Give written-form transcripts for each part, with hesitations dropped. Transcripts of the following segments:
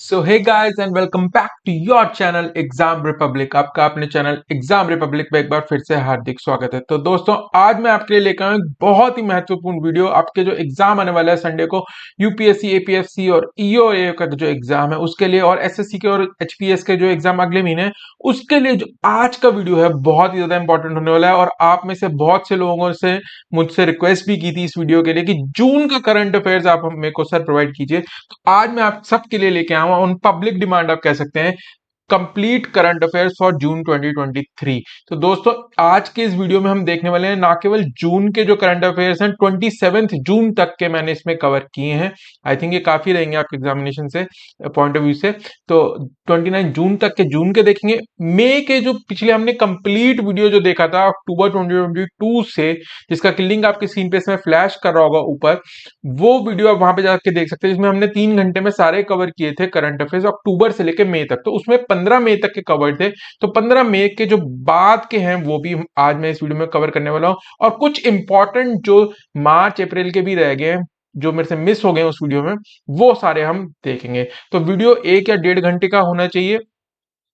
So hey guys and welcome back to your channel Exam Republic. आपका अपने channel Exam Republic में एक बार फिर से हार्दिक स्वागत है। तो दोस्तों आज मैं आपके लिए लेकर आया हूं एक बहुत ही महत्वपूर्ण वीडियो। आपके जो एग्जाम आने वाला है संडे को, यूपीएससी एपीएससी और ईओए का जो एग्जाम है उसके लिए, और एसएससी के और एचपीएस के जो एग्जाम अगले महीने है उसके लिए, जो आज का वीडियो है बहुत ही ज्यादा इंपॉर्टेंट होने वाला है। और आप में से बहुत से लोगों से मुझसे रिक्वेस्ट भी की थी इस वीडियो के लिए कि जून का करंट अफेयर्स आप मेरे को सर प्रोवाइड कीजिए। तो आज मैं आप सबके लिए लेके आया हूं, उन पब्लिक डिमांड आप कह सकते हैं, कंप्लीट करंट अफेयर्स फॉर जून 2023। तो दोस्तों आज के इस वीडियो में हम देखने वाले हैं ना केवल जून के जो करंट अफेयर्स हैं 27 जून तक के मैंने इसमें कवर किए हैं। आई थिंक ये काफी रहेंगे आपके एग्जामिनेशन से पॉइंट ऑफ व्यू से। तो 29 जून तक के जून के देखेंगे। मई के जो पिछले हमने कंप्लीट वीडियो जो देखा था अक्टूबर 2022 से, जिसका लिंक आपकी स्क्रीन पे इसमें फ्लैश कर रहा होगा ऊपर, वो वीडियो आप वहां पे जाके देख सकते हैं, जिसमें हमने 3 घंटे में सारे कवर किए थे करंट अफेयर्स अक्टूबर से लेकर मई तक। तो उसमें 15 मई तक के कवर थे। तो 15 मई के जो बाद के हैं वो भी आज मैं इस वीडियो में कवर करने वाला हूं, और कुछ इंपॉर्टेंट जो मार्च अप्रैल के भी रह गए हैं जो मेरे से मिस हो गए उस वीडियो में, वो सारे हम देखेंगे। तो वीडियो 1 या 1.5 घंटे का होना चाहिए।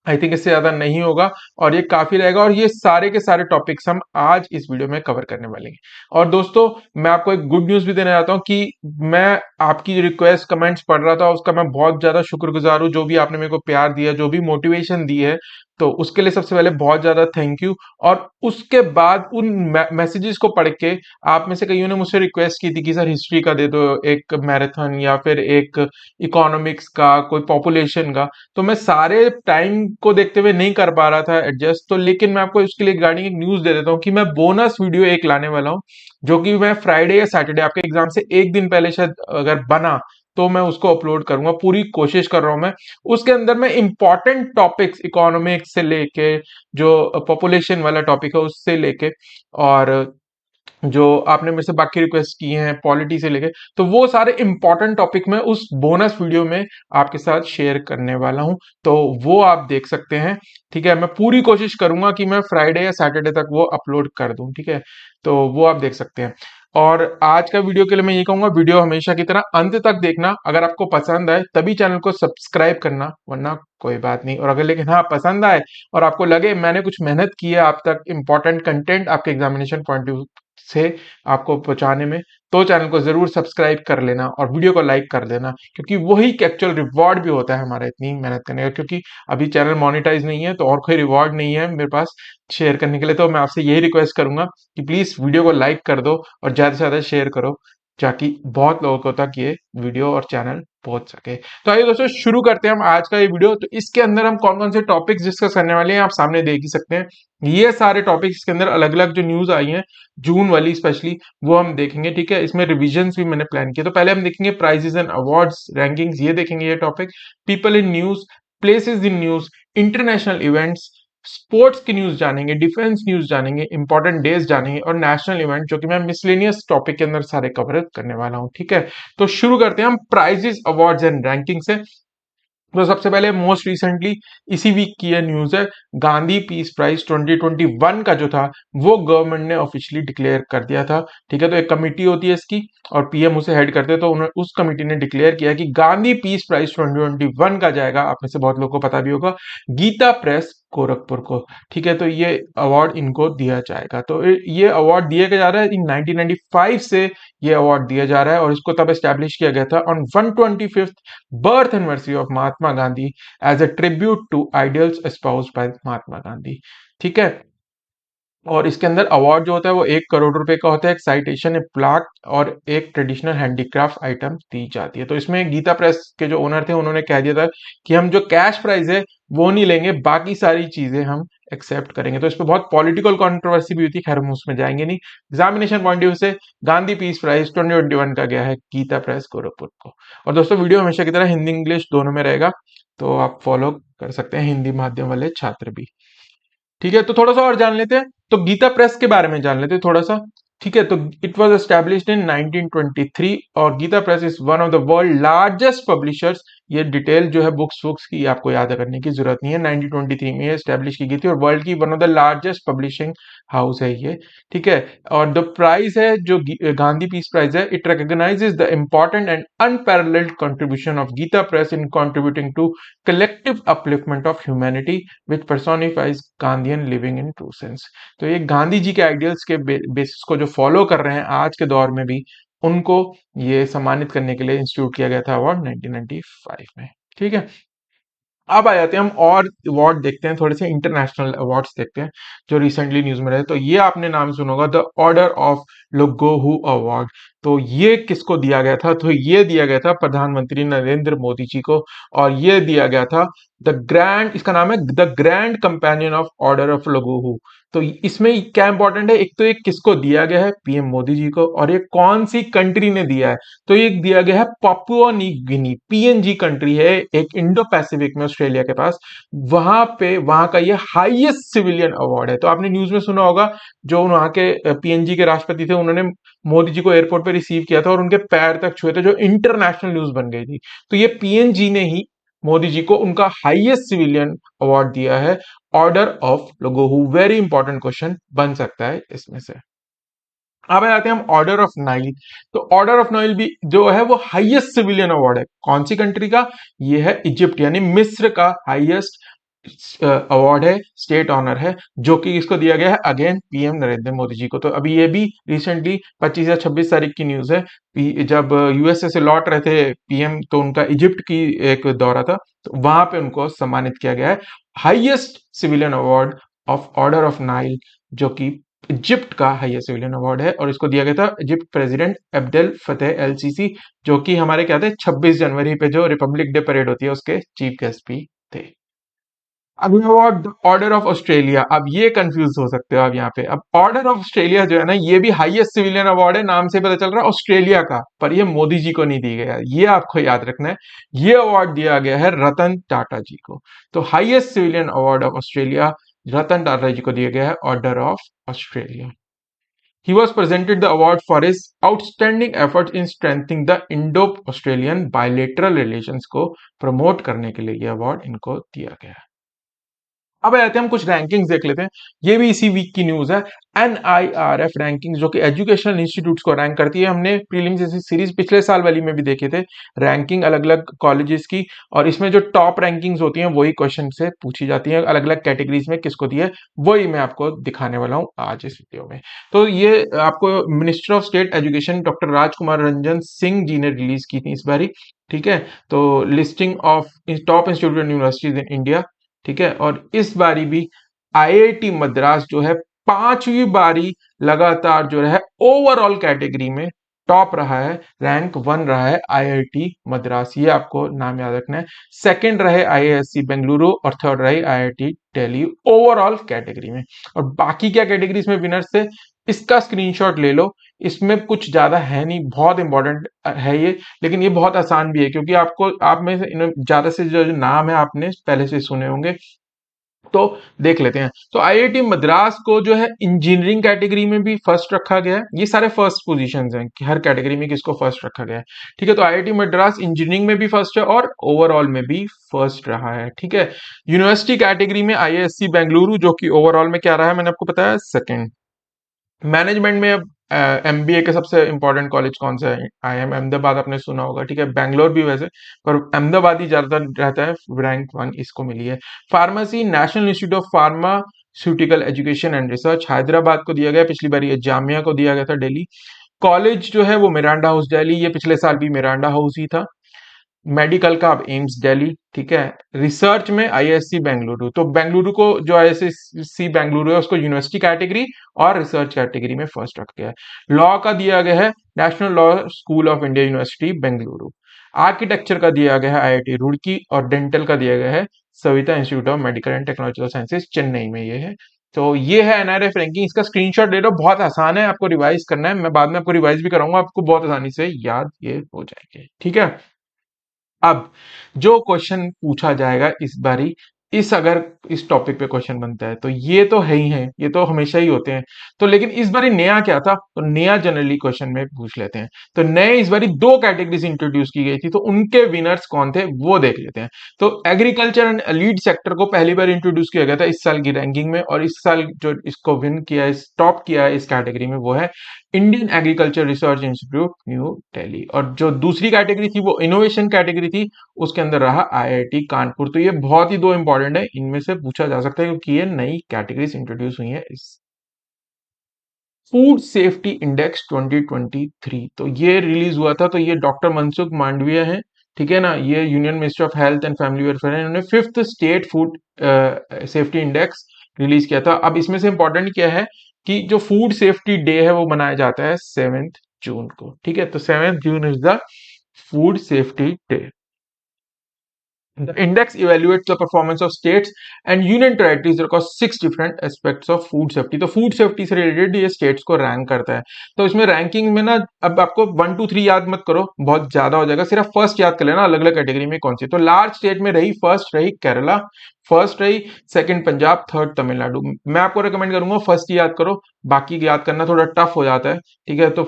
आई थिंक इससे ज्यादा नहीं होगा और ये काफी रहेगा, और ये सारे के सारे टॉपिक्स हम आज इस वीडियो में कवर करने वाले हैं। और दोस्तों मैं आपको एक गुड न्यूज भी देना चाहता हूं कि मैं आपकी रिक्वेस्ट कमेंट्स पढ़ रहा था, उसका मैं बहुत ज्यादा शुक्रगुजार हूं। जो भी आपने मेरे को प्यार दिया, जो भी मोटिवेशन दी है, तो उसके लिए सबसे पहले बहुत ज्यादा थैंक यू। और उसके बाद उन मैसेजेस को पढ़ के आप में से कईयों ने मुझसे रिक्वेस्ट की थी कि सर हिस्ट्री का दे दो एक मैराथन, या फिर एक इकोनॉमिक्स का, कोई पॉपुलेशन का। तो मैं सारे टाइम को देखते हुए नहीं कर पा रहा था एडजस्ट, तो लेकिन मैं आपको इसके लिए रिगार्डिंग एक न्यूज दे देता हूँ कि मैं बोनस वीडियो एक लाने वाला हूँ, जो कि मैं फ्राइडे या सैटरडे आपके एग्जाम से एक दिन पहले शायद अगर बना तो मैं उसको अपलोड करूंगा। पूरी कोशिश कर रहा हूं मैं। उसके अंदर मैं इंपॉर्टेंट टॉपिक्स इकोनॉमिक्स से लेके, जो पॉपुलेशन वाला टॉपिक है उससे लेके, और जो आपने मेरे से बाकी रिक्वेस्ट की हैं पॉलिटी से लेके, तो वो सारे इंपॉर्टेंट टॉपिक मैं उस बोनस वीडियो में आपके साथ शेयर करने वाला हूं। तो वो आप देख सकते हैं। ठीक है, मैं पूरी कोशिश करूंगा कि मैं फ्राइडे या सैटरडे तक वो अपलोड कर दूं। ठीक है, तो वो आप देख सकते हैं। और आज का वीडियो के लिए मैं ये कहूंगा, वीडियो हमेशा की तरह अंत तक देखना। अगर आपको पसंद आए तभी चैनल को सब्सक्राइब करना, वरना कोई बात नहीं। और अगर लेकिन हाँ पसंद आए और आपको लगे मैंने कुछ मेहनत की है आप तक इंपॉर्टेंट कंटेंट आपके एग्जामिनेशन पॉइंट ऑफ व्यू से आपको पहुंचाने में, तो चैनल को जरूर सब्सक्राइब कर लेना और वीडियो को लाइक कर देना, क्योंकि वही एक्चुअल रिवॉर्ड भी होता है हमारा इतनी मेहनत करने का। क्योंकि अभी चैनल मोनेटाइज नहीं है तो और कोई रिवॉर्ड नहीं है मेरे पास शेयर करने के लिए। तो मैं आपसे यही रिक्वेस्ट करूंगा कि प्लीज वीडियो को लाइक कर दो और ज्यादा से ज्यादा शेयर करो, ताकि बहुत लोगों तक ये वीडियो और चैनल पहुंच सके। तो आइए दोस्तों शुरू करते हैं हम आज का ये वीडियो। तो इसके अंदर हम कौन कौन से टॉपिक्स डिस्कस करने वाले हैं आप सामने देख ही सकते हैं। ये सारे टॉपिक्स के अंदर अलग अलग जो न्यूज आई हैं जून वाली स्पेशली, वो हम देखेंगे। ठीक है, इसमें रिविजन्स भी मैंने प्लान किया। तो पहले हम देखेंगे प्राइजेस एंड अवार्ड्स रैंकिंग्स, ये देखेंगे ये topic. People in news, places in news, international events, sports की न्यूज जानेंगे, डिफेंस न्यूज जानेंगे, इंपॉर्टेंट डेज जानेंगे, और नेशनल इवेंट, जो कि मैं मिसलेनियस टॉपिक के अंदर सारे कवर करने वाला हूं। ठीक है, तो शुरू करते हैं हम प्राइजेस अवार्ड्स एंड रैंकिंग से। तो सबसे पहले मोस्ट रिसेंटली इसी वीक की यह न्यूज है, गांधी पीस प्राइज 2021 का जो था वो गवर्नमेंट ने ऑफिशियली डिक्लेयर कर दिया था। ठीक है, तो एक कमिटी होती है इसकी और पीएम उसे हेड करते हैं। तो उन्होंने उस कमिटी ने डिक्लेयर किया कि गांधी पीस प्राइज 2021 का जाएगा, आप में से बहुत लोगों को पता भी होगा, गीता प्रेस गोरखपुर को। ठीक है, तो ये अवार्ड इनको दिया जाएगा। तो ये अवार्ड दिया जा रहा है इन 1995 से ये अवार्ड दिया जा रहा है, और इसको तब एस्टैब्लिश किया गया था on 125th birth anniversary of Mahatma Gandhi as a tribute to ideals espoused by Mahatma Gandhi. ठीक है, और इसके अंदर अवार्ड जो होता है वो 1 करोड़ रुपए का होता है, एक साइटेशन, एक प्लाक और एक ट्रेडिशनल हैंडीक्राफ्ट आइटम दी जाती है। तो इसमें गीता प्रेस के जो ओनर थे उन्होंने कह दिया था कि हम जो कैश प्राइज है वो नहीं लेंगे, बाकी सारी चीजें हम एक्सेप्ट करेंगे। तो इस पर बहुत पॉलिटिकल कंट्रोवर्सी भी हुई थी, खैर हम उसमें जाएंगे नहीं। एग्जामिनेशन पॉइंट ऑफ व्यू से गांधी पीस प्राइज 2021 का गया है गीता प्रेस गोरखपुर को। और दोस्तों वीडियो हमेशा की तरह हिंदी इंग्लिश दोनों में रहेगा, तो आप फॉलो कर सकते हैं हिंदी माध्यम वाले छात्र भी। ठीक है, तो थोड़ा सा और जान लेते हैं। तो गीता प्रेस के बारे में जान लेते हैं थोड़ा सा। ठीक है, तो इट वाज एस्टैब्लिश्ड इन 1923 और Gita press is one of the world largest publishers ये डिटेल जो है बुक्स बुक्स की आपको याद करने की जरूरत नहीं है। 1923 में ये स्टैब्लिश की गई थी और वर्ल्ड की one of the largest publishing house है ये, ठीक है। और द प्राइज है जो गांधी पीस प्राइज है, it recognises the important and unparalleled contribution of Gita Press in contributing to collective upliftment of humanity which personifies Gandhian living in true sense. तो ये गांधी जी के आइडियल्स के बेसिस को जो फॉलो कर रहे हैं आज के दौर में भी, उनको ये सम्मानित करने के लिए इंस्टीट्यूट किया गया था अवार्ड 1995 में, ठीक है। अब आ जाते हैं हम और अवार्ड देखते हैं, थोड़े से इंटरनेशनल अवार्ड्स देखते हैं जो रिसेंटली न्यूज में रहे। तो ये आपने नाम सुना होगा, द ऑर्डर ऑफ लोगोहू अवार्ड। तो ये किसको दिया गया था? तो ये दिया गया था प्रधानमंत्री नरेंद्र मोदी जी को, और ये दिया गया था द ग्रैंड, इसका नाम है the grand companion of order of लोगोहू। तो इसमें क्या इंपॉर्टेंट है, एक तो ये किसको दिया गया है, पीएम मोदी जी को, और ये कौन सी कंट्री ने दिया है? तो ये दिया गया है Papua New Guinea, PNG country है एक इंडो पैसिफिक में ऑस्ट्रेलिया के पास। वहां पे वहां का ये हाईएस्ट सिविलियन अवार्ड है। तो आपने न्यूज में सुना होगा, जो वहां के पीएनजी के राष्ट्रपति थे, उन्होंने मोदी जी को एयरपोर्ट पे रिसीव किया था और उनके पैर तक छुए थे, जो इंटरनेशनल न्यूज बन गई थी। तो ये पीएनजी ने ही मोदी जी को उनका हाईएस्ट सिविलियन अवार्ड दिया है, Order of लोगोहू। Very important question बन सकता है इसमें से। अब आते हैं हम ऑर्डर ऑफ नाइल। तो ऑर्डर ऑफ नाइल भी जो है वो हाईएस्ट सिविलियन अवार्ड है। कौन सी कंट्री का? ये है इजिप्ट यानी मिस्र का हाईएस्ट अवार्ड है, स्टेट ऑनर है, जो कि इसको दिया गया है अगेन पीएम नरेंद्र मोदी जी को। तो अभी ये भी रिसेंटली 25 या 26 तारीख की न्यूज है, जब यूएसए से लौट रहे थे पीएम, तो उनका इजिप्ट की एक दौरा था, तो वहां पे उनको सम्मानित किया गया है highest civilian award of order of Nile, जो कि इजिप्ट का हाईएस्ट सिविलियन अवार्ड है। और इसको दिया गया था Egypt president Abdel Fattah L CC, जो कि हमारे क्या थे 26 जनवरी पे जो रिपब्लिक डे परेड होती है उसके चीफ गेस्ट भी थे। अगला अवार्ड ऑर्डर ऑफ ऑस्ट्रेलिया। अब ये कंफ्यूज हो सकते हो आप यहाँ पे। अब ऑर्डर ऑफ ऑस्ट्रेलिया जो है ना, ये भी हाईएस्ट सिविलियन अवार्ड है, नाम से पता चल रहा है ऑस्ट्रेलिया का, पर ये मोदी जी को नहीं दिया गया, ये आपको याद रखना है। ये अवार्ड दिया गया है रतन टाटा जी को। तो highest civilian award of Australia Ratan Tata ji को दिया गया है, Order of Australia. He was presented the award for his outstanding efforts in strengthening the Indo-Australian bilateral relations को प्रमोट करने के लिए यह अवार्ड इनको दिया गया है। अब आते हैं हम कुछ रैंकिंग्स देख लेते हैं, ये भी इसी वीक की न्यूज है। NIRF रैंकिंग जो कि एजुकेशनल इंस्टीट्यूट्स को रैंक करती है, हमने प्रीलिम्स जैसी सीरीज पिछले साल वाली में भी देखे थे, रैंकिंग अलग अलग कॉलेजेस की, और इसमें जो टॉप रैंकिंग्स होती हैं वही क्वेश्चन से पूछी जाती हैं, अलग अलग कैटेगरीज में किसको दी है वही मैं आपको दिखाने वाला हूं आज इस वीडियो में। तो ये आपको minister of state education doctor Rajkumar Ranjan Singh ji ने रिलीज की थी इस बारी, ठीक है। तो listing of top institute and universities in India, ठीक है। और इस बारी भी आईआईटी मद्रास जो है 5वीं बारी लगातार जो है ओवरऑल कैटेगरी में टॉप रहा है, रैंक 1 रहा है आईआईटी मद्रास, ये आपको नाम याद रखना है। सेकंड रहे आईआईएससी बेंगलुरु और थर्ड रही आईआईटी दिल्ली ओवरऑल कैटेगरी में। और बाकी क्या कैटेगरीज में विनर्स थे, इसका स्क्रीनशॉट ले लो, इसमें कुछ ज्यादा है नहीं, बहुत इंपॉर्टेंट है ये, लेकिन ये बहुत आसान भी है, क्योंकि आपको आप में से ज्यादा से जो नाम है आपने पहले से सुने होंगे। तो देख लेते हैं। तो आईआईटी मद्रास को जो है इंजीनियरिंग कैटेगरी में भी फर्स्ट रखा गया है, ये सारे फर्स्ट पोजीशंस हैं कि हर कैटेगरी में किसको फर्स्ट रखा गया है, ठीक है। तो आईआईटी मद्रास इंजीनियरिंग में भी फर्स्ट है और ओवरऑल में भी फर्स्ट रहा है, ठीक है। यूनिवर्सिटी कैटेगरी में आईआईएससी बेंगलुरु जो कि ओवरऑल में क्या रहा है मैंने आपको बताया, सेकंड। मैनेजमेंट में अब एमबीए के सबसे इंपॉर्टेंट कॉलेज कौन सा है, आईआईएम अहमदाबाद आपने सुना होगा, ठीक है। बैंगलोर भी वैसे, पर अहमदाबाद ही ज्यादातर रहता है, रैंक 1 इसको मिली है। Pharmacy national institute of pharmaceutical education and research Hyderabad को दिया गया, पिछली बार ये जामिया को दिया गया था दिल्ली। कॉलेज जो है वो मिरांडा हाउस दिल्ली, ये पिछले साल भी मिरांडा हाउस ही था। मेडिकल का अब एम्स दिल्ली, ठीक है। रिसर्च में आईआईएससी बेंगलुरु, तो बेंगलुरु को जो आईआईएससी बेंगलुरु है उसको यूनिवर्सिटी कैटेगरी और रिसर्च कैटेगरी में फर्स्ट रखा गया है। लॉ का दिया गया है national law school of India university Bengaluru. Architecture का दिया गया है आईआईटी रुड़की, और डेंटल का दिया गया है Savita institute of medical and technological sciences Chennai में ये है। तो ये है एनआरएफ रैंकिंग, इसका स्क्रीनशॉट ले लो, बहुत आसान है, आपको रिवाइज करना है, मैं बाद में आपको रिवाइज भी कराऊंगा, आपको बहुत आसानी से याद ये हो जाएंगे, ठीक है। अब जो क्वेश्चन पूछा जाएगा इस बारी इस अगर इस टॉपिक पे क्वेश्चन बनता है तो ये तो है ही है, ये तो हमेशा ही होते हैं। तो लेकिन इस बारी नया क्या था, तो नया जनरली क्वेश्चन में पूछ लेते हैं। तो नए इस बारी दो कैटेगरीज इंट्रोड्यूस की गई थी, तो उनके विनर्स कौन थे वो देख लेते हैं। तो एग्रीकल्चर एंड लीड सेक्टर को पहली बार इंट्रोड्यूस किया गया था इस साल की रैंकिंग में, और इस साल जो इसको विन किया है, टॉप किया है इस कैटेगरी में, वो है Indian agriculture research institute new Delhi. और जो दूसरी कैटेगरी थी वो इनोवेशन कैटेगरी थी, उसके अंदर रहा आईआईटी कानपुर। तो ये बहुत ही दो इंपॉर्टेंट है, इनमें से पूछा जा सकता है क्योंकि ये नई कैटेगरीज इंट्रोड्यूस हुई है इस फूड सेफ्टी इंडेक्स 2023। तो ये रिलीज हुआ था, तो ये डॉक्टर मनसुख मांडविया है, ठीक है ना, ये union minister of health and family welfare है, इन्होंने fifth state food safety index release किया था। अब इसमें से इंपॉर्टेंट क्या है कि जो फूड सेफ्टी डे है वो मनाया जाता है 7 जून को, ठीक है। तो 7 June is the food safety day. The index evaluates the performance of states and union territories across 6 different aspects of food safety. तो फूड सेफ्टी से रिलेटेड ये स्टेट्स को रैंक करता है। तो इसमें रैंकिंग में ना, अब आपको 1 2 3 याद मत करो, बहुत ज्यादा हो जाएगा, सिर्फ फर्स्ट याद कर लेना अलग अलग कैटेगरी में कौन सी। तो लार्ज स्टेट में रही, फर्स्ट रही केरला, फर्स्ट रही, सेकंड पंजाब, थर्ड तमिलनाडु। मैं आपको रिकमेंड करूंगा फर्स्ट याद करो, बाकी याद करना थोड़ा टफ हो जाता है, ठीक है। तो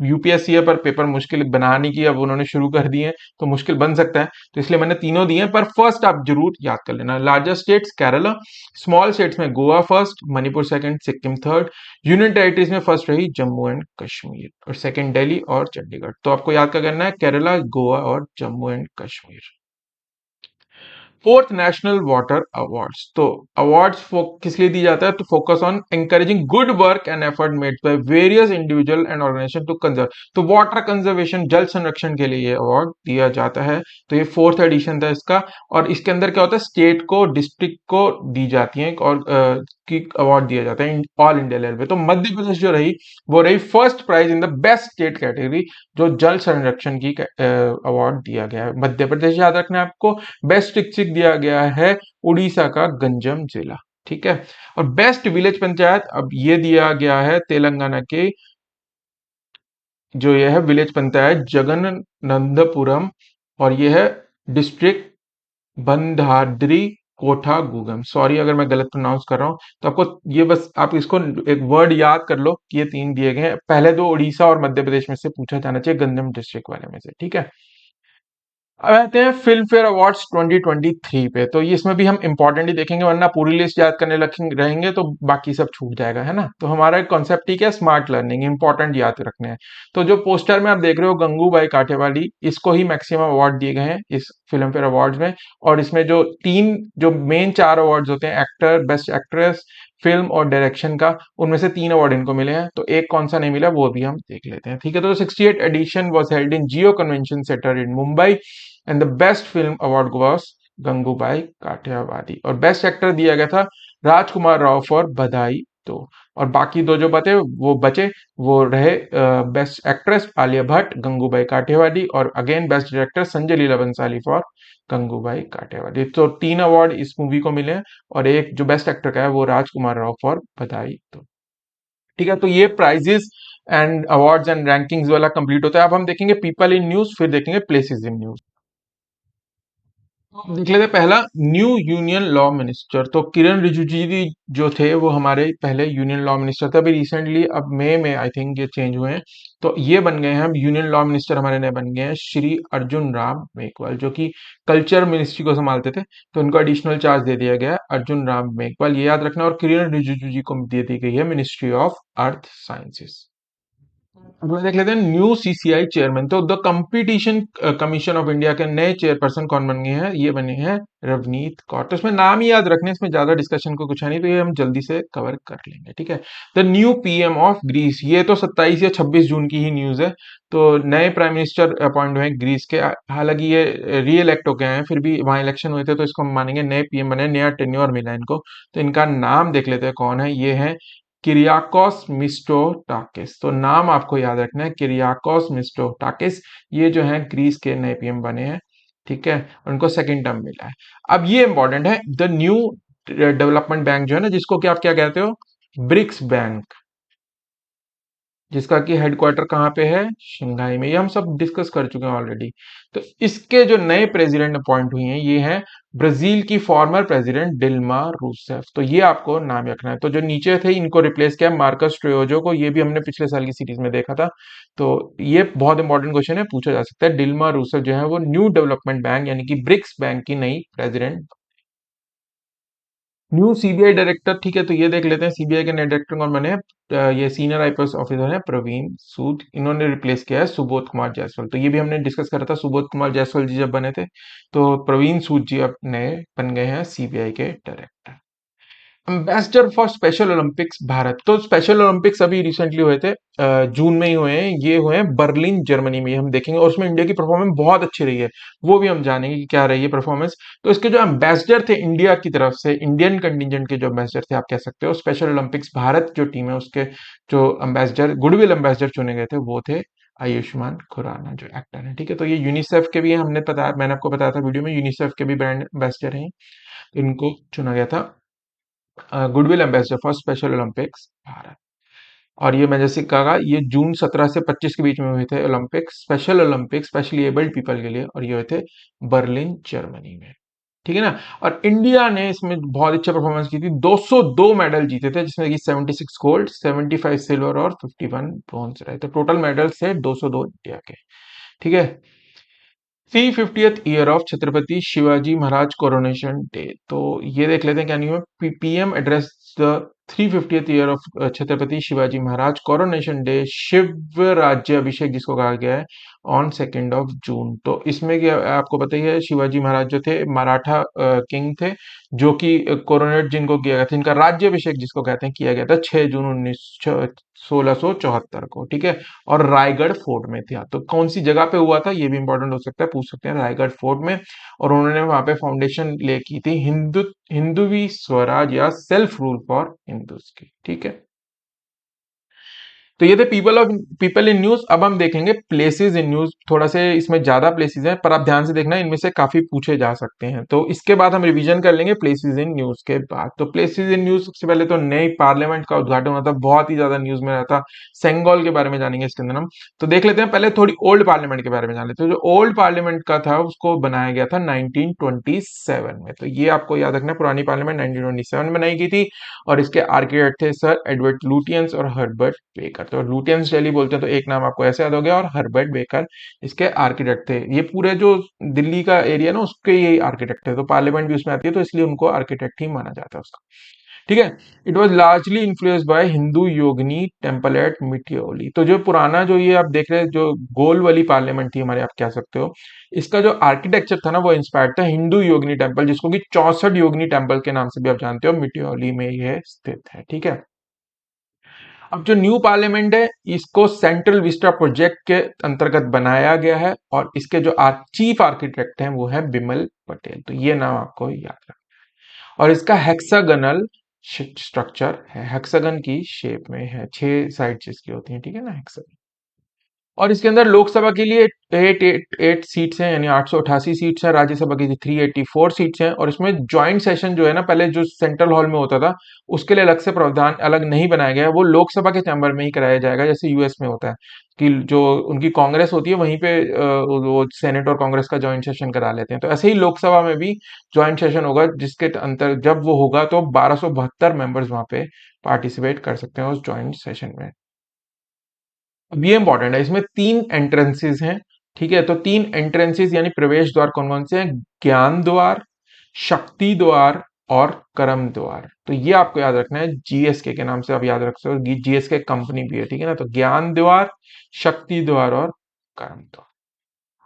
यूपीएससी है पर पेपर मुश्किल बनाने की अब उन्होंने शुरू कर दी है, तो मुश्किल बन सकता है, तो इसलिए मैंने तीनों दिए हैं, पर फर्स्ट आप जरूर याद कर लेना। Largest states Kerala, small states में Goa first, Manipur second, Sikkim third, union territories में फर्स्ट रही जम्मू एंड कश्मीर, और सेकंड दिल्ली और चंडीगढ़। तो आपको याद क्या करना है, केरला, गोवा और Jammu and Kashmir. Fourth national water awards. तो अवार्ड्स किस लिए दी जाता है, तो focus on encouraging good work and effort made by various individual and organisation to conserve. तो वाटर कंजर्वेशन, जल संरक्षण के लिए ये अवार्ड दिया जाता है। तो ये फोर्थ एडिशन था इसका। और इसके अंदर क्या होता है, स्टेट को, डिस्ट्रिक्ट को दी जाती है, और की अवार्ड दिया जाता है ऑल इंडिया लेवल पे। तो मध्य प्रदेश जो रही वो रही first prize in the best state category, जो जल संरक्षण की अवार्ड दिया गया है। मध्य प्रदेश याद रखना है आपको। बेस्ट डिस्ट्रिक्ट दिया गया है उड़ीसा का गंजम जिला, ठीक है। और बेस्ट विलेज पंचायत, अब ये दिया गया है तेलंगाना के, जो ये है विलेज पंचायत जगन्नंदपुरम, और ये है डिस्ट्रिक्ट बंधाद्री कोठागुगम। सॉरी अगर मैं गलत प्रोनाउंस कर रहा हूं, तो आपको ये बस आप इसको एक वर्ड याद कर लो कि ये तीन दिए गए हैं, पहले दो उड़ीसा और मध्य प्रदेश में से पूछा जाना चाहिए, गंजम डिस्ट्रिक्ट वाले में से, ठीक है। अब आते हैं फिल्म फेयर अवार्ड्स 2023 पे। तो ये इसमें भी हम इंपॉर्टेंट ही देखेंगे, वरना पूरी लिस्ट याद करने रहेंगे तो बाकी सब छूट जाएगा, है ना। तो हमारा कॉन्सेप्ट ठीक है, स्मार्ट लर्निंग, इंपॉर्टेंट याद रखने हैं। तो जो पोस्टर में आप देख रहे हो गंगूबाई काठियावाड़ी, इसको ही मैक्सिमम अवार्ड दिए गए हैं इस फिल्म फेयर अवार्ड्स में। और इसमें जो जो मेन चार अवार्ड्स होते हैं, एक्टर, बेस्ट एक्ट्रेस, फिल्म और डायरेक्शन का, उनमें से 3 अवार्ड इनको मिले हैं। तो एक कौन सा नहीं मिला वो भी हम देख लेते हैं, ठीक है। तो 68 edition was held in Jio convention centre in Mumbai, and the best film award was Gangubai Kathiawadi. और बेस्ट एक्टर दिया गया था राजकुमार राव फॉर बधाई तो। और बाकी दो जो बचे वो रहे बेस्ट एक्ट्रेस आलिया भट्ट, गंगूबाई काठियावाड़ी, और again best director Sanjay Leela Bhansali for Gangubai Kathiawadi. तो 3 अवार्ड इस मूवी को मिले हैं, और एक जो बेस्ट एक्टर का है वो राजकुमार राव फॉर बधाई तो, ठीक है। तो ये prizes and awards and rankings वाला कंप्लीट होता है। अब हम देखेंगे पीपल इन न्यूज, फिर देखेंगे प्लेसेस इन न्यूज। देख लेते हैं पहला, न्यू यूनियन लॉ मिनिस्टर। तो किरण रिजिजू जी जो थे वो हमारे पहले यूनियन लॉ मिनिस्टर थे, अभी रिसेंटली अब मई में आई थिंक ये चेंज हुए हैं। तो ये बन गए हैं अब यूनियन लॉ मिनिस्टर, हमारे नए बन गए हैं श्री अर्जुन राम मेघवाल, जो कि कल्चर मिनिस्ट्री को संभालते थे। तो उनको एडिशनल चार्ज दे दिया गया है, अर्जुन राम मेघवाल, ये याद रखना। और किरण रिजिजू जी को दे दी गई है मिनिस्ट्री ऑफ अर्थ साइंसेस। अगला देख लेते हैं न्यू सीसीआई चेयरमैन। तो the competition commission of India के नए चेयरपर्सन कौन बन गए हैं, ये बने हैं रवनीत कौर। तो इसमें नाम ही याद रखने, इसमें ज्यादा डिस्कशन को कुछ है नहीं, तो ये हम जल्दी से कवर कर लेंगे, ठीक है। The new PM of Greece, ये तो 27 या 26 जून की ही न्यूज है। तो नए प्राइम मिनिस्टर अपॉइंट हुए ग्रीस के, हालांकि ये री इलेक्ट हो गए हैं, फिर भी वहां इलेक्शन हुए थे, तो इसको हम मानेंगे नए पीएम बने, नया टेन्योर मिला इनको। तो इनका नाम देख लेते हैं कौन है, ये है किरियाकोस मिस्टोटाकिस। तो नाम आपको याद रखना है, किरियाकोस मिस्टोटाकिस, ये जो है ग्रीस के नए पीएम बने हैं, ठीक है। उनको सेकंड टर्म मिला है। अब ये इंपॉर्टेंट है, द न्यू डेवलपमेंट बैंक जो है ना, जिसको कि आप क्या कहते हो, ब्रिक्स बैंक, जिसका कि हेडक्वार्टर कहाँ पे है, शंघाई में। ये हम सब डिस्कस कर चुके हैं ऑलरेडी। तो इसके जो नए प्रेसिडेंट अपॉइंट हुई हैं ये हैं ब्राजील की फॉर्मर प्रेसिडेंट डिल्मा रूसेफ। तो ये आपको नाम रखना है। तो जो नीचे थे इनको रिप्लेस किया मार्कस ट्रोयोजो को, ये भी हमने पिछले साल की सीरीज में देखा था। तो ये बहुत इंपॉर्टेंट क्वेश्चन है, पूछा जा सकता है। डिल्मा रूसेफ जो है वो न्यू डेवलपमेंट बैंक यानी कि ब्रिक्स बैंक की नई प्रेसिडेंट। न्यू सीबीआई डायरेक्टर, ठीक है, तो ये देख लेते हैं सीबीआई के नए डायरेक्टर कौन बने हैं। ये सीनियर आईपीएस ऑफिसर है प्रवीण सूद, इन्होंने रिप्लेस किया है सुबोध कुमार जायसवाल। तो ये भी हमने डिस्कस करा था, सुबोध कुमार जायसवाल जी जब बने थे। तो प्रवीण सूद जी अब नए बन गए हैं सीबीआई के director. Ambassador for special Olympics Bharat, तो स्पेशल ओलंपिक्स अभी रिसेंटली हुए थे, जून में ही हुए हैं। ये हुए हैं बर्लिन जर्मनी में, ये हम देखेंगे। और उसमें इंडिया की परफॉर्मेंस बहुत अच्छी रही है, वो भी हम जानेंगे कि क्या रही है परफॉर्मेंस। तो इसके जो एम्बेसडर थे इंडिया की तरफ से, इंडियन कंटिजेंट के जो एम्बेसडर थे आप कह सकते हो स्पेशल ओलंपिक्स भारत जो टीम है उसके जो एम्बेसडर, गुडविल एम्बेसडर चुने गए थे वो थे आयुष्मान खुराना जो एक्टर है। ठीक है, तो ये यूनिसेफ के भी हैं, हमने बताया, मैंने आपको बताया था वीडियो में, यूनिसेफ के भी ब्रांड एम्बेसडर हैं। इनको चुना गया था goodwill ambassador for special Olympics Bharat. और ये मैं जैसे कहा, ये जून 17 से 25 के बीच में हुए थे Olympics, special Olympics specially abled people के लिए, और ये हुए थे बर्लिन जर्मनी में। ठीक है ना। और इंडिया ने इसमें बहुत अच्छा परफॉर्मेंस की थी, 202 मेडल जीते थे, जिसमें कि 76 गोल्ड, 75 सिल्वर और 51 ब्रॉन्ज रहे। तो टोटल मेडल्स थे 202 इंडिया के। ठीक है। 350th year of Chhatrapati Shivaji Maharaj coronation day, तो ये देख लेते हैं क्या नहीं हुआ। PM address the 350th year of Chhatrapati Shivaji Maharaj coronation day Shiv Rajyabhishek जिसको कहा गया है ऑन 2 जून। तो इसमें क्या आपको पता ही है, शिवाजी महाराज जो थे मराठा किंग थे, जो कि कोरोनेट जिनको किया गया था, इनका राज्य अभिषेक जिसको कहते हैं किया गया था 6 जून 1674 को। ठीक है। और रायगढ़ फोर्ट में था। तो कौन सी जगह पे हुआ था ये भी इंपॉर्टेंट हो सकता है, पूछ सकते हैं, रायगढ़ फोर्ट में। और उन्होंने वहां पे फाउंडेशन ले की थी हिंदुवी स्वराज या सेल्फ रूल फॉर हिंदूज की। ठीक है। तो ये थे पीपल इन न्यूज। अब हम देखेंगे प्लेसेस इन न्यूज, थोड़ा से इसमें ज्यादा प्लेसेस हैं पर आप ध्यान से देखना, इनमें से काफी पूछे जा सकते हैं। तो इसके बाद हम रिवीजन कर लेंगे प्लेसेस इन न्यूज के बाद। तो प्लेसेस इन न्यूज सबसे पहले तो नई पार्लियामेंट का उद्घाटन हुआ था, बहुत ही ज्यादा न्यूज में रहा था। सेंगोल के बारे में जानेंगे इसके अंदर हम। तो देख लेते हैं पहले थोड़ी ओल्ड पार्लियामेंट के बारे में जान लेते हैं। जो ओल्ड पार्लियामेंट का था उसको बनाया गया था 1927 में। तो ये आपको याद रखना है, पुरानी पार्लियामेंट 1927 में बनाई गई थी। और इसके आर्किटेक्ट थे सर एडवर्ड लुटियंस और हर्बर्ट बेकर। तो लुटियंस डेली बोलते हैं तो एक नाम आपको ऐसे याद हो गया, और हर्बर्ट बेकर इसके आर्किटेक्ट थे। ये पूरे जो दिल्ली का एरिया ना उसके यही आर्किटेक्ट थे। तो पार्लियामेंट भी उसमें आती है, तो इसलिए उनको आर्किटेक्ट ही माना जाता है उसका। ठीक है। It was largely influenced by Hindu Yogini temple at Mitaoli. तो जो पुराना जो ये आप देख रहे हैं जो गोल वाली पार्लियामेंट थी हमारे, आप कह सकते हो, इसका जो आर्किटेक्चर था ना वो इंस्पायर्ड था हिंदू योगिनी टेम्पल, जिसको कि 64 योगिनी टेम्पल के नाम से भी आप जानते हो, मिटियोली में यह स्थित है। ठीक है। अब जो न्यू पार्लियामेंट है इसको सेंट्रल विस्टा प्रोजेक्ट के अंतर्गत बनाया गया है, और इसके जो चीफ आर्किटेक्ट हैं वो है बिमल पटेल। तो ये नाम आपको याद रखना। और इसका हेक्सागनल स्ट्रक्चर है, हेक्सागन की शेप में है, 6 साइड्स इसकी होती हैं। ठीक है ना, हेक्सागन। और इसके अंदर लोकसभा के लिए एट सीट्स हैं, यानी 888 सीट्स हैं। राज्यसभा की 384 सीट्स हैं। और इसमें ज्वाइंट सेशन जो है ना, पहले जो सेंट्रल हॉल में होता था उसके लिए अलग से प्रावधान अलग नहीं बनाया गया है, वो लोकसभा के चैम्बर में ही कराया जाएगा, जैसे यूएस में होता है कि जो उनकी कांग्रेस होती है वहीं पे वो सेनेट और कांग्रेस का ज्वाइंट सेशन करा लेते हैं। तो ऐसे ही लोकसभा में भी ज्वाइंट सेशन होगा, जिसके अंतर जब वो होगा तो 1272 मेंबर्स वहां पे पार्टिसिपेट कर सकते हैं उस ज्वाइंट सेशन में। अब ये इंपॉर्टेंट है, इसमें 3 एंट्रेंसेस हैं। ठीक है। तो 3 एंट्रेंसेस यानी प्रवेश द्वार कौन कौन से हैं, ज्ञान द्वार, शक्ति द्वार और कर्म द्वार। तो ये आपको याद रखना है, जीएसके के नाम से आप याद रख सकते हो, जीएसके कंपनी भी है। ठीक है ना। तो ज्ञान द्वार, शक्ति द्वार और कर्म द्वार।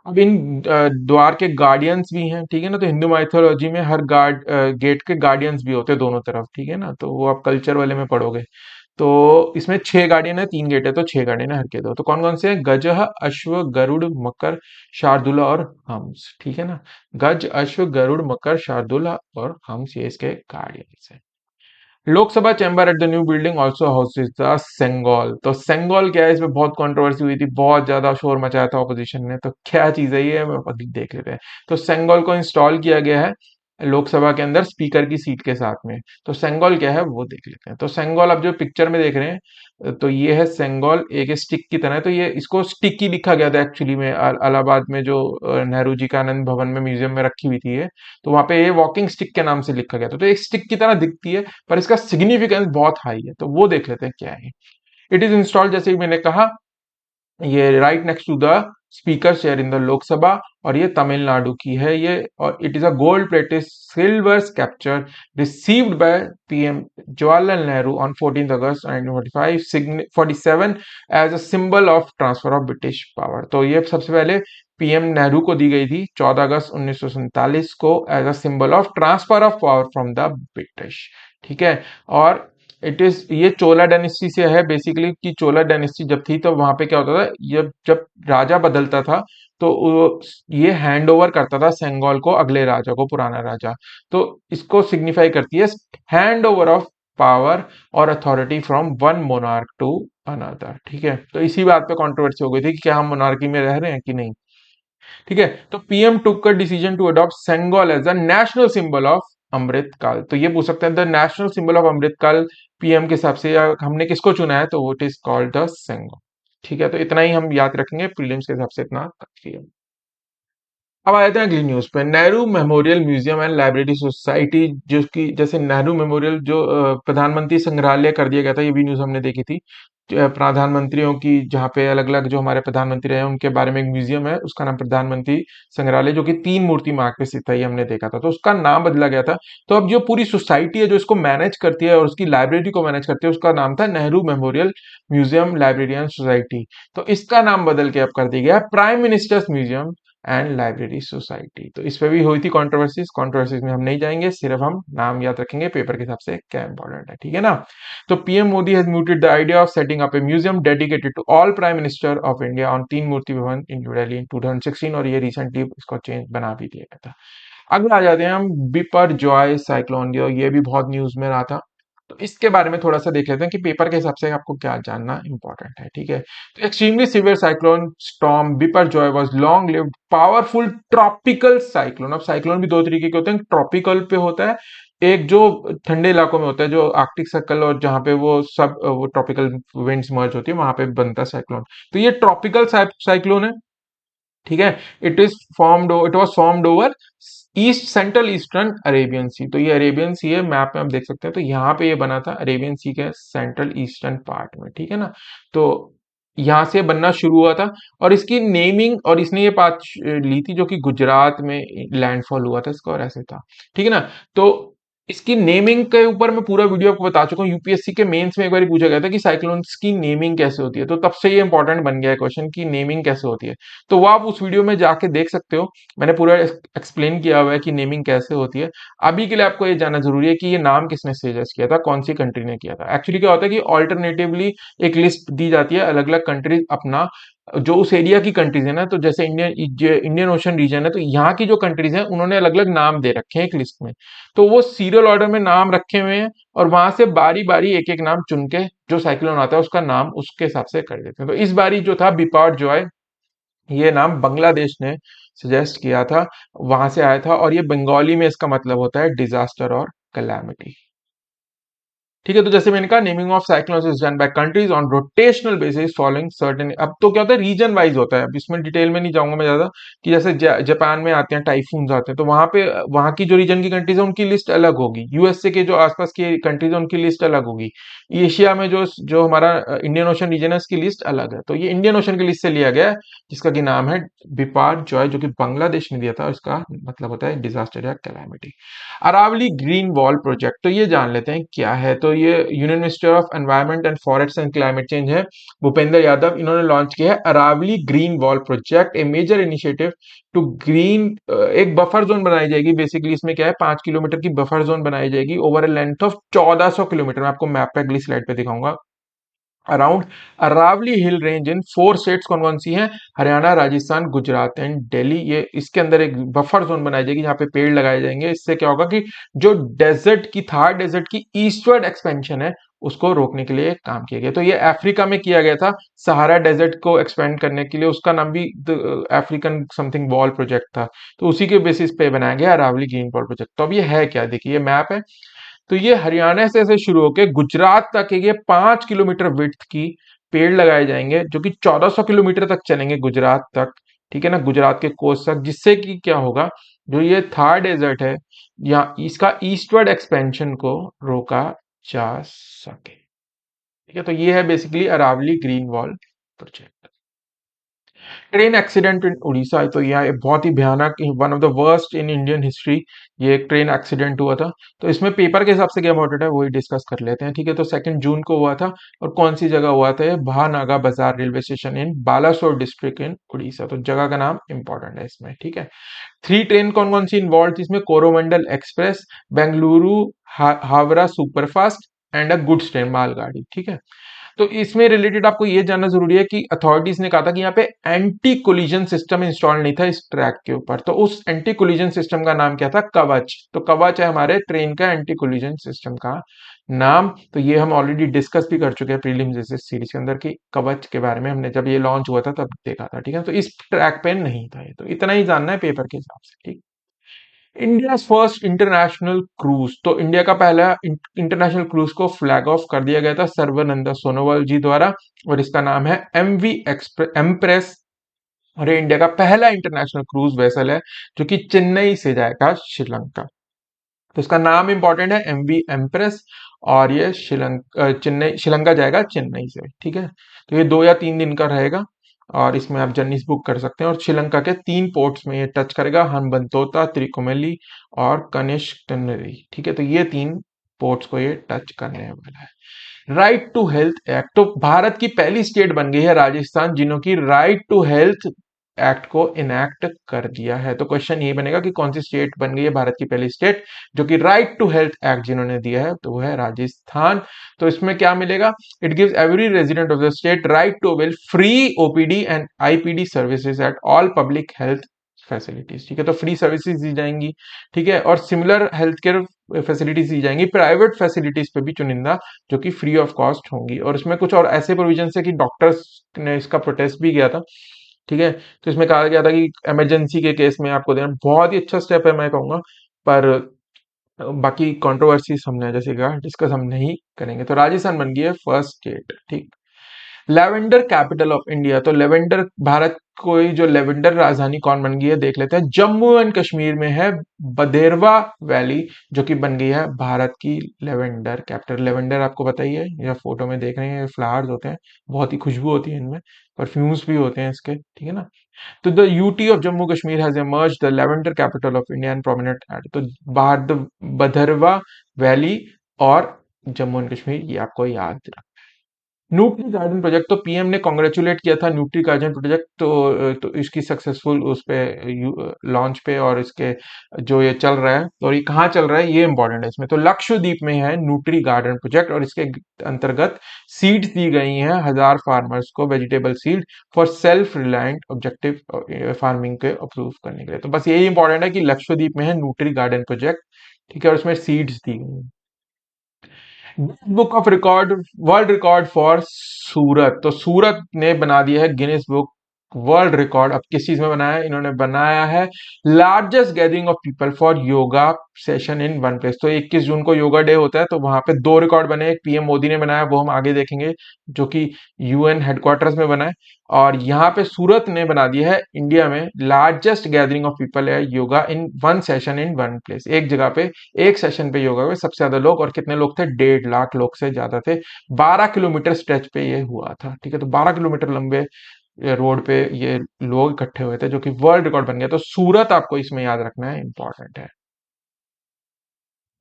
अब इन द्वार के गार्डियंस भी हैं। ठीक है ना। तो हिंदू माइथोलॉजी में हर गेट के गार्डियंस भी होते हैं दोनों तरफ। ठीक है ना। तो वो आप कल्चर वाले में पढ़ोगे। तो इसमें 6 गार्डियन है, 3 गेट है, तो 6 गार्डियन है हर के दो। तो कौन कौन से हैं, गजह, अश्व, गरुड़, मकर, शार्दुला और हंस। ठीक है ना। गज, अश्व, गरुड़, मकर, शार्दुला और हंस ये इसके गार्डियंस हैं। Lok Sabha chamber at the new building also houses the Sengol. तो सेंगोल क्या है, इसमें बहुत कंट्रोवर्सी हुई थी, बहुत ज्यादा शोर मचाया था ऑपोजिशन ने। तो क्या चीज है ये, हम अभी देख लेते हैं। तो सेंगोल को इंस्टॉल किया गया है लोकसभा के अंदर स्पीकर की सीट के साथ में। तो सेंगोल क्या है वो देख लेते हैं। तो सेंगोल आप जो पिक्चर में देख रहे हैं तो ये है सेंगोल, एक स्टिक की तरह है। तो ये इसको स्टिक ही लिखा गया था एक्चुअली में, इलाहाबाद में जो नेहरू जी का आनंद भवन में म्यूजियम में रखी हुई थी ये, तो वहां पे ये वॉकिंग स्टिक के नाम से लिखा गया था। तो एक स्टिक की तरह दिखती है पर इसका सिग्निफिकेंस बहुत हाई है, तो वो देख लेते हैं क्या है। इट इज इंस्टॉल्ड, जैसे कि मैंने कहा, ये right next to the speaker chair in the Lok Sabha, और ये तमिलनाडु की है ये, और it is a gold plated silver sceptre received by PM Jawaharlal Nehru on 14 August 1945 47 as a symbol of transfer of British power. तो ये सबसे पहले पीएम नेहरू को दी गई थी 14 अगस्त 1947 को as a symbol of transfer of power from the British. ठीक है। और इट इज, ये चोला डायनेस्टी से है बेसिकली, कि चोला डायनेस्टी जब थी तो वहां पे क्या होता था, जब जब राजा बदलता था तो ये हैंड ओवर करता था सेंगोल को अगले राजा को, पुराना राजा। तो इसको सिग्निफाई करती है हैंड ओवर ऑफ पावर और authority from one monarch to another. ठीक है। तो इसी बात पे कंट्रोवर्सी हो गई थी कि क्या हम मोनार्की में रह रहे हैं कि नहीं। ठीक है। तो PM took a decision to adopt Sengol as a national symbol of Amrit Kaal. तो ये पूछ सकते हैं the national symbol of Amrit Kaal PM के हिसाब से, या हमने किसको चुना है, तो वो it is called the Sengol. ठीक है। तो इतना ही हम याद रखेंगे, प्रीलिम्स के हिसाब से इतना काफी है। अब आ जाते हैं अगली न्यूज पे। Nehru memorial museum and library society, जो कि जैसे नेहरू मेमोरियल जो प्रधानमंत्री संग्रहालय कर दिया गया था, ये भी न्यूज हमने देखी थी। प्रधानमंत्रियों की, जहाँ पे अलग अलग जो हमारे प्रधानमंत्री रहे हैं उनके बारे में एक म्यूजियम है, उसका नाम प्रधानमंत्री संग्रहालय, जो कि 3 मूर्ति मार्ग पे स्थित है, ये हमने देखा था। तो उसका नाम बदला गया था। तो अब जो पूरी सोसाइटी है जो इसको मैनेज करती है और उसकी लाइब्रेरी को मैनेज करती है, उसका नाम था Nehru memorial museum librarian society. तो इसका नाम बदल के अब कर दिया गया prime ministers museum and library society. तो इस पे भी हुई थी कंट्रोवर्सीज, कंट्रोवर्सीज में हम नहीं जाएंगे, सिर्फ हम नाम याद रखेंगे पेपर के हिसाब से क्या इंपॉर्टेंट है। ठीक है ना। तो PM Modi has mooted the idea of setting up a museum dedicated to all prime minister of India on 3 Murti Bhavan in new Delhi इन 2016, और ये रिसेंटली इसको चेंज बना भी दिया गया था। अगला आ जाते हैं हम, बिपर जॉय साइक्लोन, ये भी बहुत न्यूज में रहा था। तो इसके बारे में थोड़ा सा देख लेते हैं कि पेपर के हिसाब से आपको क्या जानना इंपॉर्टेंट है। ठीक है। तो extremely severe cyclone storm Biparjoy was long lived powerful tropical cyclone. अब साइक्लोन भी 2 तरीके के होते हैं, ट्रॉपिकल पे होता है एक जो ठंडे इलाकों में होता है, जो आर्कटिक सर्कल और जहां पे वो सब वो ट्रॉपिकल विंड्स मर्ज होती है, वहां पे बनता है साइक्लोन। तो ये ट्रॉपिकल साइक्लोन है। ठीक है। It was formed over east central eastern Arabian sea. तो ये अरेबियन सी है, मैप में आप देख सकते हैं। तो यहाँ पे ये बना था अरेबियन सी के सेंट्रल ईस्टर्न पार्ट में। ठीक है ना। तो यहाँ से बनना शुरू हुआ था, और इसकी नेमिंग, और इसने ये बात ली थी जो कि गुजरात में लैंडफॉल हुआ था इसका, और ऐसे था। ठीक है ना। तो इसकी नेमिंग के ऊपर मैं पूरा वीडियो आपको बता चुका हूँ। यूपीएससी के मेंस में एक बार पूछा गया था कि साइक्लोन्स की नेमिंग कैसे होती है, तो तब से ये इंपॉर्टेंट बन गया है क्वेश्चन की नेमिंग कैसे होती है। तो वो आप उस वीडियो में जाके देख सकते हो, मैंने पूरा एक्सप्लेन किया हुआ है कि नेमिंग कैसे होती है। अभी के लिए आपको ये जानना जरूरी है कि ये नाम किसने सजेस्ट किया था, कौन सी कंट्री ने किया था। एक्चुअली क्या होता है कि ऑल्टरनेटिवली एक लिस्ट दी जाती है, अलग अलग कंट्रीज अपना जो उस एरिया की कंट्रीज है ना, तो जैसे इंडियन ओशन रीजन है, तो यहाँ की जो कंट्रीज हैं उन्होंने अलग अलग नाम दे रखे हैं एक लिस्ट में। तो वो सीरियल ऑर्डर में नाम रखे हुए हैं, और वहां से बारी बारी एक एक नाम चुन के जो साइक्लोन आता है उसका नाम उसके हिसाब से कर देते हैं। तो इस बारी जो था बिपार जॉय, ये नाम बांग्लादेश ने सजेस्ट किया था, वहां से आया था, और ये बंगाली में इसका मतलब होता है डिजास्टर और कैलामिटी। ठीक है। तो जैसे मैंने कहा, naming of cyclones is done by countries on rotational basis following certain. अब तो क्या होता है, रीजन वाइज होता है, अब इसमें डिटेल में नहीं जाऊंगा मैं ज्यादा, कि जैसे जापान में आते हैं टाइफून्स आते हैं, तो वहां पे वहां की जो रीजन की कंट्रीज है उनकी लिस्ट अलग होगी, यूएसए के जो आसपास की कंट्रीज है उनकी लिस्ट अलग होगी, एशिया में जो जो हमारा इंडियन ओशन रीजन है उसकी लिस्ट अलग है। तो ये इंडियन ओशन की लिस्ट से लिया गया है, जिसका की नाम है बिपार जॉय, जो कि बांग्लादेश ने दिया था, इसका मतलब होता है डिजास्टर या calamity. Aravalli green wall project, तो ये जान लेते हैं क्या है। तो ये union minister of environment and forest and climate change है, भूपेंद्र यादव, इन्होंने लॉन्च किया है Aravalli green wall project, a major initiative to green. एक बफर जोन बनाई जाएगी, बेसिकली इसमें क्या है, 5 किलोमीटर की बफर जोन बनाई जाएगी over a length of 1400 kilometre. मैं आपको मैप पे अगली स्लाइड पे दिखाऊंगा। Around Aravalli hill range in 4 states, कौन कौन सी हैं, हरियाणा, राजस्थान, गुजरात एंड दिल्ली। ये इसके अंदर एक बफर जोन बनाई जाएगी जहां पे पेड़ लगाए जाएंगे। इससे क्या होगा कि जो डेजर्ट की थार डेजर्ट की ईस्टवर्ड एक्सपेंशन है उसको रोकने के लिए काम किया गया। तो ये अफ्रीका में किया गया था, सहारा डेजर्ट को एक्सपेंड करने के लिए। उसका नाम भी अफ्रीकन समथिंग वॉल प्रोजेक्ट था। तो उसी के बेसिस पे बनाया गया अरावली ग्रीन वॉल प्रोजेक्ट। तो अब ये है क्या, देखिए ये मैप है। तो ये हरियाणा से ऐसे शुरू होकर गुजरात तक ये 5 किलोमीटर विड्थ की पेड़ लगाए जाएंगे, जो कि 1400 किलोमीटर तक चलेंगे गुजरात तक। ठीक है ना, गुजरात के कोस्ट तक, जिससे कि क्या होगा, जो ये थार डेजर्ट है या इसका ईस्टवर्ड एक्सपेंशन को रोका जा सके। ठीक है, तो ये है basically Aravalli green wall project. Train accident in Orissa, तो यह एक बहुत ही भयानक, one of the worst in Indian history, ये एक ट्रेन एक्सीडेंट हुआ था। तो इसमें पेपर के हिसाब से क्या इम्पोर्टेंट है वही डिस्कस कर लेते हैं। ठीक है, तो 2 जून को हुआ था, और कौन सी जगह हुआ था, ये भानागा बाजार railway station in Balasore district in Orissa. तो जगह का नाम इंपॉर्टेंट है इसमें। ठीक है, 3 ट्रेन कौन कौन सी इन्वॉल्व थी इसमें, Coromandel express, Bengaluru Howrah superfast, and a goods train मालगाड़ी। ठीक है, तो इसमें रिलेटेड आपको ये जानना जरूरी है कि अथॉरिटीज ने कहा था कि यहाँ पे एंटी कोलिजन सिस्टम इंस्टॉल नहीं था इस ट्रैक के ऊपर। तो उस एंटी कोलिजन सिस्टम का नाम क्या था, कवच। तो कवच है हमारे ट्रेन का एंटी कोलिजन सिस्टम का नाम। तो ये हम ऑलरेडी डिस्कस भी कर चुके हैं प्रीलिम्स जैसे सीरीज के अंदर, कि कवच के बारे में हमने जब ये लॉन्च हुआ था तब देखा था। ठीक है, तो इस ट्रैक पे नहीं था ये, तो इतना ही जानना है पेपर के हिसाब से। ठीक, इंडिया फर्स्ट इंटरनेशनल क्रूज, तो इंडिया का पहला इंटरनेशनल क्रूज को फ्लैग ऑफ कर दिया गया था सर्बानंद सोनोवाल जी द्वारा, और इसका नाम है एमवी एम्प्रेस। और ये इंडिया का पहला इंटरनेशनल क्रूज वेसल है जो कि चेन्नई से जाएगा श्रीलंका। तो इसका नाम इंपॉर्टेंट है, एमवी एम्प्रेस। और ये श्रीलंका जाएगा चेन्नई से। ठीक है, तो ये 2 या 3 दिन का रहेगा, और इसमें आप जर्नीज बुक कर सकते हैं। और श्रीलंका के 3 पोर्ट्स में ये टच करेगा, हनबंतोता, त्रिकोमली और कनिष्कनरी। ठीक है, तो ये 3 पोर्ट्स को ये टच करने वाला है। राइट टू हेल्थ एक्ट, तो भारत की पहली स्टेट बन गई है राजस्थान, जिन्हों की राइट टू हेल्थ एक्ट को इनैक्ट कर दिया है। तो क्वेश्चन ये बनेगा कि कौन सी स्टेट बन गई है भारत की पहली स्टेट जो कि राइट टू हेल्थ एक्ट जिन्होंने दिया है, तो वो है राजस्थान। तो इसमें क्या मिलेगा, it gives every resident of the state right to avail free OPD and IPD services at all public health facilities. ठीक है, तो फ्री सर्विसेज दी जाएंगी। ठीक है, और सिमिलर हेल्थ केयर फैसिलिटीज दी जाएंगी प्राइवेट फैसिलिटीज पे भी चुनिंदा, जो कि फ्री ऑफ कॉस्ट होंगी। और इसमें कुछ और ऐसे प्रोविजन है कि डॉक्टर्स ने इसका प्रोटेस्ट भी किया था। ठीक है, तो इसमें कहा गया था कि इमरजेंसी के केस में आपको देना, बहुत ही अच्छा स्टेप है मैं कहूंगा। पर बाकी कंट्रोवर्सीज हमने जैसे कहा डिस्कस हम नहीं करेंगे। तो राजस्थान बन गई है फर्स्ट स्टेट। ठीक, लेवेंडर कैपिटल ऑफ इंडिया, तो लेवेंडर भारत कोई जो लेवेंडर राजधानी कौन बन गई है देख लेते हैं। जम्मू एंड कश्मीर में है बदेरवा वैली, जो कि बन गई है भारत की लेवेंडर कैपिटल। लेवेंडर आपको पता ही है, या फोटो में देख रहे हैं, फ्लावर्स होते हैं, बहुत ही खुशबू होती है इनमें, परफ्यूम्स भी होते हैं इसके। ठीक है ना, तो the UT of Jammu Kashmir has emerged the lavender capital of India and prominent at, तो बाहर द बधरवा वैली और जम्मू एंड कश्मीर, ये आपको याद रखना। न्यूट्री गार्डन प्रोजेक्ट, तो पीएम ने कॉन्ग्रेचुलेट किया था न्यूट्री गार्डन प्रोजेक्ट, तो इसकी सक्सेसफुल उस पे लॉन्च पे, और इसके जो ये चल रहा है, और ये कहाँ चल रहा है ये इंपॉर्टेंट है इसमें। तो लक्षद्वीप में है न्यूट्री गार्डन प्रोजेक्ट, और इसके अंतर्गत सीड्स दी गई हैं 1000 फार्मर्स को, vegetable seed for self reliant objective farming के अप्रूव करने के लिए। तो बस यही इंपॉर्टेंट है कि लक्षद्वीप में है न्यूट्री गार्डन प्रोजेक्ट। ठीक है, और इसमें सीड्स दी गई हैं। Book of record, world record for Surat, तो सूरत ने बना दिया है गिनीज बुक वर्ल्ड रिकॉर्ड। अब किस चीज में बनाया है, इन्होंने बनाया है largest gathering of people for yoga session in one place. तो 21 जून को योगा डे होता है, तो वहां पे 2 रिकॉर्ड बने, एक पीएम मोदी ने बनाया, वो हम आगे देखेंगे, जो कि यूएन हेडक्वार्टर्स में बना है। और यहाँ पे सूरत ने बना दिया है इंडिया में लार्जेस्ट गैदरिंग ऑफ पीपल है yoga in one session in one place, एक जगह पे एक सेशन पे योगा में सबसे ज्यादा लोग, और कितने लोग थे, 1.5 लाख लोग से ज्यादा थे। 12 किलोमीटर स्ट्रेच पे ये हुआ था। ठीक है, तो 12 किलोमीटर लंबे रोड पे ये लोग इकट्ठे हुए थे, जो कि वर्ल्ड रिकॉर्ड बन गया। तो सूरत आपको इसमें याद रखना है, इंपॉर्टेंट है।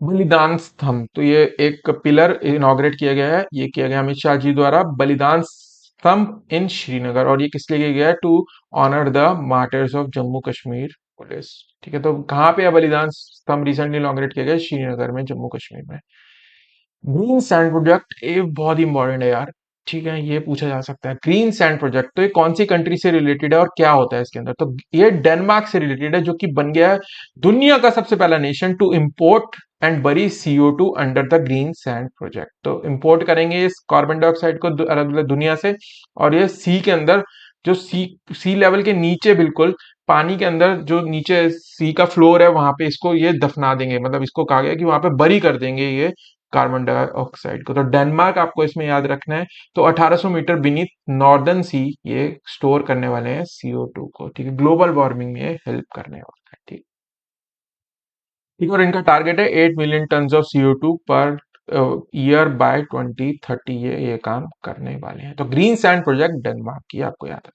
बलिदान स्तंभ, तो ये एक पिलर इनॉग्रेट किया गया है, ये किया गया अमित शाह जी द्वारा, बलिदान स्तंभ इन श्रीनगर। और ये किस लिए किया गया है, to honour the martyrs of Jammu Kashmir police. ठीक है, तो कहाँ पे है बलिदान स्तंभ रिसेंटली इनॉग्रेट किया गया है, श्रीनगर में, जम्मू कश्मीर में। ग्रीन सैंड प्रोजेक्ट, ये बहुत ही इंपॉर्टेंट है यार। ठीक है, ये पूछा जा सकता है। ग्रीन सैंड प्रोजेक्ट तो ये कौन सी कंट्री से रिलेटेड है और क्या होता है इसके अंदर? तो ये डेनमार्क से रिलेटेड है, जो कि बन गया है दुनिया का सबसे पहला नेशन टू इंपोर्ट एंड बरी CO2 under the green sand project. तो इंपोर्ट करेंगे इस कार्बन डाइऑक्साइड को अलग अलग दुनिया से, और ये सी के अंदर, जो सी लेवल के नीचे, बिल्कुल पानी के अंदर जो नीचे सी का फ्लोर है, वहां पे इसको ये दफना देंगे, मतलब इसको कहा गया कि वहां पे बरी कर देंगे ये कार्बन डाइऑक्साइड को। तो डेनमार्क आपको इसमें याद रखना है। तो 1800 मीटर बीनीथ नॉर्दर्न सी ये स्टोर करने वाले हैं CO2 को, ठीक है, ग्लोबल वार्मिंग में हेल्प करने वाला है, ठीक। ठीक, और इनका टारगेट है 8 million ton of CO2 per year by 2030, ये काम करने वाले हैं। तो ग्रीन सैंड प्रोजेक्ट डेनमार्क की, आपको याद है।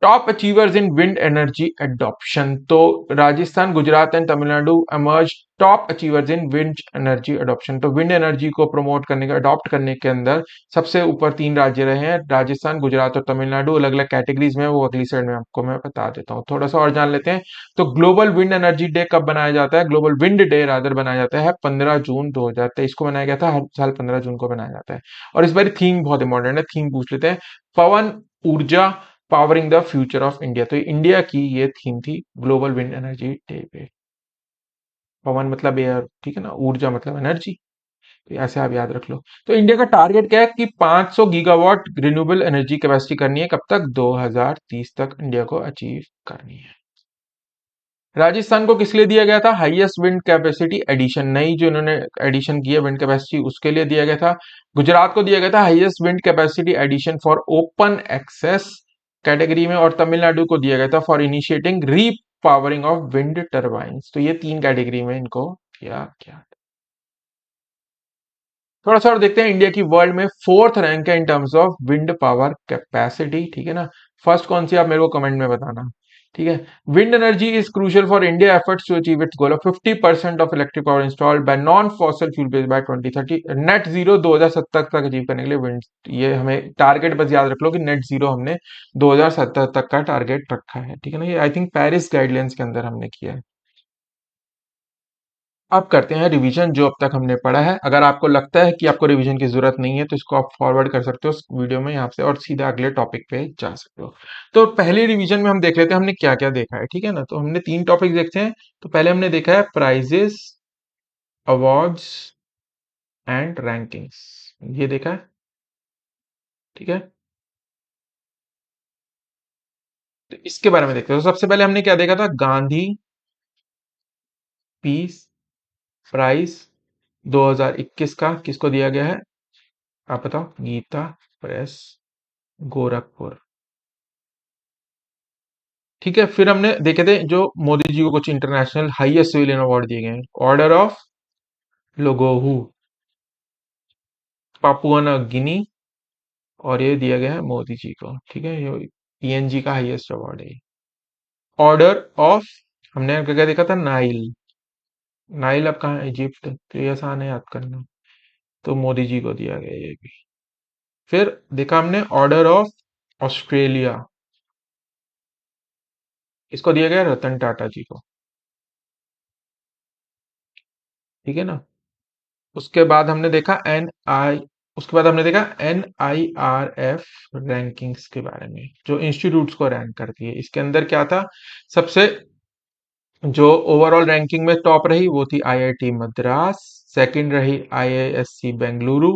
Top achievers in wind energy adoption, तो Rajasthan, Gujarat and Tamil Nadu emerged top achievers in wind energy adoption. तो विंड एनर्जी को प्रमोट करने का, अडॉप्ट करने के अंदर सबसे ऊपर तीन राज्य रहे हैं, राजस्थान, गुजरात और तमिलनाडु। अलग अलग कैटेगरीज में, वो अगली साइड में आपको मैं बता देता हूँ। थोड़ा सा और जान लेते हैं। तो ग्लोबल विंड एनर्जी डे कब बनाया जाता है? ग्लोबल विंड डे रादर बनाया जाता है 15 जून 2023 को बनाया गया था। हर साल 15 जून को बनाया जाता है। और इस बार थीम बहुत इंपॉर्टेंट है, थीम पूछ लेते हैं। पवन ऊर्जा powering the future of India. तो इंडिया की ये थीम थी ग्लोबल विंड एनर्जी डे पे। पवन मतलब एयर, ठीक है ना, ऊर्जा मतलब एनर्जी, तो ऐसे आप याद रख लो। तो इंडिया का टारगेट क्या है कि 500 गीगावाट रिन्यूएबल एनर्जी कैपेसिटी करनी है। कब तक? 2030 तक इंडिया को अचीव करनी है। राजस्थान को किस लिए दिया गया था हाईएस्ट विंड कैपेसिटी एडिशन? नई जो इन्होंने एडिशन की है विंड कैपेसिटी, उसके लिए दिया गया था। गुजरात को दिया गया था highest wind capacity addition for open access category में, और तमिलनाडु को दिया गया था for initiating repowering of wind turbines. तो ये तीन कैटेगरी में इनको किया गया। थोड़ा सा और देखते हैं। इंडिया की वर्ल्ड में फोर्थ रैंक है in terms of wind power capacity, ठीक है ना। फर्स्ट कौन सी, आप मेरे को कमेंट में बताना, ठीक है। Wind energy is crucial for India efforts to achieve its goal of 50% of electric power installed by non fossil fuel based by 2030। Net zero 2070 तक अचीव करने के लिए विंड, ये हमें टारगेट बस याद रख लो कि नेट जीरो हमने 2070 तक का टारगेट रखा है, ठीक है ना। ये आई थिंक पेरिस गाइडलाइंस के अंदर हमने किया है। अब करते हैं रिवीजन जो अब तक हमने पढ़ा है। अगर आपको लगता है कि आपको रिवीजन की जरूरत नहीं है, तो इसको आप फॉरवर्ड कर सकते हो उस वीडियो में यहाँ से, और सीधा अगले टॉपिक पे जा सकते हो। तो पहले रिवीजन में हम देख लेते हैं हमने क्या क्या देखा है, ठीक है ना। तो हमने तीन टॉपिक देखते हैं। तो पहले हमने देखा है प्राइजेस, अवार्ड्स एंड रैंकिंग्स, ये देखा है, ठीक है। तो इसके बारे में देखते हैं। तो सबसे पहले हमने क्या देखा था? गांधी पीस प्राइज 2021 का किसको दिया गया है? आप बताओ। गीता प्रेस, गोरखपुर, ठीक है। फिर हमने देखे थे जो मोदी जी को कुछ इंटरनेशनल हाईएस्ट सिविलियन अवार्ड दिए गए हैं। ऑर्डर ऑफ लोगोहू, पापुआ गिनी, और ये दिया गया है मोदी जी को, ठीक है। ये PNG का हाईएस्ट अवार्ड है। ऑर्डर ऑफ, हमने क्या क्या देखा था? नाइल, नाइल अब कहाँ है? इजिप्ट, तो ये आसान है याद करना। तो मोदी जी को दिया गया ये भी। फिर देखा हमने ऑर्डर ऑफ ऑस्ट्रेलिया, इसको दिया गया रतन टाटा जी को, ठीक है ना। उसके बाद हमने देखा उसके बाद हमने देखा NIRF रैंकिंग्स के बारे में, जो इंस्टीट्यूट्स को रैंक करती है। इसके अंदर क्या था? सबसे जो ओवरऑल रैंकिंग में टॉप रही वो थी IIT मद्रास, सेकंड रही IISc बेंगलुरु,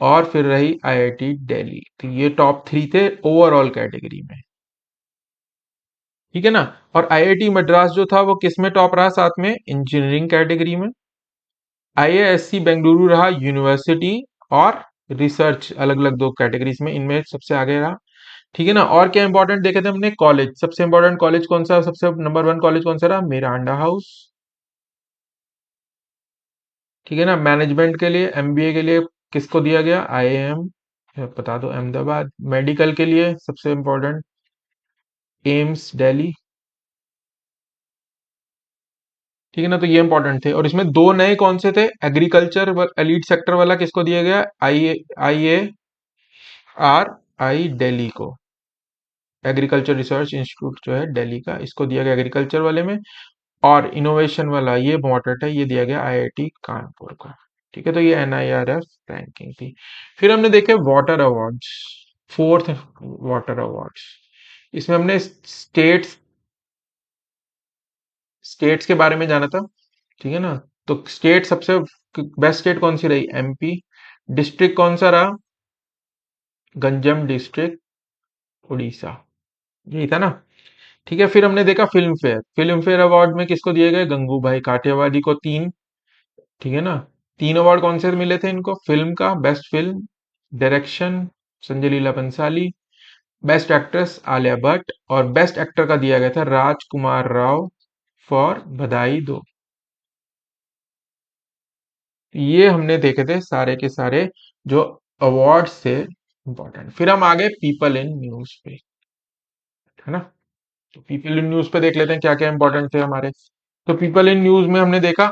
और फिर रही IIT दिल्ली। तो ये टॉप थ्री थे ओवरऑल कैटेगरी में, ठीक है ना। और IIT मद्रास जो था वो किस में टॉप रहा? साथ में इंजीनियरिंग कैटेगरी में। IISc बेंगलुरु रहा यूनिवर्सिटी और रिसर्च, अलग अलग दो कैटेगरीज में, इनमें सबसे आगे रहा, ठीक है ना। और क्या इंपॉर्टेंट देखे थे हमने? कॉलेज, सबसे इंपॉर्टेंट कॉलेज कौन सा, सबसे नंबर वन कॉलेज कौन सा रहा? मिरांडा हाउस, ठीक है ना। मैनेजमेंट के लिए, MBA के लिए किसको दिया गया? IIM, बता दो, अहमदाबाद। मेडिकल के लिए सबसे इंपॉर्टेंट एम्स दिल्ली, ठीक है ना। तो ये इंपॉर्टेंट थे। और इसमें दो नए कौन से थे? एग्रीकल्चर एलीट सेक्टर वाला किसको दिया गया? IARI दिल्ली को, एग्रीकल्चर रिसर्च इंस्टीट्यूट जो है दिल्ली का, इसको दिया गया एग्रीकल्चर वाले में। और इनोवेशन वाला ये इम्पोर्टेंट है, ये दिया गया IIT कानपुर का। ठीक है, तो ये NIRF रैंकिंग थी। फिर हमने देखे water awards, fourth water awards. इसमें हमने स्टेट्स के बारे में जाना था। ठीक है ना। तो स्टेट सबसे बेस्ट स्टेट कौन सी रही? MP। डिस्ट्रिक्ट कौन सा रहा? गंजम डिस्ट्रिक्ट, उड़ीसा। यही था ना। ठीक है, फिर हमने देखा फिल्म फेयर अवार्ड में किसको दिए गए? गंगू भाई काठियावाड़ी को तीन। ठीक है ना। तीन अवार्ड कौन से मिले थे इनको? फिल्म का best film, direction Sanjay Leela Bhansali, best actress Alia Bhatt, और बेस्ट एक्टर का दिया गया था राजकुमार राव फॉर बधाई दो। ये हमने देखे थे सारे के सारे जो अवार्ड्स थे इंपॉर्टेंट। फिर हम आ गए पीपल इन न्यूज पे, है ना। तो पीपल इन न्यूज पे देख लेते हैं क्या क्या इंपॉर्टेंट थे हमारे। तो पीपल इन न्यूज में हमने देखा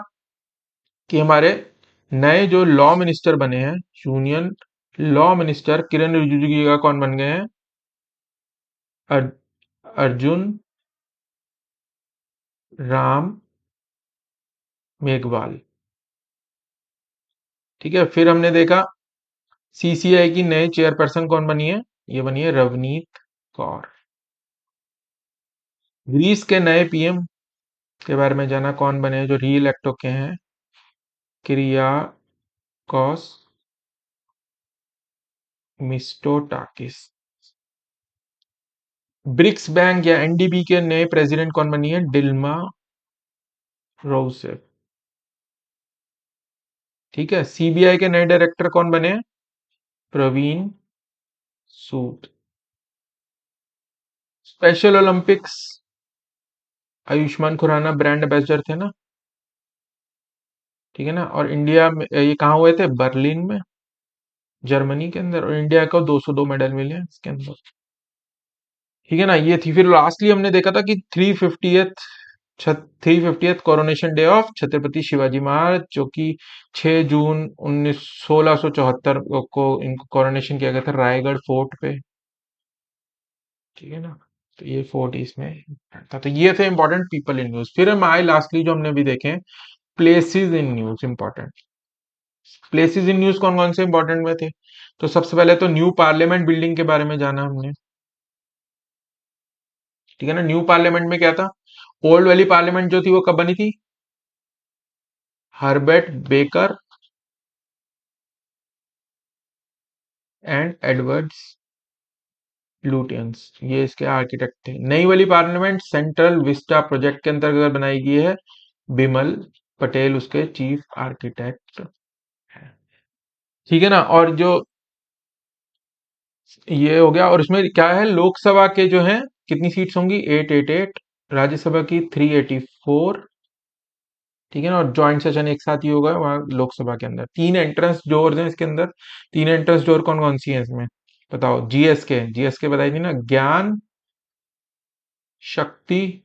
कि हमारे नए जो लॉ मिनिस्टर बने हैं, यूनियन लॉ मिनिस्टर किरण रिजिजू की जगह कौन बन गए हैं? अर, अर्जुन राम मेघवाल। ठीक है, फिर हमने देखा CCI की नई चेयरपर्सन कौन बनी है? ये बनी है रवनीत कौर। ग्रीस के नए PM के बारे में जाना, कौन बने हैं जो री इलेक्ट होके हैं? Kyriakos Mitsotakis. ब्रिक्स बैंक या NDB के नए प्रेसिडेंट कौन बनी है? Dilma Rousseff. ठीक है, CBI के नए डायरेक्टर कौन बने हैं? Praveen Sood. Special Olympics Ayushmann Khurrana brand ambassador थे ना। ठीक है ना। और इंडिया में ये कहाँ हुए थे? बर्लिन में, जर्मनी के अंदर। और इंडिया को 202 मेडल मिले हैं इसके अंदर। ठीक है ना, ये थी। फिर लास्टली हमने देखा था कि 350th coronation day of Chhatrapati Shivaji Maharaj, जो कि 6 जून 1674 को इनको कोरोनेशन किया गया था रायगढ़ फोर्ट पे। ठीक है ना। तो ये फोर्ट इसमें था। तो ये थे इंपॉर्टेंट पीपल इन न्यूज। फिर हम आए लास्टली जो हमने भी देखे places in news important. Places in news कौन कौन से इंपॉर्टेंट में थे? तो सबसे पहले तो न्यू पार्लियामेंट बिल्डिंग के बारे में जाना हमने। ठीक है ना। न्यू पार्लियामेंट में क्या था? ओल्ड वाली पार्लियामेंट जो थी वो कब बनी थी? Herbert Baker and Edwards Lutyens, ये इसके आर्किटेक्ट थे। नई वाली पार्लियामेंट सेंट्रल विस्टा प्रोजेक्ट के अंतर्गत बनाई गई है। बिमल पटेल उसके चीफ आर्किटेक्ट है। ठीक है ना। और जो ये हो गया, और उसमें क्या है, लोकसभा के जो है कितनी सीट्स होंगी? 888। राज्यसभा की 384। ठीक है ना। और ज्वाइंट सेशन एक साथ ही होगा वहां लोकसभा के अंदर। तीन एंट्रेंस डोर हैं इसके अंदर। तीन एंट्रेंस डोर कौन कौन सी है इसमें? बताओ। जीएस के बताई थी ना, ज्ञान, शक्ति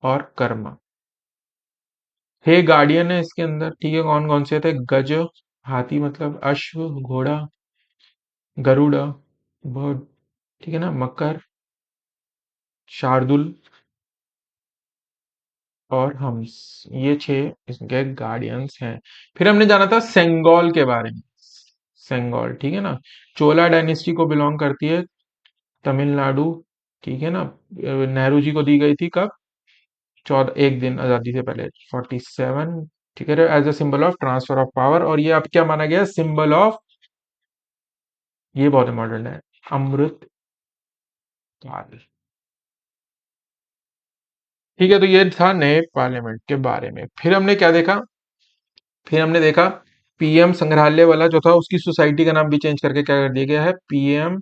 और कर्म। हे गार्डियन है इसके अंदर। ठीक है, कौन कौन से थे? गज हाथी मतलब अश्व, घोड़ा, गरुड़ बर्ड। ठीक है ना। मकर, शार्दुल और हम्स, ये छह इसके गार्डियंस हैं। फिर हमने जाना था सेंगोल के बारे में। सेंगोल, ठीक है ना, चोला डायनेस्टी को बिलोंग करती है, तमिलनाडु। ठीक है ना। नेहरू जी को दी गई थी कब? 14, एक दिन आजादी से पहले, 47। ठीक है, as a symbol of transfer of power. और ये अब क्या माना गया? सिंबल ऑफ, ये बहुत इंपॉर्टेंट है, अमृत काल। ठीक है, तो ये था नए पार्लियामेंट के बारे में। फिर हमने क्या देखा? फिर हमने देखा PM संग्रहालय वाला जो था उसकी सोसाइटी का नाम भी चेंज करके क्या कर दिया गया है? PM,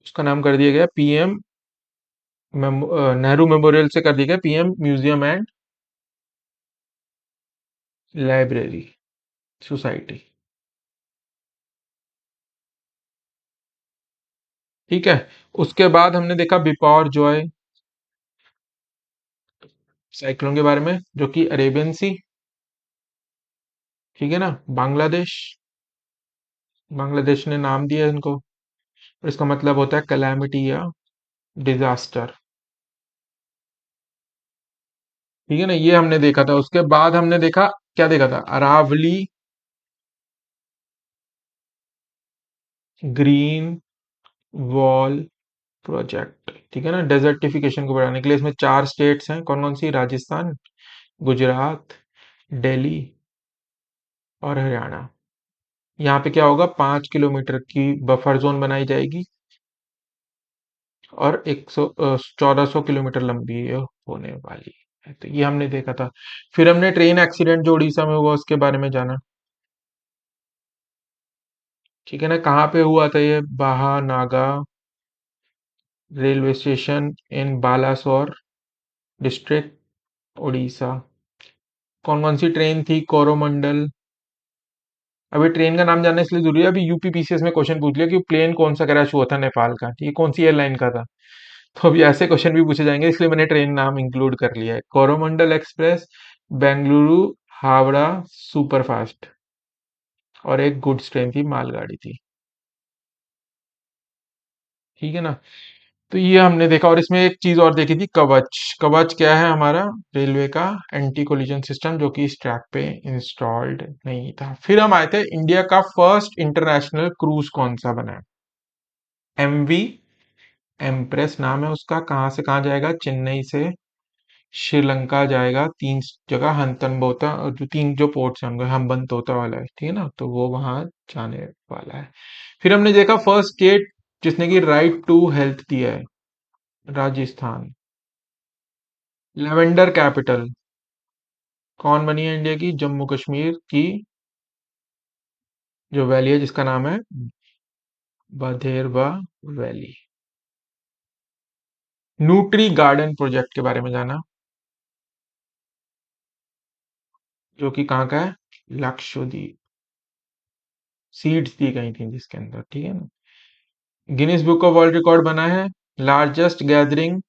उसका नाम कर दिया गया PM नेहरू मेमोरियल से कर दिया गया PM museum and library society. ठीक है। उसके बाद हमने देखा बिपौर जॉय साइक्लोन के बारे में, जो कि अरेबियन सी। ठीक है ना। बांग्लादेश, बांग्लादेश ने नाम दिया इनको, और इसका मतलब होता है कैलामिटी या डिजास्टर। ठीक है ना, ये हमने देखा था। उसके बाद हमने देखा, क्या देखा था, अरावली ग्रीन वॉल प्रोजेक्ट। ठीक है ना, डेजर्टिफिकेशन को बढ़ाने के लिए। इसमें 4 स्टेट्स हैं, कौन कौन सी, राजस्थान, गुजरात, दिल्ली और हरियाणा। यहाँ पे क्या होगा, 5 किलोमीटर की बफर जोन बनाई जाएगी और 1400 किलोमीटर लंबी ये होने वाली है। तो ये हमने देखा था। फिर हमने ट्रेन एक्सीडेंट जो उड़ीसा में हुआ उसके बारे में जाना। ठीक है ना, कहाँ पे हुआ था ये, Bahanaga railway station in Balasore district, Orissa. कौन कौन सी ट्रेन थी, कोरोमंडल। अभी ट्रेन का नाम जानना इसलिए जरूरी है, अभी यूपीपीसीएस में क्वेश्चन पूछ लिया कि प्लेन कौन सा क्रैश हुआ था नेपाल का, ठीक है, कौन सी एयरलाइन का था। तो अभी ऐसे क्वेश्चन भी पूछे जाएंगे, इसलिए मैंने ट्रेन नाम इंक्लूड कर लिया है। कोरोमंडल एक्सप्रेस, बेंगलुरु हावड़ा सुपरफास्ट, और एक गुड्स ट्रेन थी, मालगाड़ी थी। ठीक है ना, तो ये हमने देखा। और इसमें एक चीज और देखी थी, कवच। कवच क्या है, हमारा रेलवे का एंटी कोलिजन सिस्टम, जो कि इस ट्रैक पे इंस्टॉल्ड नहीं था। फिर हम आए थे, इंडिया का फर्स्ट इंटरनेशनल क्रूज कौन सा बना है। एमवी एम्प्रेस नाम है उसका। कहाँ से कहाँ जाएगा, चेन्नई से श्रीलंका जाएगा, 3 जगह, हंतनबोता, और जो 3 पोर्ट्स हैं उनका, हम्बनतोता वाला है, ठीक है ना, तो वो वहां जाने वाला है। फिर हमने देखा, फर्स्ट स्टेट जिसने की राइट टू हेल्थ दिया है, राजस्थान। लेवेंडर कैपिटल कौन बनी है इंडिया की, जम्मू कश्मीर की जो वैली है जिसका नाम है बधेरवा वैली। न्यूट्री गार्डन प्रोजेक्ट के बारे में जाना, जो कि कहाँ का है, लक्षद्वीप। सीड्स दी गई थी जिसके अंदर, ठीक है ना। Guinness book of world record बना है, लार्जेस्ट गैदरिंग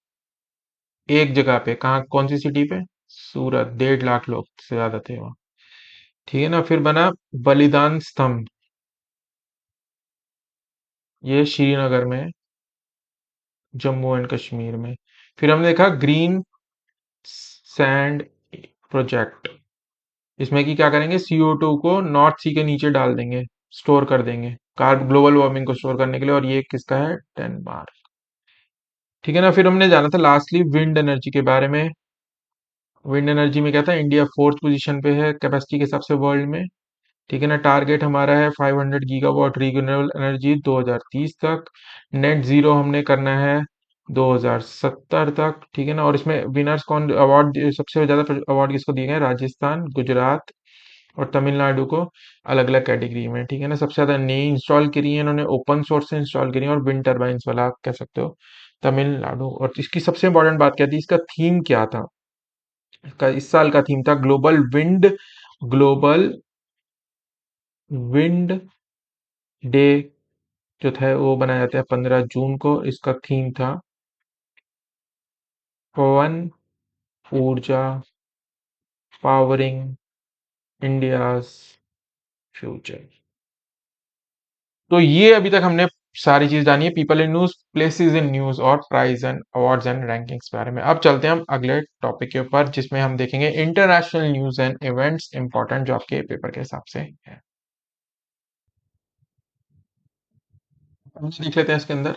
एक जगह पे, कहाँ, कौन सी सिटी पे, सूरत, 1.5 लाख लोग से ज्यादा थे वहाँ। ठीक है ना, फिर बना बलिदान स्तंभ, ये श्रीनगर में, जम्मू एंड कश्मीर में। फिर हमने देखा ग्रीन सैंड प्रोजेक्ट, इसमें कि क्या करेंगे, CO2 को नॉर्थ सी के नीचे डाल देंगे, स्टोर कर देंगे, कार्ब ग्लोबल वार्मिंग को स्टोर करने के लिए। और ये किसका है, डेनमार्क। ठीक है ना, फिर हमने जाना था लास्टली विंड एनर्जी के बारे में। विंड एनर्जी में क्या था, इंडिया 4th पोजीशन पे है कैपेसिटी के हिसाब से वर्ल्ड में। ठीक है ना, टारगेट हमारा है 500 गीगावाट रिन्यूएबल एनर्जी 2030 तक। नेट जीरो हमने करना है 2070 तक। ठीक है ना, और इसमें विनर्स कौन, अवार्ड सबसे ज्यादा अवार्ड किसको दिए गए, राजस्थान, गुजरात और तमिलनाडु को, अलग अलग कैटेगरी में। ठीक है ना, सबसे ज्यादा नई इंस्टॉल करी है इन्होंने, ओपन सोर्स से इंस्टॉल करी है, और विंड टर्बाइंस वाला आप कह सकते हो, तमिलनाडु। और इसकी सबसे इंपॉर्टेंट बात क्या थी, इसका थीम क्या था, इसका इस साल का थीम था ग्लोबल विंड डे, जो था वो बनाया जाता है 15 जून को। इसका थीम था पवन ऊर्जा पावरिंग इंडियाज फ्यूचर। तो ये अभी तक हमने सारी चीज जानी है, people in news, places in news, और prize and awards and rankings के बारे में। अब चलते हैं हम अगले टॉपिक के ऊपर, जिसमें हम देखेंगे international news and events important जो आपके पेपर के हिसाब से है। देख लेते हैं इसके अंदर,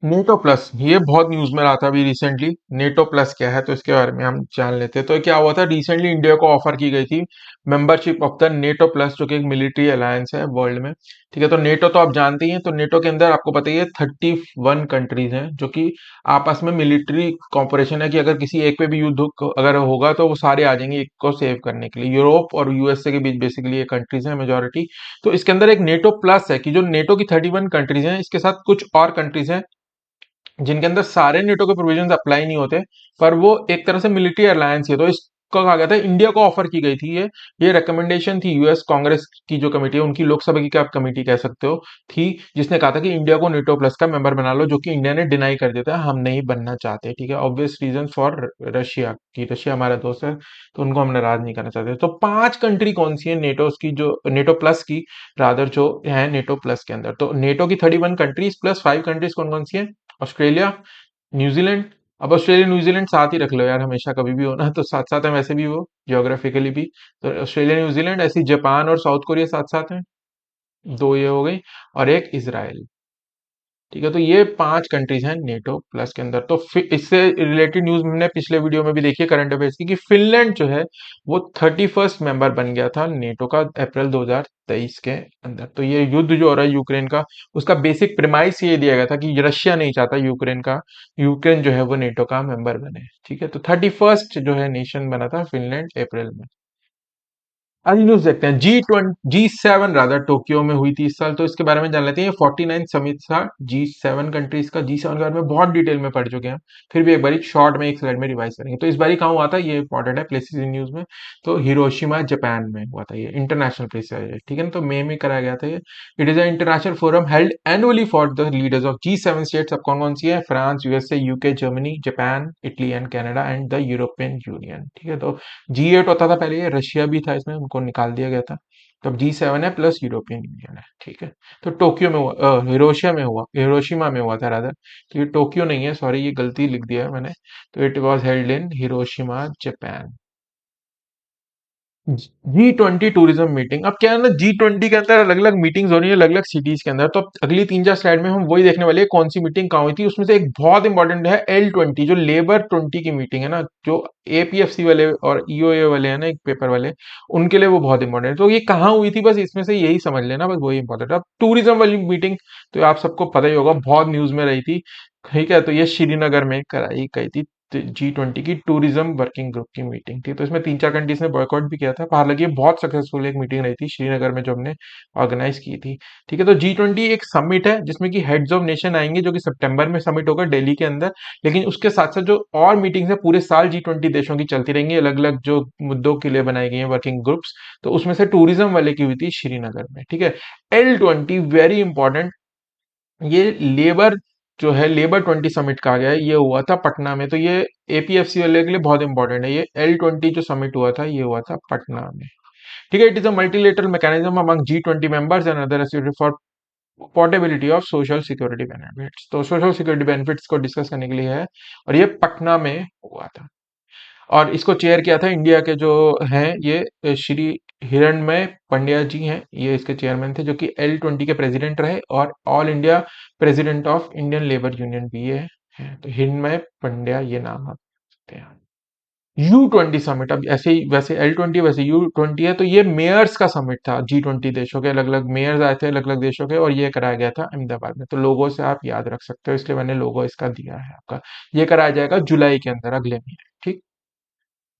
नेटो प्लस, ये बहुत न्यूज में रहा था अभी रिसेंटली। नेटो प्लस क्या है, तो इसके बारे में हम जान लेते हैं। तो क्या हुआ था, रिसेंटली इंडिया को ऑफर की गई थी membership of the NATO plus, जो कि एक मिलिट्री अलायंस है वर्ल्ड में। ठीक है, तो नेटो तो आप जानते ही हैं। तो नेटो के अंदर आपको पता ही है 31 कंट्रीज हैं, जो कि आपस में मिलिट्री कॉपरेशन है, कि अगर किसी एक पे भी युद्ध अगर होगा तो वो सारे आ जाएंगे एक को सेव करने के लिए। यूरोप और यूएसए के बीच बेसिकली ये कंट्रीज हैं मेजोरिटी। तो इसके अंदर एक नेटो प्लस है, कि जो नेटो की 31 कंट्रीज हैं, इसके साथ कुछ और कंट्रीज हैं जिनके अंदर सारे नेटो के प्रोविजंस अप्लाई नहीं होते, पर वो एक तरह से मिलिट्री अलायंस है। तो इसको कहा गया था, इंडिया को ऑफर की गई थी ये रिकमेंडेशन थी यूएस कांग्रेस की जो कमेटी है, उनकी लोकसभा की क्या आप कमेटी कह सकते हो, थी, जिसने कहा था कि इंडिया को नेटो प्लस का मेंबर बना लो, जो कि इंडिया ने डिनाई कर दिया था, हम नहीं बनना चाहते। ठीक है, ऑब्वियस रीजन फॉर रशिया, की रशिया हमारा दोस्त है, तो उनको हम नाराज नहीं करना चाहते। तो 5 कंट्री कौन सी है नेटो की, जो नेटो प्लस की, रादर जो है नेटो प्लस के अंदर। तो नेटो की 31 कंट्रीज प्लस 5 कंट्रीज कौन कौन सी है, ऑस्ट्रेलिया, न्यूजीलैंड, अब ऑस्ट्रेलिया न्यूजीलैंड साथ ही रख लो यार, हमेशा कभी भी हो ना तो साथ साथ है, वैसे भी वो जियोग्राफिकली भी। तो ऑस्ट्रेलिया न्यूजीलैंड, ऐसी जापान और साउथ कोरिया साथ साथ हैं, दो ये हो गई, और एक इजराइल। ठीक है, तो ये 5 कंट्रीज हैं नेटो प्लस के अंदर। तो इससे रिलेटेड न्यूज हमने पिछले वीडियो में भी देखी है करंट अफेयर्स की, कि फिनलैंड जो है वो 31st मेंबर बन गया था नेटो का अप्रैल 2023 के अंदर। तो ये युद्ध जो हो रहा है यूक्रेन का, उसका बेसिक प्रेमाइस ये दिया गया था कि रशिया नहीं चाहता यूक्रेन जो है वो नेटो का मेंबर बने। ठीक है, तो 31st जो है नेशन बना था फिनलैंड अप्रैल में। अगली न्यूज देखते हैं। G7 रादर टोक्यो में हुई थी इस साल, तो इसके बारे में जान लेते हैं। ये 49 समिट था G7 कंट्रीज का। G7 के बारे में बहुत डिटेल में पढ़ चुके हैं, फिर भी एक बार शॉर्ट में एक स्लाइड में रिवाइज करेंगे। तो इस बार कहाँ हुआ था, ये इंपॉर्टेंट है प्लेसेस इन न्यूज में। तो हिरोशिमा जापान में हुआ था, ये इंटरनेशनल प्लेस है, ठीक है ना। तो मई में कराया गया था ये। It is a international forum held annually for the leaders of G7 states. अब कौन कौन सी है, France, USA, UK, Germany, Japan, Italy and Canada and the European union. ठीक है, तो G8 होता था पहले, ये रशिया भी था इसमें, उनको निकाल दिया गया था। तो अब G7 है प्लस यूरोपियन यूनियन है। ठीक है, तो टोक्यो में हुआ, हिरोशिमा में हुआ था रादर। तो ये टोक्यो नहीं है, सॉरी, ये गलती लिख दिया है मैंने। तो it was held in Hiroshima Japan. G20 tourism meeting. अब क्या है ना, G20 के अंदर अलग अलग मीटिंग्स हो रही है अलग अलग सिटीज के अंदर। तो अब अगली 3-4 स्लाइड में हम वही देखने वाले हैं, कौन सी मीटिंग कहाँ हुई थी। उसमें से एक बहुत इंपॉर्टेंट है L20, जो लेबर 20 की मीटिंग है ना, जो APFC वाले और EOA वाले हैं ना, एक पेपर वाले, उनके लिए वो बहुत इंपॉर्टेंट है। तो ये कहाँ हुई थी, बस इसमें से यही समझ लेना, बस वही इंपॉर्टेंट है। अब टूरिज्म वाली मीटिंग तो आप सबको पता ही होगा, बहुत न्यूज में रही थी। ठीक है, तो ये श्रीनगर में कराई गई थी G20 की टूरिज्म वर्किंग ग्रुप की मीटिंग थी। तो इसमें 3-4 कंट्रीज ने बॉयकॉट भी किया था, पर हालांकि ये बहुत सक्सेसफुल एक मीटिंग रही थी श्रीनगर में, जो हमने ऑर्गेनाइज की थी। ठीक है, तो G20 एक समिट है जिसमें कि हेड्स ऑफ नेशन आएंगे, जो कि सितंबर में समिट होगा दिल्ली के अंदर। लेकिन उसके साथ साथ जो और मीटिंग्स है पूरे साल G20 देशों की चलती रहेंगी, अलग अलग जो मुद्दों के लिए बनाई गई है वर्किंग ग्रुप्स। तो उसमें से टूरिज्म वाले की हुई थी श्रीनगर में। ठीक है, L20 वेरी इंपॉर्टेंट, ये लेबर जो है लेबर 20 समिट कहा गया है, ये हुआ था पटना में। तो ये APFC वाले के लिए बहुत इंपॉर्टेंट है। ये L20 जो समिट हुआ था, ये हुआ था पटना में। ठीक है, it is a multilateral mechanism among G20 members and other associated for portability of social security benefits. तो सोशल सिक्योरिटी बेनिफिट्स को डिस्कस करने के लिए है, और ये पटना में हुआ था। और इसको चेयर किया था इंडिया के जो हैं, ये श्री हिरणमय पंड्या जी हैं, ये इसके चेयरमैन थे, जो कि L20 के प्रेसिडेंट रहे, और all India president of Indian labour union भी ये हैं। तो हिरणमय पंड्या ये नाम आप सकते हैं। U20 समिट, अब ऐसे ही वैसे L20 वैसे U20 है, तो ये मेयर्स का समिट था। G20 देशों के अलग अलग मेयर्स आए थे अलग अलग देशों के, और ये कराया गया था अहमदाबाद में। तो लोगो से आप याद रख सकते हो, इसलिए मैंने लोगो इसका दिया है आपका। ये कराया जाएगा जुलाई के अंदर, अगले महीने। ठीक,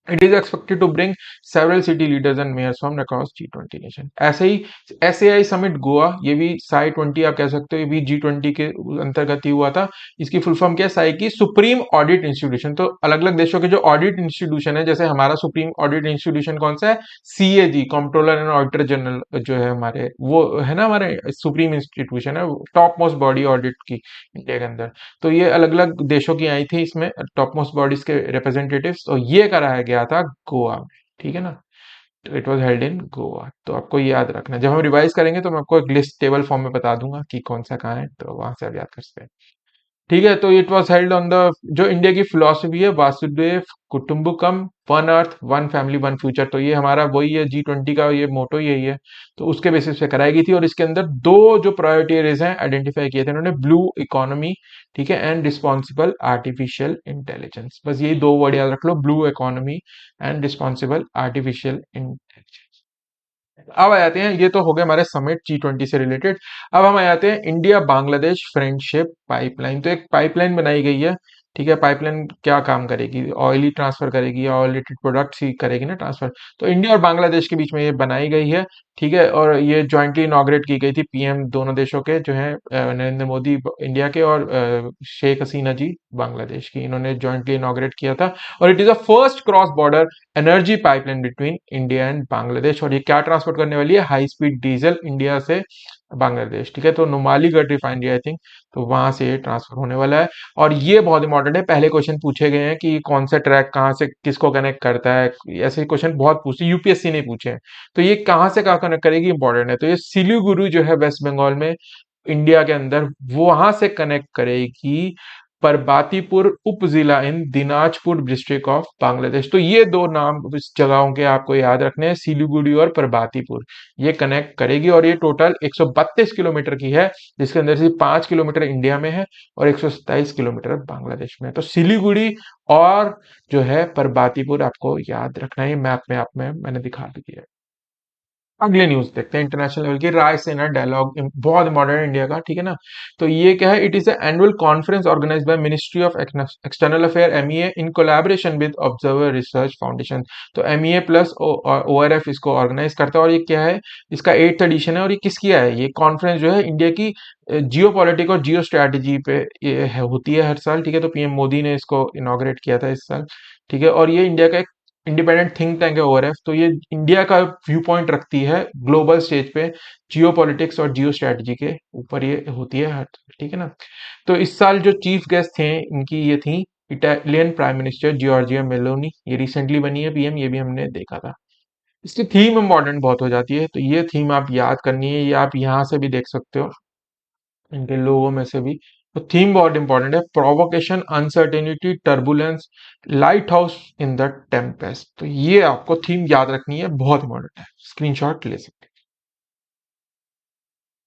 It is expected to bring several city leaders and mayors from across G20 nation। ऐसे ही SAI समिट गोवा, ये भी साई 20 आप कह सकते हो, ये भी G20 के अंतर्गत ही हुआ था। इसकी फुल फॉर्म क्या है, साई की सुप्रीम ऑडिट इंस्टीट्यूशन। तो अलग अलग देशों के जो ऑडिट इंस्टीट्यूशन है, जैसे हमारा सुप्रीम ऑडिट इंस्टीट्यूशन कौन सा है, CAG, controller and auditor general जो है हमारे, वो है ना हमारे सुप्रीम इंस्टीट्यूशन है, टॉप मोस्ट बॉडी ऑडिट की इंडिया के अंदर। तो ये अलग अलग देशों की आई थी इसमें टॉप मोस्ट बॉडीज के रिप्रेजेंटेटिव्स, और ये कराया गया था गोवा में। ठीक है ना, तो it was held in Goa. तो आपको ये याद रखना, जब हम रिवाइज करेंगे तो मैं आपको एक लिस्ट टेबल फॉर्म में बता दूंगा कि कौन सा कहाँ है, तो वहां से आप याद कर सकते हैं। ठीक है, तो it was held on the, जो इंडिया की फिलोसफी है, Vasudhaiva Kutumbakam, one earth one family one future. तो ये हमारा वही है, G20 का ये मोटो यही है। तो उसके बेसिस पे कराई गई थी, और इसके अंदर दो जो प्रायोरिटी एरियाज हैं आइडेंटिफाई किए थे उन्होंने, ब्लू इकोनॉमी, ठीक है, एंड रिस्पॉन्सिबल आर्टिफिशियल इंटेलिजेंस। बस यही दो वर्ड याद रख लो, blue economy and responsible artificial intelligence. अब आ जाते हैं, ये तो हो गए हमारे समिट G20 से रिलेटेड। अब हम आ जाते हैं इंडिया बांग्लादेश फ्रेंडशिप पाइपलाइन। तो एक पाइपलाइन बनाई गई है। ठीक है, पाइपलाइन क्या काम करेगी, ऑयल ही ट्रांसफर करेगी या ऑयल रिलेटेड प्रोडक्ट्स ही करेगी ना ट्रांसफर। तो इंडिया और बांग्लादेश के बीच में ये बनाई गई है। ठीक है, और ये ज्वाइंटली इनॉग्रेट की गई थी, PM दोनों देशों के जो हैं, नरेंद्र मोदी इंडिया के, और शेख हसीना जी बांग्लादेश की, इन्होंने ज्वाइंटली इनॉग्रेट किया था। और it is a first cross border energy pipeline between India and Bangladesh. और ये क्या ट्रांसपोर्ट करने वाली है, हाई स्पीड डीजल इंडिया से बांग्लादेश। ठीक है, तो नुमालीगढ़ रिफाइनरी आई थिंक, तो वहां से ये ट्रांसफर होने वाला है। और ये बहुत इंपॉर्टेंट है, पहले क्वेश्चन पूछे गए हैं कि कौन सा ट्रैक कहाँ से किसको कनेक्ट करता है, ऐसे क्वेश्चन बहुत पूछे, UPSC ने पूछे हैं। तो ये कहाँ से कहाँ कनेक्ट करेगी, इंपॉर्टेंट है। तो ये सिलीगुरु जो है वेस्ट बंगाल में, इंडिया के अंदर, वो वहां से कनेक्ट करेगी परबातीपुर उपजिला इन दिनाजपुर डिस्ट्रिक्ट ऑफ बांग्लादेश। तो ये दो नाम इस जगहों के आपको याद रखने हैं, सिलीगुड़ी और परबातीपुर। ये कनेक्ट करेगी और ये टोटल 132 किलोमीटर की है, जिसके अंदर से 5 किलोमीटर इंडिया में है और 127 किलोमीटर बांग्लादेश में है। तो सिलीगुड़ी और जो है परबातीपुर आपको याद रखना है, ये मैप में आप में मैंने दिखा दिया है। अगले न्यूज देखते हैं इंटरनेशनल लेवल की, रायसेना डायलॉग बहुत इंपॉर्टेंट है इंडिया का, ठीक है ना। तो ये क्या है, it is annual conference organised by ministry of external affair MEA in collaboration with observer research foundation. तो एमईए प्लस ओआरएफ इसको ऑर्गेनाइज करता है और ये क्या है, इसका 8th एडिशन है और ये किसकी है, ये कॉन्फ्रेंस जो है इंडिया की जियो पॉलिटिक और जियो स्ट्रैटेजी पे ये होती है हर साल, ठीक है। तो पीएम मोदी ने इसको इनॉग्रेट किया था इस साल, ठीक है। और ये इंडिया का एक इंडिपेंडेंट थिंक टैंक है ओआरएफ, तो ये इंडिया का व्यू पॉइंट रखती है ग्लोबल स्टेज पे जियो पॉलिटिक्स और जियो स्ट्रेटजी के ऊपर ये होती है हर, ठीक है ना। तो इस साल जो चीफ गेस्ट थे इनकी ये थी Italian prime minister Giorgia Meloni, ये रिसेंटली बनी है पीएम, ये भी हमने देखा था। इसकी थीम इंपॉर्टेंट बहुत हो जाती है, तो ये थीम आप याद करनी है, ये आप यहाँ से भी देख सकते हो इनके लोगों में से भी। तो थीम बहुत इंपॉर्टेंट है, provocation, uncertainty, turbulence, light house in the Tempest. तो ये आपको थीम याद रखनी है, बहुत इंपॉर्टेंट है, स्क्रीनशॉट ले सकते हैं।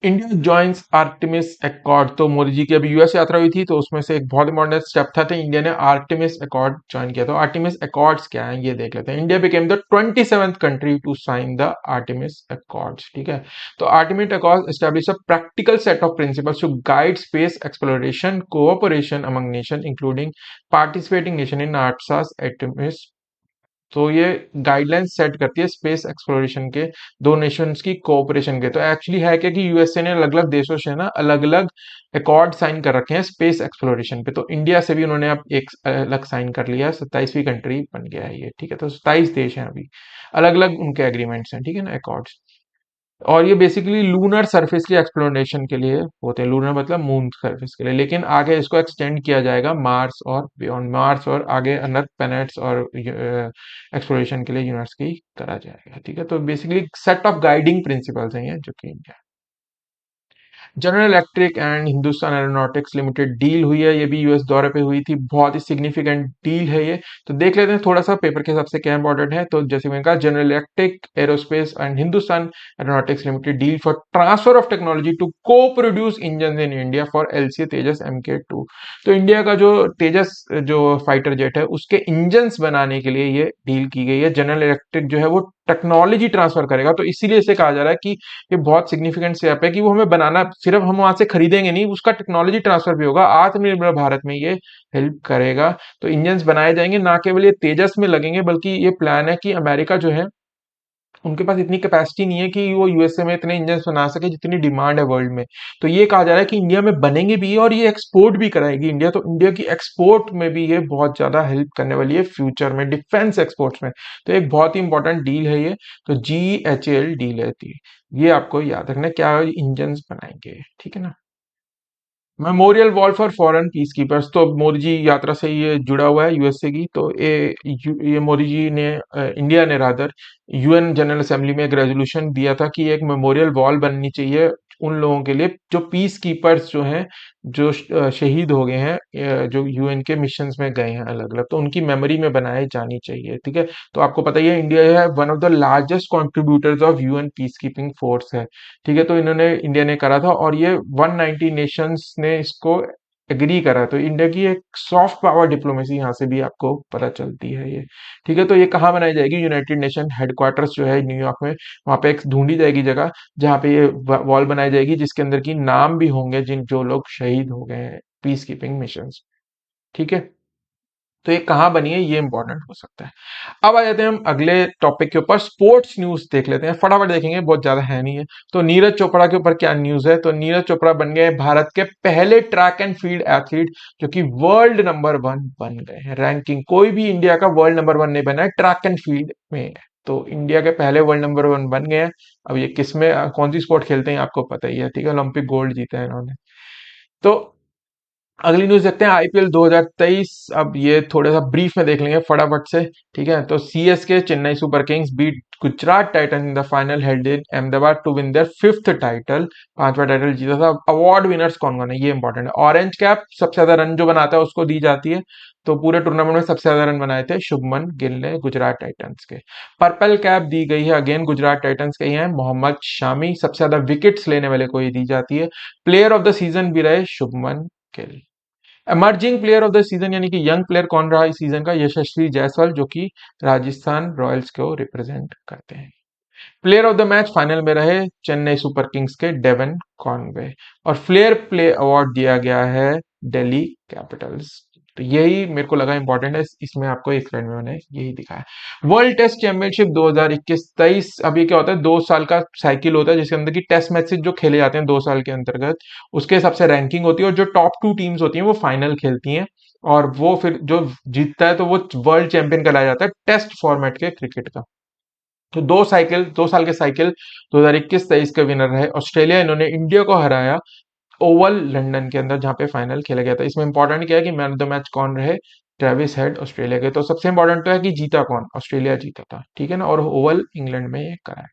India joins Artemis accord. तो मोदी जी की अभी यूएस यात्रा हुई थी, तो उसमें से एक बहुत इंपॉर्टेंट स्टेप था, तो इंडिया ने आर्टेमिस अकॉर्ड ज्वाइन किया। तो आर्टेमिस अकॉर्ड्स क्या है ये देख लेते हैं। India became the 27th country to sign the Artemis accords, ठीक है। तो Artemis accord establish a practical set of principles to guide space exploration cooperation among nation including participating nation in आर्टसास आर्टेमिस। तो ये गाइडलाइंस सेट करती है space exploration के दो नेशंस की कोऑपरेशन के। तो एक्चुअली है क्या कि यूएसए ने अलग अलग देशों से ना अलग अलग अकॉर्ड साइन कर रखे हैं स्पेस एक्सप्लोरेशन पे, तो इंडिया से भी उन्होंने अब एक अलग साइन कर लिया है, 27वीं कंट्री बन गया है ये, ठीक है। तो 27 देश हैं अभी, अलग अलग उनके एग्रीमेंट्स हैं, ठीक है ना, अकॉर्ड्स। और ये बेसिकली लूनर सरफेस की एक्सप्लोरेशन के लिए होते हैं, लूनर मतलब मून सरफेस के लिए, लेकिन आगे इसको एक्सटेंड किया जाएगा मार्स और बियॉन्ड मार्स, और आगे अनदर प्लैनेट्स और एक्सप्लोरेशन के लिए यूनिवर्स की करा जाएगा, ठीक है। तो basically set of guiding principles हैं ये, जो कि India, general electric and Hindustan Aeronautics Limited deal हुई है, ये भी यूएस दौरे पे हुई थी, बहुत ही सिग्निफिकेंट डील है ये। तो देख लेते हैं थोड़ा सा पेपर के हिसाब से क्या इंपॉर्टेंट है। तो जैसे मैंने कहा, General Electric Aerospace and Hindustan Aeronautics Limited deal for transfer of technology to co-produce engine in India for LCA Tejas MK2। तो इंडिया का जो तेजस जो फाइटर जेट है उसके इंजन बनाने के लिए ये डील की गई है। जनरल इलेक्ट्रिक जो है वो टेक्नोलॉजी ट्रांसफर करेगा, तो इसीलिए इसे कहा जा रहा है कि ये बहुत सिग्निफिकेंट स्टेप है कि वो हमें बनाना, सिर्फ हम वहां से खरीदेंगे नहीं, उसका टेक्नोलॉजी ट्रांसफर भी होगा, आत्मनिर्भर भारत में ये हेल्प करेगा। तो इंजन्स बनाए जाएंगे, ना केवल ये तेजस में लगेंगे, बल्कि ये प्लान है कि अमेरिका जो है उनके पास इतनी कैपेसिटी नहीं है कि वो यूएसए में इतने इंजन बना सके जितनी डिमांड है वर्ल्ड में। तो ये कहा जा रहा है कि इंडिया में बनेंगे भी और ये एक्सपोर्ट भी कराएगी इंडिया, तो इंडिया की एक्सपोर्ट में भी ये बहुत ज्यादा हेल्प करने वाली है फ्यूचर में, डिफेंस एक्सपोर्ट्स में। तो एक बहुत ही इंपॉर्टेंट डील है ये। तो GHAL डील है ये आपको याद रखना है, क्या इंजन बनाएंगे, ठीक है ना। Memorial wall for foreign peace keepers, तो मोदी जी यात्रा से ये जुड़ा हुआ है यूएसए की। तो ये मोदी जी ने इंडिया ने रादर यूएन जनरल असेंबली में एक रेजोल्यूशन दिया था कि एक मेमोरियल वॉल बननी चाहिए उन लोगों के लिए जो पीस कीपर्स जो हैं, जो शहीद हो गए हैं, जो यूएन के मिशंस में गए हैं अलग अलग, तो उनकी मेमोरी में बनाई जानी चाहिए, ठीक है। तो आपको पता ही है इंडिया है one of the largest contributors of UN peace keeping force है, ठीक है। तो इन्होंने इंडिया ने करा था और ये 190 नेशंस ने इसको एग्री करा। तो इंडिया की एक सॉफ्ट पावर डिप्लोमेसी यहाँ से भी आपको पता चलती है ये, ठीक है। तो ये कहाँ बनाई जाएगी, यूनाइटेड नेशन हेडक्वार्टर्स जो है न्यूयॉर्क में, वहां पे एक ढूंढी जाएगी जगह जहाँ पे ये वॉल बनाई जाएगी, जिसके अंदर की नाम भी होंगे जिन जो लोग शहीद हो गए हैं पीस कीपिंग मिशन, ठीक है। तो ये कहाँ बनी है ये इंपॉर्टेंट हो सकता है। अब आ जाते हैं हम अगले टॉपिक के ऊपर, स्पोर्ट्स न्यूज देख लेते हैं, फटाफट देखेंगे, बहुत ज्यादा है नहीं है। तो नीरज चोपड़ा के ऊपर क्या न्यूज है, तो नीरज चोपड़ा बन गए भारत के पहले ट्रैक एंड फील्ड एथलीट जो कि वर्ल्ड नंबर 1 बन गए हैं। रैंकिंग कोई भी इंडिया का वर्ल्ड नंबर 1 नहीं बना है ट्रैक एंड फील्ड में, तो इंडिया के पहले वर्ल्ड नंबर 1 बन गए हैं। अब ये किस में कौन सी स्पोर्ट खेलते हैं आपको पता ही है, ठीक है, ओलंपिक गोल्ड जीता है इन्होंने। तो अगली न्यूज देखते हैं आईपीएल 2023। अब ये थोड़ा सा ब्रीफ में देख लेंगे फटाफट से। ठीक है, तो CSK Chennai Super Kings beat Gujarat Titan in the final held in Ahmedabad to win their fifth title. पांचवा टाइटल जीता था। अवार्ड विनर्स कौन कौन है ये इंपॉर्टेंट है। ऑरेंज कैप सबसे ज्यादा रन जो बनाता है उसको दी जाती है। तो पूरे टूर्नामेंट में सबसे ज्यादा रन बनाए थे शुभमन गिल ने गुजरात टाइटंस के। पर्पल कैप दी गई है अगेन गुजरात टाइटंस के ही है मोहम्मद शामी। सबसे ज्यादा विकेट्स लेने वाले को ये दी जाती है। प्लेयर ऑफ द सीजन भी रहे Shubman Gill. Emerging player of the season यानी कि यंग प्लेयर कौन रहा इस सीजन का, यशस्वी जायसवाल जो कि राजस्थान रॉयल्स को रिप्रेजेंट करते हैं। Player of the match final में रहे चेन्नई सुपर किंग्स के डेवन कॉनवे। और फ्लेयर प्ले अवार्ड दिया गया है दिल्ली कैपिटल्स। तो यही मेरे को लगा इंपॉर्टेंट है, इसमें आपको एक स्लाइड में मैंने यही दिखाया। World Test Championship 2021-23। अब ये क्या होता है, 2 साल का साइकिल होता है जिसके अंदर की टेस्ट मैचेस जो खेले जाते हैं 2 साल के अंतर्गत, उसके हिसाब से रैंकिंग होती है और जो टॉप 2 टीम्स होती हैं वो फाइनल खेलती हैं। और वो फिर जो जीतता है तो वो वर्ल्ड चैंपियन कहलाया जाता है टेस्ट फॉर्मेट के क्रिकेट का। तो 2 साल के साइकिल 2021-23 के विनर रहे ऑस्ट्रेलिया। इन्होंने इंडिया को हराया ओवल लंदन के अंदर जहां पे फाइनल खेला गया था। इसमें इंपॉर्टेंट क्या है कि मैन ऑफ द मैच कौन रहे, ट्रेविस हेड ऑस्ट्रेलिया के। तो सबसे इंपॉर्टेंट तो है कि जीता कौन, ऑस्ट्रेलिया जीता था। ठीक है ना, और ओवल इंग्लैंड में ये कराया।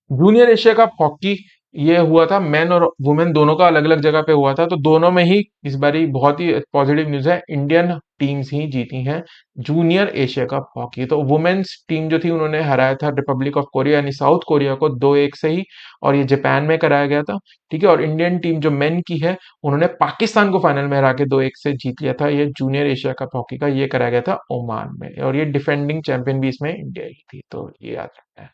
जूनियर एशिया कप हॉकी ये हुआ था, मेन और वुमेन दोनों का अलग अलग जगह पे हुआ था। तो दोनों में ही इस बारी बहुत ही पॉजिटिव न्यूज है, इंडियन टीम्स ही जीती हैं जूनियर एशिया कप हॉकी। तो वुमेन्स टीम जो थी उन्होंने हराया था रिपब्लिक ऑफ कोरिया यानी साउथ कोरिया को 2-1 से ही। और ये जापान में कराया गया था। ठीक है, और इंडियन टीम जो मेन की है उन्होंने पाकिस्तान को फाइनल में हरा के 2-1 से जीत लिया था। ये जूनियर एशिया कप हॉकी का ये कराया गया था ओमान में, और ये डिफेंडिंग चैंपियन भी इसमें इंडिया ही थी। तो ये याद रखना है।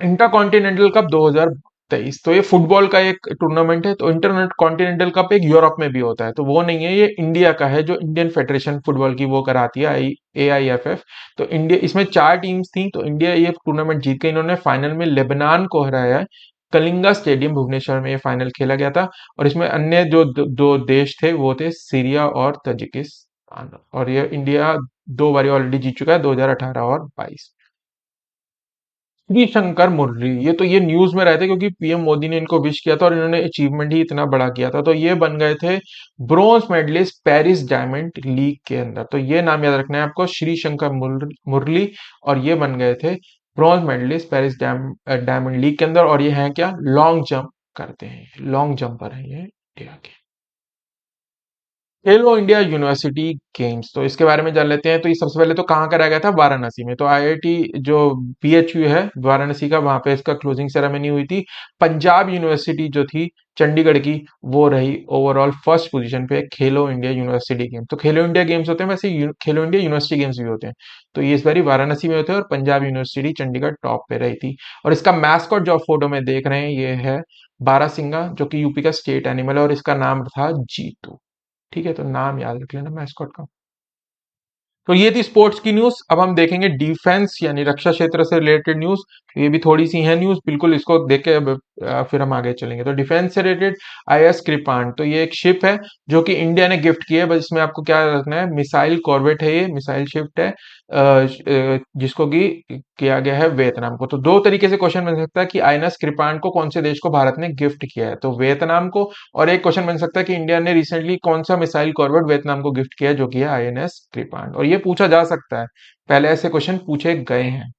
इंटर कॉन्टिनेंटल कप 2023 तो ये फुटबॉल का एक टूर्नामेंट है। तो इंटर कॉन्टिनेंटल कप एक यूरोप में भी होता है, तो वो नहीं है, ये इंडिया का है जो इंडियन फेडरेशन फुटबॉल की वो कराती है AIFF। तो इंडिया इसमें 4 टीम्स थी, तो इंडिया ये टूर्नामेंट जीत गई। इन्होंने फाइनल में लेबनान को हराया है। कलिंगा स्टेडियम भुवनेश्वर में ये फाइनल खेला गया था। और इसमें अन्य जो दो देश थे वो थे सीरिया और तजिकिस्तान। और ये इंडिया 2 बारी ऑलरेडी जीत चुका है, 2018 और 22। श्रीशंकर मुरली, ये न्यूज में रहे थे क्योंकि पीएम मोदी ने इनको विश किया था और इन्होंने अचीवमेंट ही इतना बड़ा किया था। तो ये बन गए थे bronze medallist Paris Diamond League के अंदर। तो ये नाम याद रखना है आपको, श्रीशंकर मुरली। और ये बन गए थे bronze medallist Paris Diamond League के अंदर। और ये हैं क्या, लॉन्ग जंप करते हैं, लॉन्ग जंपर है ये इंडिया के। खेलो इंडिया यूनिवर्सिटी गेम्स, तो इसके बारे में जान लेते हैं। तो ये सबसे पहले तो कहाँ कराया गया था, वाराणसी में। तो आईआईटी जो BHU है वाराणसी का, वहां पे इसका क्लोजिंग सेरेमनी हुई थी। पंजाब यूनिवर्सिटी जो थी चंडीगढ़ की, वो रही ओवरऑल फर्स्ट पोजीशन पे खेलो इंडिया यूनिवर्सिटी गेम्स। तो खेलो इंडिया गेम्स होते हैं वैसे खेलो इंडिया यूनिवर्सिटी गेम्स भी होते हैं। तो ये इस बारी वाराणसी में होते हैं और पंजाब यूनिवर्सिटी चंडीगढ़ टॉप पे रही थी। और इसका मैस्कॉट जो आप फोटो में देख रहे हैं ये है बारासिंगा, जो कि यूपी का स्टेट एनिमल है, और इसका नाम था जीतू। ठीक है, तो नाम याद रख लेना मैस्कॉट का। तो ये थी स्पोर्ट्स की न्यूज। अब हम देखेंगे डिफेंस यानी रक्षा क्षेत्र से रिलेटेड न्यूज। ये भी थोड़ी सी है न्यूज, बिल्कुल इसको देख के अब फिर हम आगे चलेंगे। तो डिफेंस से रिलेटेड IS कृपाण, तो ये एक शिप है जो कि इंडिया ने गिफ्ट की है। बस इसमें आपको क्या रखना है, मिसाइल कॉर्वेट है, ये मिसाइल शिप है जिसको कि किया गया है वियतनाम को। तो दो तरीके से क्वेश्चन बन सकता है कि INS कृपाण को कौन से देश को भारत ने गिफ्ट किया है, तो वियतनाम को। और एक क्वेश्चन बन सकता है कि इंडिया ने रिसेंटली कौन सा मिसाइल कॉर्वेट वियतनाम को गिफ्ट किया है, जो कि है INS कृपाण। और ये पूछा जा सकता है, पहले ऐसे क्वेश्चन पूछे गए हैं।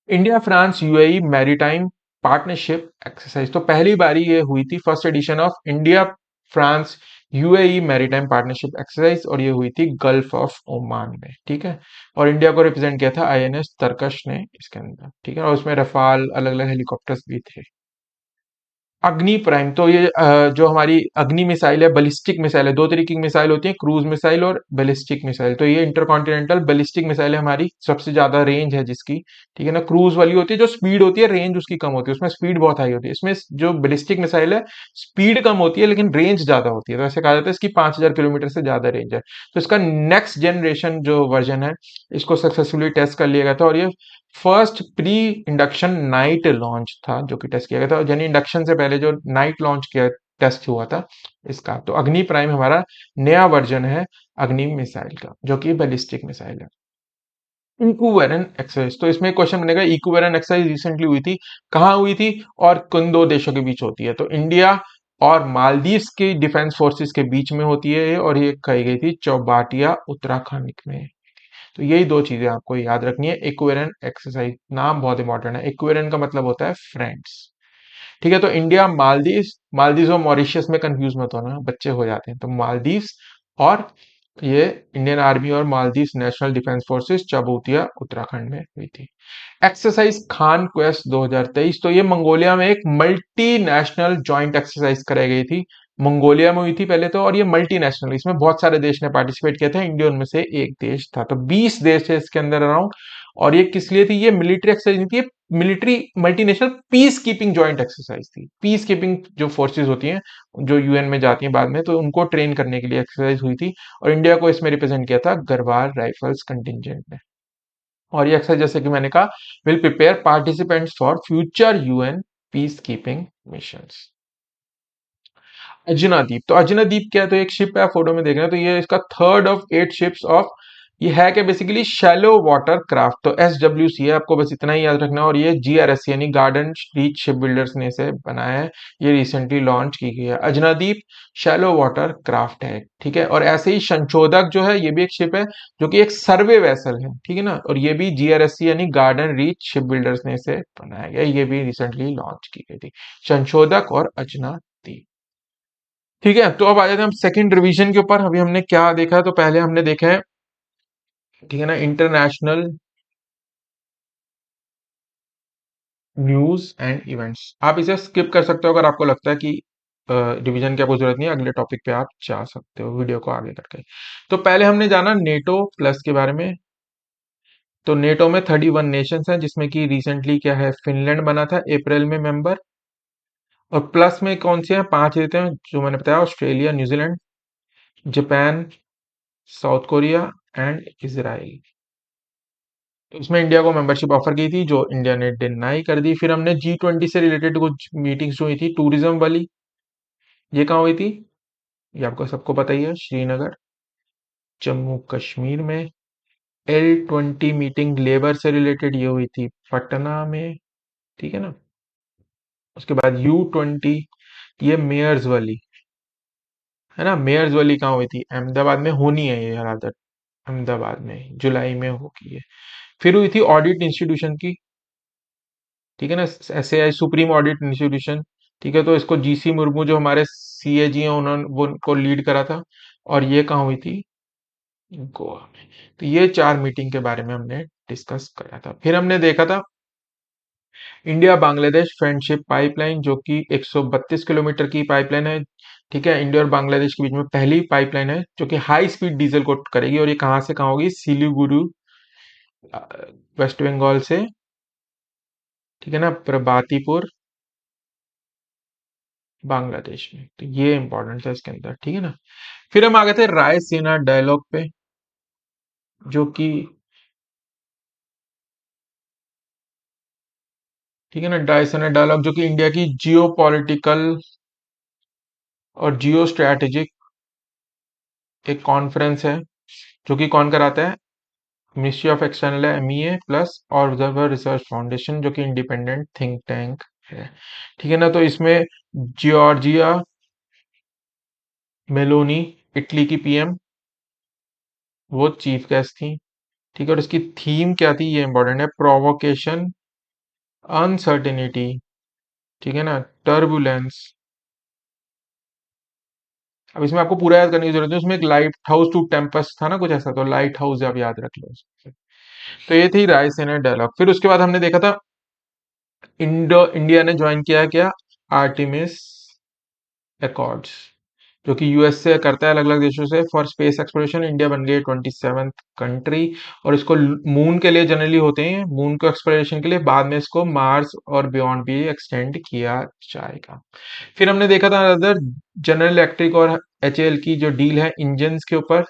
India France UAE maritime partnership exercise, तो पहली बारी ये हुई थी, first edition of India France UAE maritime partnership exercise, और ये हुई थी गल्फ ऑफ ओमान में। ठीक है, और इंडिया को रिप्रेजेंट किया था INS तरकश ने इसके अंदर। ठीक है, और उसमें रफाल अलग अलग हेलीकॉप्टर्स भी थे। अग्नि प्राइम, तो ये जो हमारी अग्नि मिसाइल है, बैलिस्टिक मिसाइल है। दो तरीके की मिसाइल होती है, क्रूज मिसाइल और बैलिस्टिक मिसाइल। तो ये इंटरकॉन्टिनेंटल बैलिस्टिक मिसाइल है, हमारी सबसे ज्यादा रेंज है जिसकी। ठीक है ना, क्रूज वाली होती है जो स्पीड होती है, रेंज उसकी कम होती है, उसमें स्पीड बहुत हाई होती है। इसमें जो बैलिस्टिक मिसाइल है स्पीड कम होती है लेकिन रेंज ज्यादा होती है, तो ऐसे कहा जाता है इसकी 5,000 किलोमीटर से ज्यादा रेंज है। तो इसका नेक्स्ट जनरेशन जो वर्जन है, इसको सक्सेसफुली टेस्ट कर लिया गया था। और ये first pre induction night launch था जो कि टेस्ट किया गया था, यानी इंडक्शन से पहले जो नाइट लॉन्च किया टेस्ट हुआ था इसका। तो अग्नि प्राइम हमारा नया वर्जन है अग्नि मिसाइल का, जो कि बैलिस्टिक मिसाइल है। इक्विवेलेंट एक्सरसाइज, तो इसमें क्वेश्चन बनेगा इक्विवेलेंट एक्सरसाइज रिसेंटली हुई थी, कहाँ हुई थी और किन दो देशों के बीच होती है। तो इंडिया और मालदीव्स की डिफेंस फोर्सेस के बीच में होती है ये, और ये कही गई थी चौबाटिया उत्तराखंड में। तो यही दो चीजें आपको याद रखनी है। इक्वेरन एक्सरसाइज, नाम बहुत इंपॉर्टेंट है। इक्वेरन का मतलब होता है फ्रेंड्स। ठीक है, तो इंडिया मालदीव्स, मालदीव्स और मॉरिशियस में कंफ्यूज मत होना, बच्चे हो जाते हैं। तो मालदीव्स और ये इंडियन आर्मी और Maldives National Defence Forces Chaubatia Uttarakhand में हुई थी। एक्सरसाइज खान क्वेस्ट 2023, तो ये मंगोलिया में एक मल्टीनेशनल जॉइंट एक्सरसाइज कराई गई थी। मंगोलिया में हुई थी पहले तो, और ये मल्टीनेशनल, इसमें बहुत सारे देश ने पार्टिसिपेट किया था, इंडिया उनमें से एक देश था। तो 20 देश है इसके अंदर अराउंड। और ये किस लिए थी? ये मिलिट्री एक्सरसाइज नहीं थी, ये military multinational peace keeping joint exercise थी। पीस कीपिंग जो फोर्सेज होती हैं, जो यूएन में जाती हैं बाद में, तो उनको ट्रेन करने के लिए एक्सरसाइज हुई थी। और इंडिया को इसमें रिप्रेजेंट किया था गढ़वाल राइफल्स कंटिजेंट ने। और ये एक्सरसाइज, जैसे कि मैंने कहा, will prepare participants for future UN peace keeping missions. Ajna द्वीप, तो अजना द्वीप क्या है? तो एक शिप है, फोटो में देख रहे हैं, तो ये इसका थर्ड ऑफ 8 शिप्स ऑफ, ये है क्या बेसिकली? Shallow water craft. तो SWC है, आपको बस इतना ही याद रखना है। और ये GRS यानी गार्डन रीच शिप बिल्डर्स ने इसे बनाया है। ये रिसेंटली लॉन्च की गई है। अजना द्वीप शैलो वाटर क्राफ्ट है, ठीक है। और ऐसे ही संशोधक जो है, ये भी एक शिप है, जो कि एक सर्वे वेसल है, ठीक है ना। और ये भी GRSC यानी गार्डन रीच शिप बिल्डर्स ने इसे बनाया गया, ये भी रिसेंटली लॉन्च की गई थी। संशोधक और अजना द्वीप, ठीक है। तो अब आ जाते हैं हम सेकंड रिवीजन के ऊपर। अभी हमने क्या देखा है? तो पहले हमने देखा है, ठीक है ना, इंटरनेशनल न्यूज एंड इवेंट्स। आप इसे स्किप कर सकते हो अगर आपको लगता है कि रिवीजन की आपको जरूरत नहीं है, अगले टॉपिक पे आप जा सकते हो वीडियो को आगे करके। तो पहले हमने जाना नेटो प्लस के बारे में। तो नेटो में 31 नेशंस हैं, जिसमें कि रिसेंटली क्या है, फिनलैंड बना था अप्रैल में मेंबर। और प्लस में कौन से हैं? 5 देते हैं जो मैंने बताया, Australia, New Zealand, Japan, south Korea and Israel. तो इसमें इंडिया को मेंबरशिप ऑफर की थी, जो इंडिया ने डिनाई कर दी। फिर हमने G20 से रिलेटेड कुछ मीटिंग्स जो हुई थी टूरिज्म वाली, ये कहाँ हुई थी? ये आपको सबको पता ही है, श्रीनगर, जम्मू कश्मीर में। L20 मीटिंग लेबर से रिलेटेड, ये हुई थी पटना में, ठीक है ना। उसके बाद U20, ये मेयर्स वाली है ना, मेयर्स वाली कहाँ हुई थी? अहमदाबाद में होनी है ये, रादर अहमदाबाद में जुलाई में होगी ये। फिर हुई थी ऑडिट इंस्टीट्यूशन की, ठीक है ना, SAI सुप्रीम ऑडिट इंस्टीट्यूशन, ठीक है। तो इसको GC मुर्मू जो हमारे CAG हैं, उन्होंने वो उनको लीड करा था। और ये कहाँ हुई थी? गोवा में। तो ये 4 मीटिंग के बारे में हमने डिस्कस करा था। फिर हमने देखा था इंडिया बांग्लादेश फ्रेंडशिप पाइपलाइन, जो कि 132 किलोमीटर की पाइपलाइन है, ठीक है। इंडिया और बांग्लादेश के बीच में पहली पाइपलाइन है जो कि हाई स्पीड डीजल को करेगी। और ये कहाँ से कहाँ होगी? सिलीगुड़ी, वेस्ट बंगाल से, ठीक है ना, प्रभातीपुर, बांग्लादेश में। तो ये इंपॉर्टेंट था इसके अंदर, ठीक है ना। फिर हम आ गए थे रायसीना डायलॉग पे, जो कि, ठीक है ना, रायसीना डायलॉग जो कि इंडिया की जियो पॉलिटिकल और जियो स्ट्रैटेजिक एक कॉन्फ्रेंस है, जो कि कौन कराता है? मिनिस्ट्री ऑफ एक्सटर्नल है, MEA plus observer research foundation, जो कि इंडिपेंडेंट थिंक टैंक है, ठीक है ना। तो इसमें जॉर्जिया मेलोनी, इटली की PM, वो चीफ गेस्ट थी, ठीक है। और इसकी थीम क्या थी? ये इंपॉर्टेंट है, प्रोवोकेशन, अनसर्टेनिटी, ठीक है ना, टर्बुलेंस। अब इसमें आपको पूरा याद करने की जरूरत है, उसमें एक लाइट हाउस टू टेम्पस था ना, कुछ ऐसा, तो लाइट हाउस आप याद रख लो। तो ये थी रायसीना डायलॉग। फिर उसके बाद हमने देखा था इंडिया ने ज्वाइन किया क्या? आर्टिमिस एकॉर्ड्स, जो कि US से करता है, अलग अलग देशों से, फॉर स्पेस एक्सप्लोरेशन। इंडिया बन गई 27th कंट्री। और इसको मून के लिए जनरली होते हैं, मून को एक्सप्लोरेशन के लिए, बाद में इसको मार्स और बियॉन्ड भी एक्सटेंड किया जाएगा। फिर हमने देखा था अदर जनरल इलेक्ट्रिक और HAL की जो डील है इंजन के ऊपर,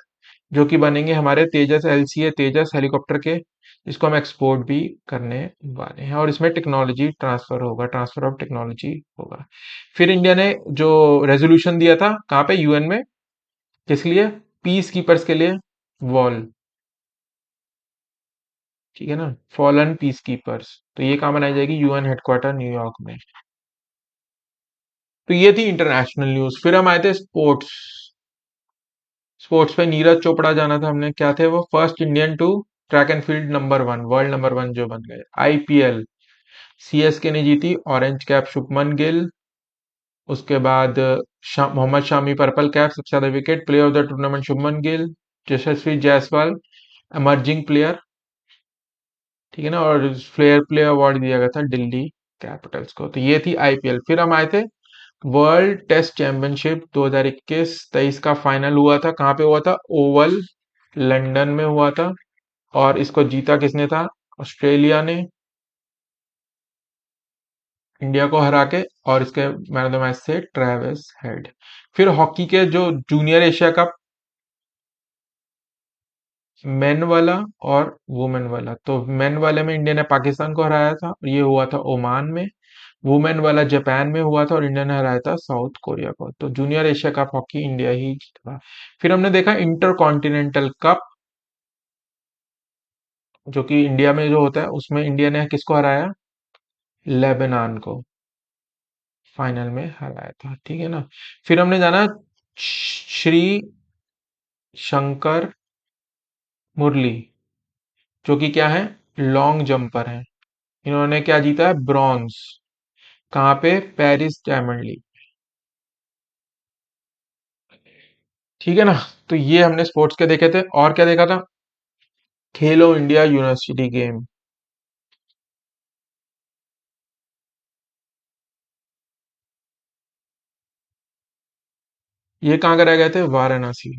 जो कि बनेंगे हमारे तेजस LCA तेजस हेलीकॉप्टर के, इसको हम एक्सपोर्ट भी करने वाले हैं। और इसमें टेक्नोलॉजी ट्रांसफर होगा, ट्रांसफर ऑफ टेक्नोलॉजी होगा। फिर इंडिया ने जो रेजोल्यूशन दिया था कहाँ पे? UN में, किस लिए? पीस कीपर्स के लिए, वॉल, ठीक है ना, फॉलन पीस कीपर्स। तो ये कहाँ बनाई जाएगी? UN हेडक्वार्टर न्यूयॉर्क में। तो ये थी इंटरनेशनल न्यूज। फिर हम आए थे स्पोर्ट्स। स्पोर्ट्स पे नीरज चोपड़ा जाना था हमने। क्या थे वो? First Indian to track and field number one, world number one जो बन गए। आईपीएल सीएसके ने जीती, ऑरेंज कैप शुभमन गिल। उसके बाद मोहम्मद शामी पर्पल कैप, सबसे ज्यादा wicket. Player of the tournament Shubman Gill. Yashasvi Jaiswal emerging player, ठीक है ना। और फ्लेयर प्ले अवार्ड दिया गया था दिल्ली कैपिटल्स को। तो ये थी आईपीएल। फिर हम आए थे वर्ल्ड टेस्ट चैंपियनशिप 2021-23 का फाइनल हुआ था। कहाँ पे हुआ था? ओवल लंदन में हुआ था। और इसको जीता किसने था? ऑस्ट्रेलिया ने, इंडिया को हरा के। और इसके मैन ऑफ द मैच थे ट्रेविस हेड। फिर हॉकी के जो जूनियर एशिया कप, मेन वाला और वुमेन वाला। तो मेन वाले में इंडिया ने पाकिस्तान को हराया था, ये हुआ था ओमान में। वुमेन वाला जापान में हुआ था और इंडिया ने हराया था साउथ कोरिया को। तो junior Asia cup hockey India ही जीता। फिर हमने देखा इंटर कॉन्टिनेंटल कप, जो कि इंडिया में जो होता है, उसमें इंडिया ने किसको हराया? लेबनान को फाइनल में हराया था, ठीक है ना। फिर हमने जाना श्री शंकर मुरली, जो कि क्या है? लॉन्ग जंपर है। इन्होंने क्या जीता है? ब्रॉन्ज। कहाँ पे? पेरिस डायमंड लीग, ठीक है ना। तो ये हमने स्पोर्ट्स के देखे थे। और क्या देखा था? खेलो इंडिया यूनिवर्सिटी गेम। ये कहाँ कराए गए थे? वाराणसी।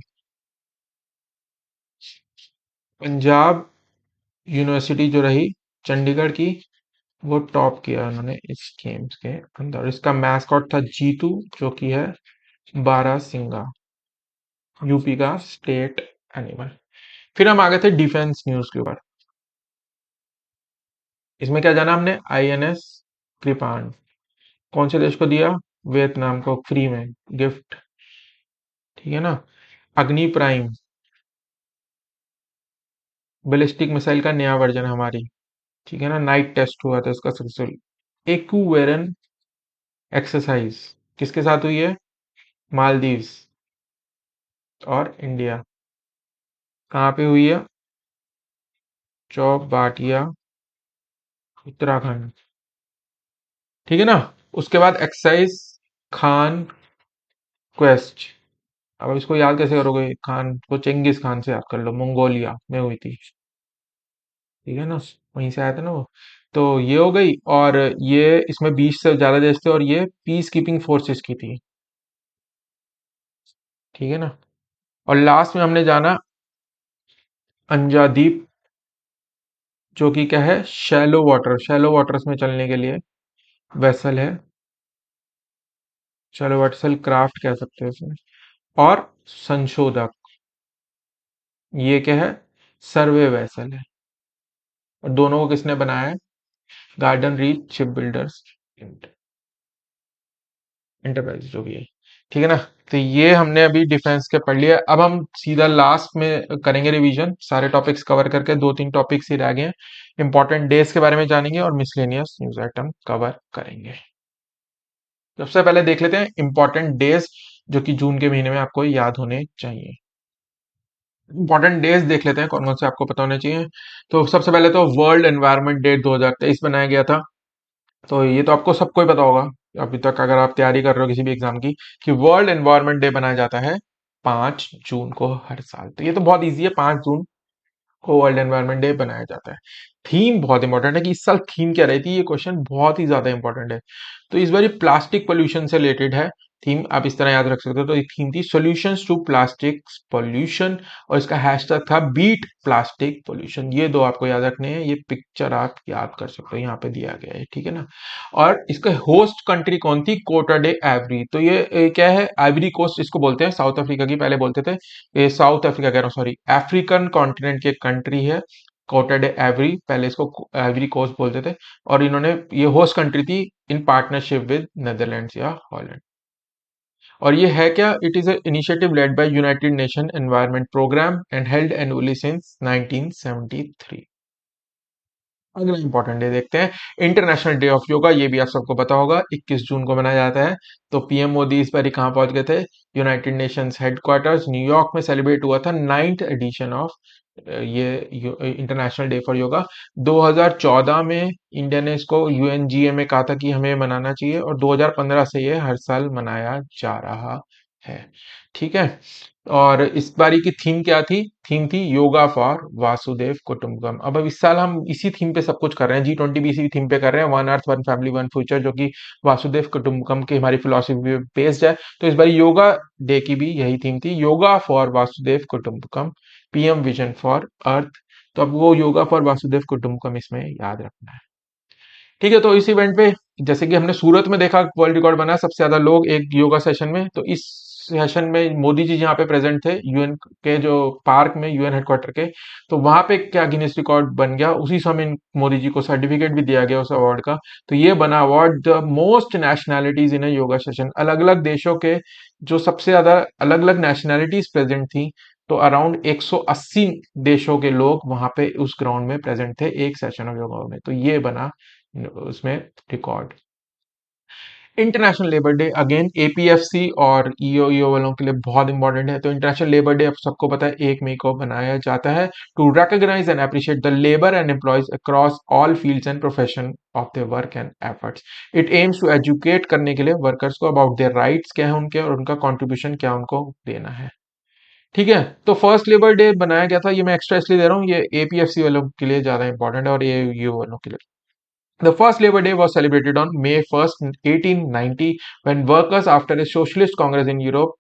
पंजाब यूनिवर्सिटी जो रही चंडीगढ़ की, वो टॉप किया उन्होंने इस गेम्स के अंदर। इसका मैस्कॉट था जीतू, जो कि है बारहसिंगा, यूपी का स्टेट एनिमल। फिर हम आ गए थे डिफेंस न्यूज के ऊपर। इसमें क्या जाना हमने? आईएनएस कृपाण कौन से देश को दिया? वियतनाम को, फ्री में गिफ्ट, ठीक है ना। अग्नि प्राइम बैलिस्टिक मिसाइल का नया वर्जन हमारी, ठीक है ना। नाइट टेस्ट हुआ था इसका सक्सेसफुल। एक्यूवेरन एक्सरसाइज किसके साथ हुई है? मालदीव्स और इंडिया। कहाँ पे हुई है? चौक बाटिया, उत्तराखंड, ठीक है ना। उसके बाद एक्सरसाइज खान क्वेस्ट। अब इसको याद कैसे करोगे? खान को चेंगिस खान से याद कर लो, मंगोलिया में हुई थी, ठीक है ना। वहीं से आया था ना वो। तो ये हो गई। और ये इसमें 20 से ज्यादा देश थे और ये पीस कीपिंग फोर्सेस की थी, ठीक है ना। और लास्ट में हमने जाना अंजादीप, जो कि क्या है? शैलो वाटर, शैलो वाटर्स में चलने के लिए वेसल है। शैलो वेसल क्राफ्ट कह सकते हैं इसमें। और संशोधक, ये क्या है? सर्वे वेसल है। और दोनों को किसने बनाया है? Garden reach ship builders enterprise जो भी है, ठीक है ना। तो ये हमने अभी डिफेंस के पढ़ लिया। अब हम सीधा लास्ट में करेंगे रिवीजन, सारे टॉपिक्स कवर करके। दो तीन टॉपिक्स ही रह गए हैं। इंपॉर्टेंट डेज के बारे में जानेंगे और मिसलेनियस न्यूज आइटम कवर करेंगे। सबसे पहले देख लेते हैं इंपॉर्टेंट डेज, जो कि जून के महीने में आपको याद होने चाहिए। इंपॉर्टेंट डेज देख लेते हैं कौन कौन से आपको पता होने चाहिए। तो सबसे पहले तो वर्ल्ड एनवायरनमेंट डे 2023 बनाया गया था। तो ये तो आपको सबको ही पता होगा, अभी तक अगर आप तैयारी कर रहे हो किसी भी एग्जाम की, कि वर्ल्ड एनवायरनमेंट डे बनाया जाता है 5 जून को हर साल। तो ये तो बहुत इजी है, 5 जून को वर्ल्ड एनवायरनमेंट डे बनाया जाता है। थीम बहुत इंपॉर्टेंट है कि इस साल थीम क्या रही थी, ये क्वेश्चन बहुत ही ज्यादा इंपॉर्टेंट है। तो इस बार प्लास्टिक पोल्यूशन से रिलेटेड है थीम, आप इस तरह याद रख सकते हो। तो ये थीम थी सॉल्यूशंस टू प्लास्टिक पोल्यूशन, और इसका हैशटैग था बीट प्लास्टिक पोल्यूशन। ये दो आपको याद रखने हैं। ये पिक्चर आप याद कर सकते हो, यहाँ पे दिया गया है, ठीक है ना। और इसका होस्ट कंट्री कौन थी? कोटा डे एवरी। तो ये क्या है? आइवरी कोस्ट इसको बोलते हैं, साउथ अफ्रीका की पहले बोलते थे। ये साउथ अफ्रीका कह रहा हूँ, सॉरी, अफ्रीकन कॉन्टिनेंट की एक कंट्री है। कोटा डे एवरी, पहले इसको आइवरी कोस्ट बोलते थे। और इन्होंने, ये होस्ट कंट्री थी इन पार्टनरशिप विद नेदरलैंड्स या हॉलैंड। और ये है क्या? It is initiative led by United Nation Environment Programme and held annually since 1973। अगला इंपॉर्टेंट डे देखते हैं, इंटरनेशनल डे ऑफ योगा। ये भी आप सबको पता होगा, 21 जून को मनाया जाता है। तो पीएम मोदी इस बार कहाँ पहुंच गए थे? यूनाइटेड नेशंस हेडक्वार्टर्स न्यूयॉर्क में सेलिब्रेट हुआ था 9th एडिशन ऑफ ये इंटरनेशनल डे फॉर योगा। 2014 में इंडिया ने इसको यूएनजीए में कहा था कि हमें मनाना चाहिए, और 2015 से ये हर साल मनाया जा रहा है। ठीक है। और इस बारी की थीम क्या थी? थीम थी योगा फॉर वासुदेव कुटुंबकम। अब इस साल हम इसी थीम पे सब कुछ कर रहे हैं, G20 भी इसी थीम पे कर रहे हैं, one earth one family one future, जो कि वासुदेव कुटुंबकम की हमारी फिलोसफी पे बेस्ड है। तो इस बार योगा डे की भी यही थीम थी, yoga for Vasudhaiva Kutumbakam, PM vision for Earth. तो अब वो योगा फॉर वासुदेव कुटुंबकम इसमें याद रखना है। ठीक है। तो इस इवेंट पे जैसे कि हमने सूरत में देखा वर्ल्ड रिकॉर्ड बना सबसे ज्यादा लोग एक योगा सेशन में, तो इस सेशन में मोदी जी यहाँ पे प्रेजेंट थे यूएन के जो पार्क में, यूएन हेडक्वार्टर के। तो वहां पे क्या गिनीज रिकॉर्ड बन गया, उसी समय मोदी जी को सर्टिफिकेट भी दिया गया उस अवार्ड का। तो ये बना award the most nationalities in a yoga session. अलग अलग देशों के जो सबसे ज्यादा अलग अलग नेशनैलिटीज प्रेजेंट थी, तो अराउंड 180 देशों के लोग वहां पे उस ग्राउंड में प्रेजेंट थे एक सेशन ऑफ योगा में। तो ये बना उसमें record. International labour day again APFC और ईओ वालों के लिए बहुत इंपॉर्टेंट है। तो इंटरनेशनल लेबर डे आप सबको पता है 1 मई को बनाया जाता है to recognise and appreciate the labour and employees across all fields and profession of their work and efforts. It aims to educate करने के लिए वर्कर्स को अबाउट देयर राइट्स क्या है उनके, और उनका कॉन्ट्रीब्यूशन क्या उनको देना है। ठीक है। तो फर्स्ट लेबर डे बनाया गया था, ये मैं एक्स्ट्रा इसलिए दे रहा हूँ, ये एपीएफसी वालों के लिए ज्यादा इंपॉर्टेंट है और ये ईओ वालों के लिए। The first Labor Day was celebrated on May 1st, 1890, when workers, after a socialist congress in Europe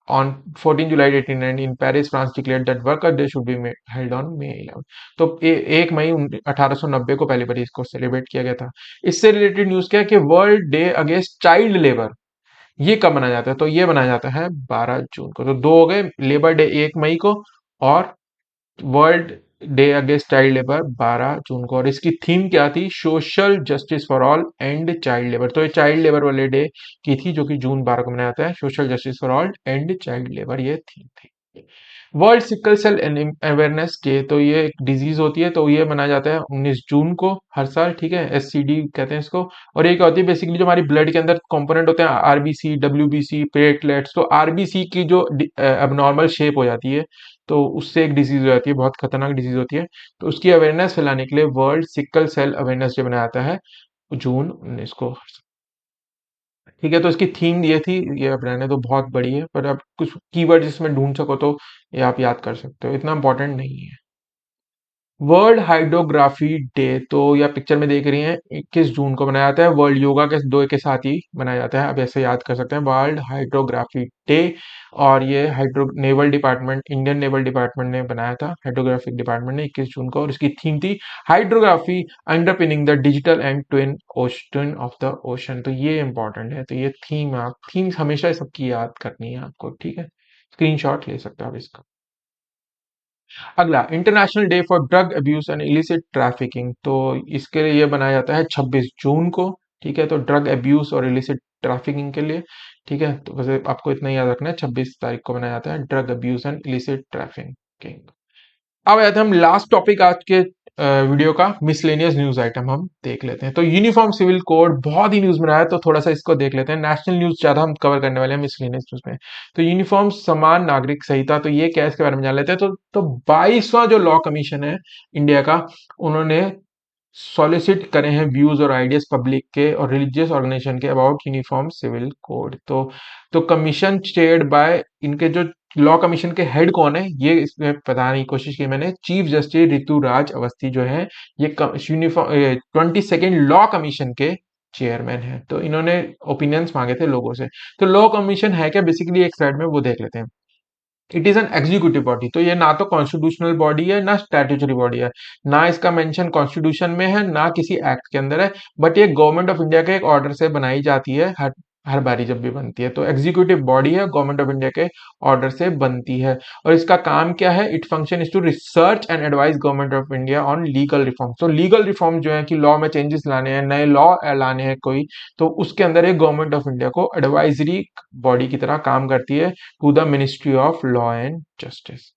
on 14 July 1890 in Paris, France, declared that Worker Day should be held on May 11। तो 1 मई 1890 को पहली बार इसको celebrate किया गया था। इससे related news क्या है कि world day against child labour ये कब मनाया जाता है? तो ये मनाया जाता है 12 जून को। तो दो हो गए, लेबर डे 1 मई को और world day against child labour 12 जून को। और इसकी थीम क्या थी? Social justice for all and child labour. तो ये चाइल्ड लेबर वाले डे की थी जो कि जून 12 को मनाया जाता है, social justice for all and child labour ये थीम थी। World sickle cell awareness day, तो ये एक डिजीज होती है, तो ये मनाया जाता है 19 जून को हर साल। ठीक है, एससीडी कहते हैं इसको। और ये क्या होती है? बेसिकली जो हमारी ब्लड के अंदर कंपोनेंट होते हैं, आरबीसी, डब्ल्यूबीसी, प्लेटलेट्स, तो आरबीसी की जो अबनॉर्मल शेप हो जाती है, तो उससे एक डिजीज हो जाती है, बहुत खतरनाक डिजीज होती है। तो उसकी अवेयरनेस फैलाने के लिए world sickle cell awareness day बनाया जाता है जून 19 को। ठीक है। तो इसकी थीम ये थी, ये अब रहने तो बहुत बड़ी है, पर अब कुछ कीवर्ड जिसमें ढूंढ सको तो ये आप याद कर सकते हो, इतना इंपॉर्टेंट नहीं है। वर्ल्ड हाइड्रोग्राफी डे, तो यह पिक्चर में देख रही हैं 21 जून को मनाया जाता है। वर्ल्ड योगा के दो के साथ ही मनाया जाता है, अब ऐसे याद कर सकते हैं, वर्ल्ड हाइड्रोग्राफी डे। और ये hydro naval department, Indian naval department ने बनाया था, हाइड्रोग्राफिक डिपार्टमेंट ने 21 जून को। और इसकी थीम थी hydrography underpinning the digital and twin of the ocean. तो ये इंपॉर्टेंट है। तो ये थीम, आप थीम हमेशा सबकी याद करनी है आपको। ठीक है, स्क्रीनशॉट ले सकते हो आप इसका। अगला international day for drug abuse and illicit trafficking, तो इसके लिए ये बनाया जाता है 26 जून को। ठीक है। तो ड्रग अब्यूज और इलिसिट ट्रैफिकिंग के लिए। ठीक है। तो वैसे आपको इतना याद रखना है, 26 तारीख को बनाया जाता है drug abuse and illicit trafficking. अब आते हैं हम लास्ट टॉपिक आज के वीडियो का, मिसलेनियस न्यूज आइटम हम देख लेते हैं। तो यूनिफॉर्म सिविल कोड बहुत ही न्यूज में रहा है, तो थोड़ा सा इसको देख लेते हैं। नेशनल न्यूज ज्यादा हम कवर करने वाले हैं मिसलेनियस न्यूज में। तो यूनिफॉर्म समान नागरिक संहिता, तो ये क्या है, इसके बारे में जान लेते हैं। तो 22वां जो लॉ कमीशन है इंडिया का, उन्होंने सॉलिसिट करे हैं व्यूज और आइडियाज पब्लिक के और रिलीजियस ऑर्गेनाइजेशन के अबाउट यूनिफॉर्म सिविल कोड। तो कमीशन चेयर्ड बाय, इनके जो लॉ कमीशन के हेड कौन है ये इसमें बताने की कोशिश की मैंने, चीफ जस्टिस ऋतुराज अवस्थी जो है ये यूनिफॉर्म 22nd लॉ कमीशन के चेयरमैन है। तो इन्होंने ओपिनियंस मांगे थे लोगों से। तो लॉ कमीशन है क्या, बेसिकली एक साइड में वो देख लेते हैं। It is an executive body, तो ये ना तो कॉन्स्टिट्यूशनल बॉडी है ना स्टैट्यूटरी बॉडी है, ना इसका मेंशन कॉन्स्टिट्यूशन में है ना किसी एक्ट के अंदर है, बट ये गवर्नमेंट ऑफ इंडिया के एक ऑर्डर से बनाई जाती है, हर बारी जब भी बनती है। तो एग्जीक्यूटिव बॉडी है, गवर्नमेंट ऑफ इंडिया के ऑर्डर से बनती है। और इसका काम क्या है? It function is to research and advise government of India on legal reform. तो लीगल रिफॉर्म जो है कि लॉ में चेंजेस लाने हैं, नए लॉ लाने हैं कोई, तो उसके अंदर एक गवर्नमेंट ऑफ इंडिया को एडवाइजरी बॉडी की तरह काम करती है to the ministry of law and justice.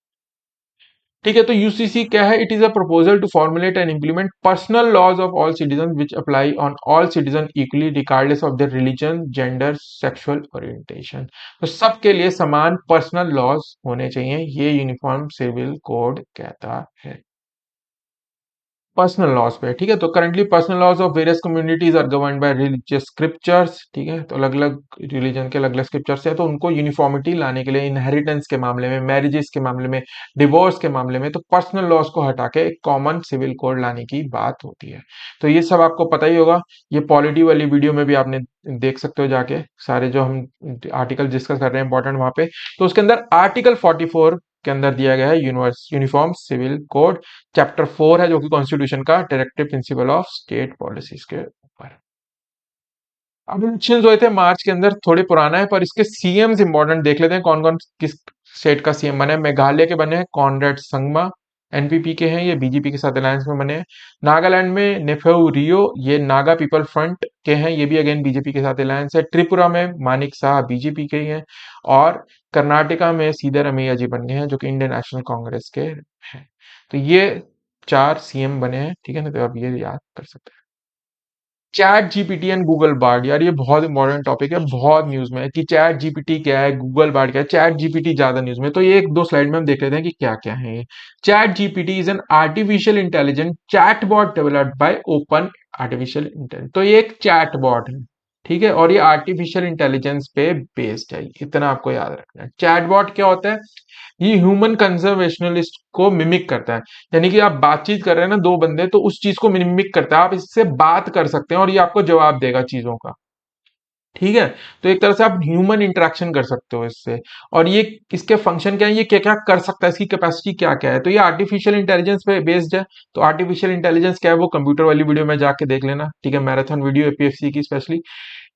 ठीक है, तो यूसीसी क्या है? It is a proposal to formulate and implement personal laws of all citizen which apply on all citizen equally regardless of their religion, gender, sexual orientation. तो सबके लिए समान personal laws होने चाहिए, ये यूनिफॉर्म सिविल कोड कहता है। Personal laws पे, ठीक है, तो currently personal laws of various communities are governed by religious scriptures, ठीक है, तो अलग अलग रिलीजन के अलग अलग स्क्रिप्चर्स है, तो उनको यूनिफॉर्मिटी लाने के लिए इनहेरिटेंस के मामले में, मैरिजेस के मामले में, डिवोर्स के मामले में, तो पर्सनल लॉज को हटा के एक कॉमन सिविल कोड लाने की बात होती है। तो ये सब आपको पता ही होगा, ये पॉलिटी वाली वीडियो में भी आपने देख सकते हो जाके, सारे जो हम आर्टिकल डिस्कस कर रहे हैं इंपॉर्टेंट वहां पे। तो उसके अंदर आर्टिकल 44 के अंदर दिया गया है यूनिफॉर्म सिविल कोड, चैप्टर 4 है जो कि कॉन्स्टिट्यूशन का directive principle of state policies के ऊपर। अब इलेक्शन हुए थे मार्च के अंदर, थोड़े पुराना है पर इसके सीएम्स इंपॉर्टेंट देख लेते हैं, कौन कौन किस स्टेट का सीएम बने हैं। मेघालय के बने हैं कॉनरेड संगमा, एनपीपी के हैं, ये बीजेपी के साथ अलायंस में बने हैं। नागालैंड में नेफेउ रियो, ये नागा पीपल फ्रंट के हैं, ये भी अगेन बीजेपी के साथ अलायंस है। त्रिपुरा में मानिक शाह बीजेपी के ही हैं। और कर्नाटका में सिद्धारमैया जी बन गए हैं जो कि इंडियन नेशनल कांग्रेस के हैं। तो ये 4 सीएम बने हैं, ठीक है ना, तो आप ये याद कर सकते हैं। Chat GPT and Google Bard, यार ये बहुत इंपॉर्टेंट टॉपिक है, बहुत न्यूज में है कि चैट जीपीटी क्या है, गूगल बार्ड क्या है। चैट जीपीटी ज्यादा न्यूज में, तो ये एक दो स्लाइड में हम देख लेते हैं कि क्या क्या है ये। Chat GPT is an artificial intelligent chatbot developed by open artificial intelligence. तो ये एक चैटबॉट है, ठीक है, और ये आर्टिफिशियल इंटेलिजेंस पे बेस्ड है, इतना आपको याद रखना है। चैटबॉट क्या होता है? ये ह्यूमन कंजर्वेशनलिस्ट को मिमिक करता है, यानी कि आप बातचीत कर रहे हैं ना दो बंदे, तो उस चीज को मिमिक करता है, आप इससे बात कर सकते हैं और ये आपको जवाब देगा चीजों का, ठीक है। तो एक तरह से आप ह्यूमन इंटरेक्शन कर सकते हो इससे। और ये इसके फंक्शन क्या है, ये क्या क्या कर सकता है, इसकी कैपेसिटी क्या क्या है। तो ये आर्टिफिशियल इंटेलिजेंस पे बेस्ड है। तो आर्टिफिशियल इंटेलिजेंस क्या है, वो कंप्यूटर वाली वीडियो में जाके देख लेना, ठीक है, मैराथन वीडियो एपीएससी की specially.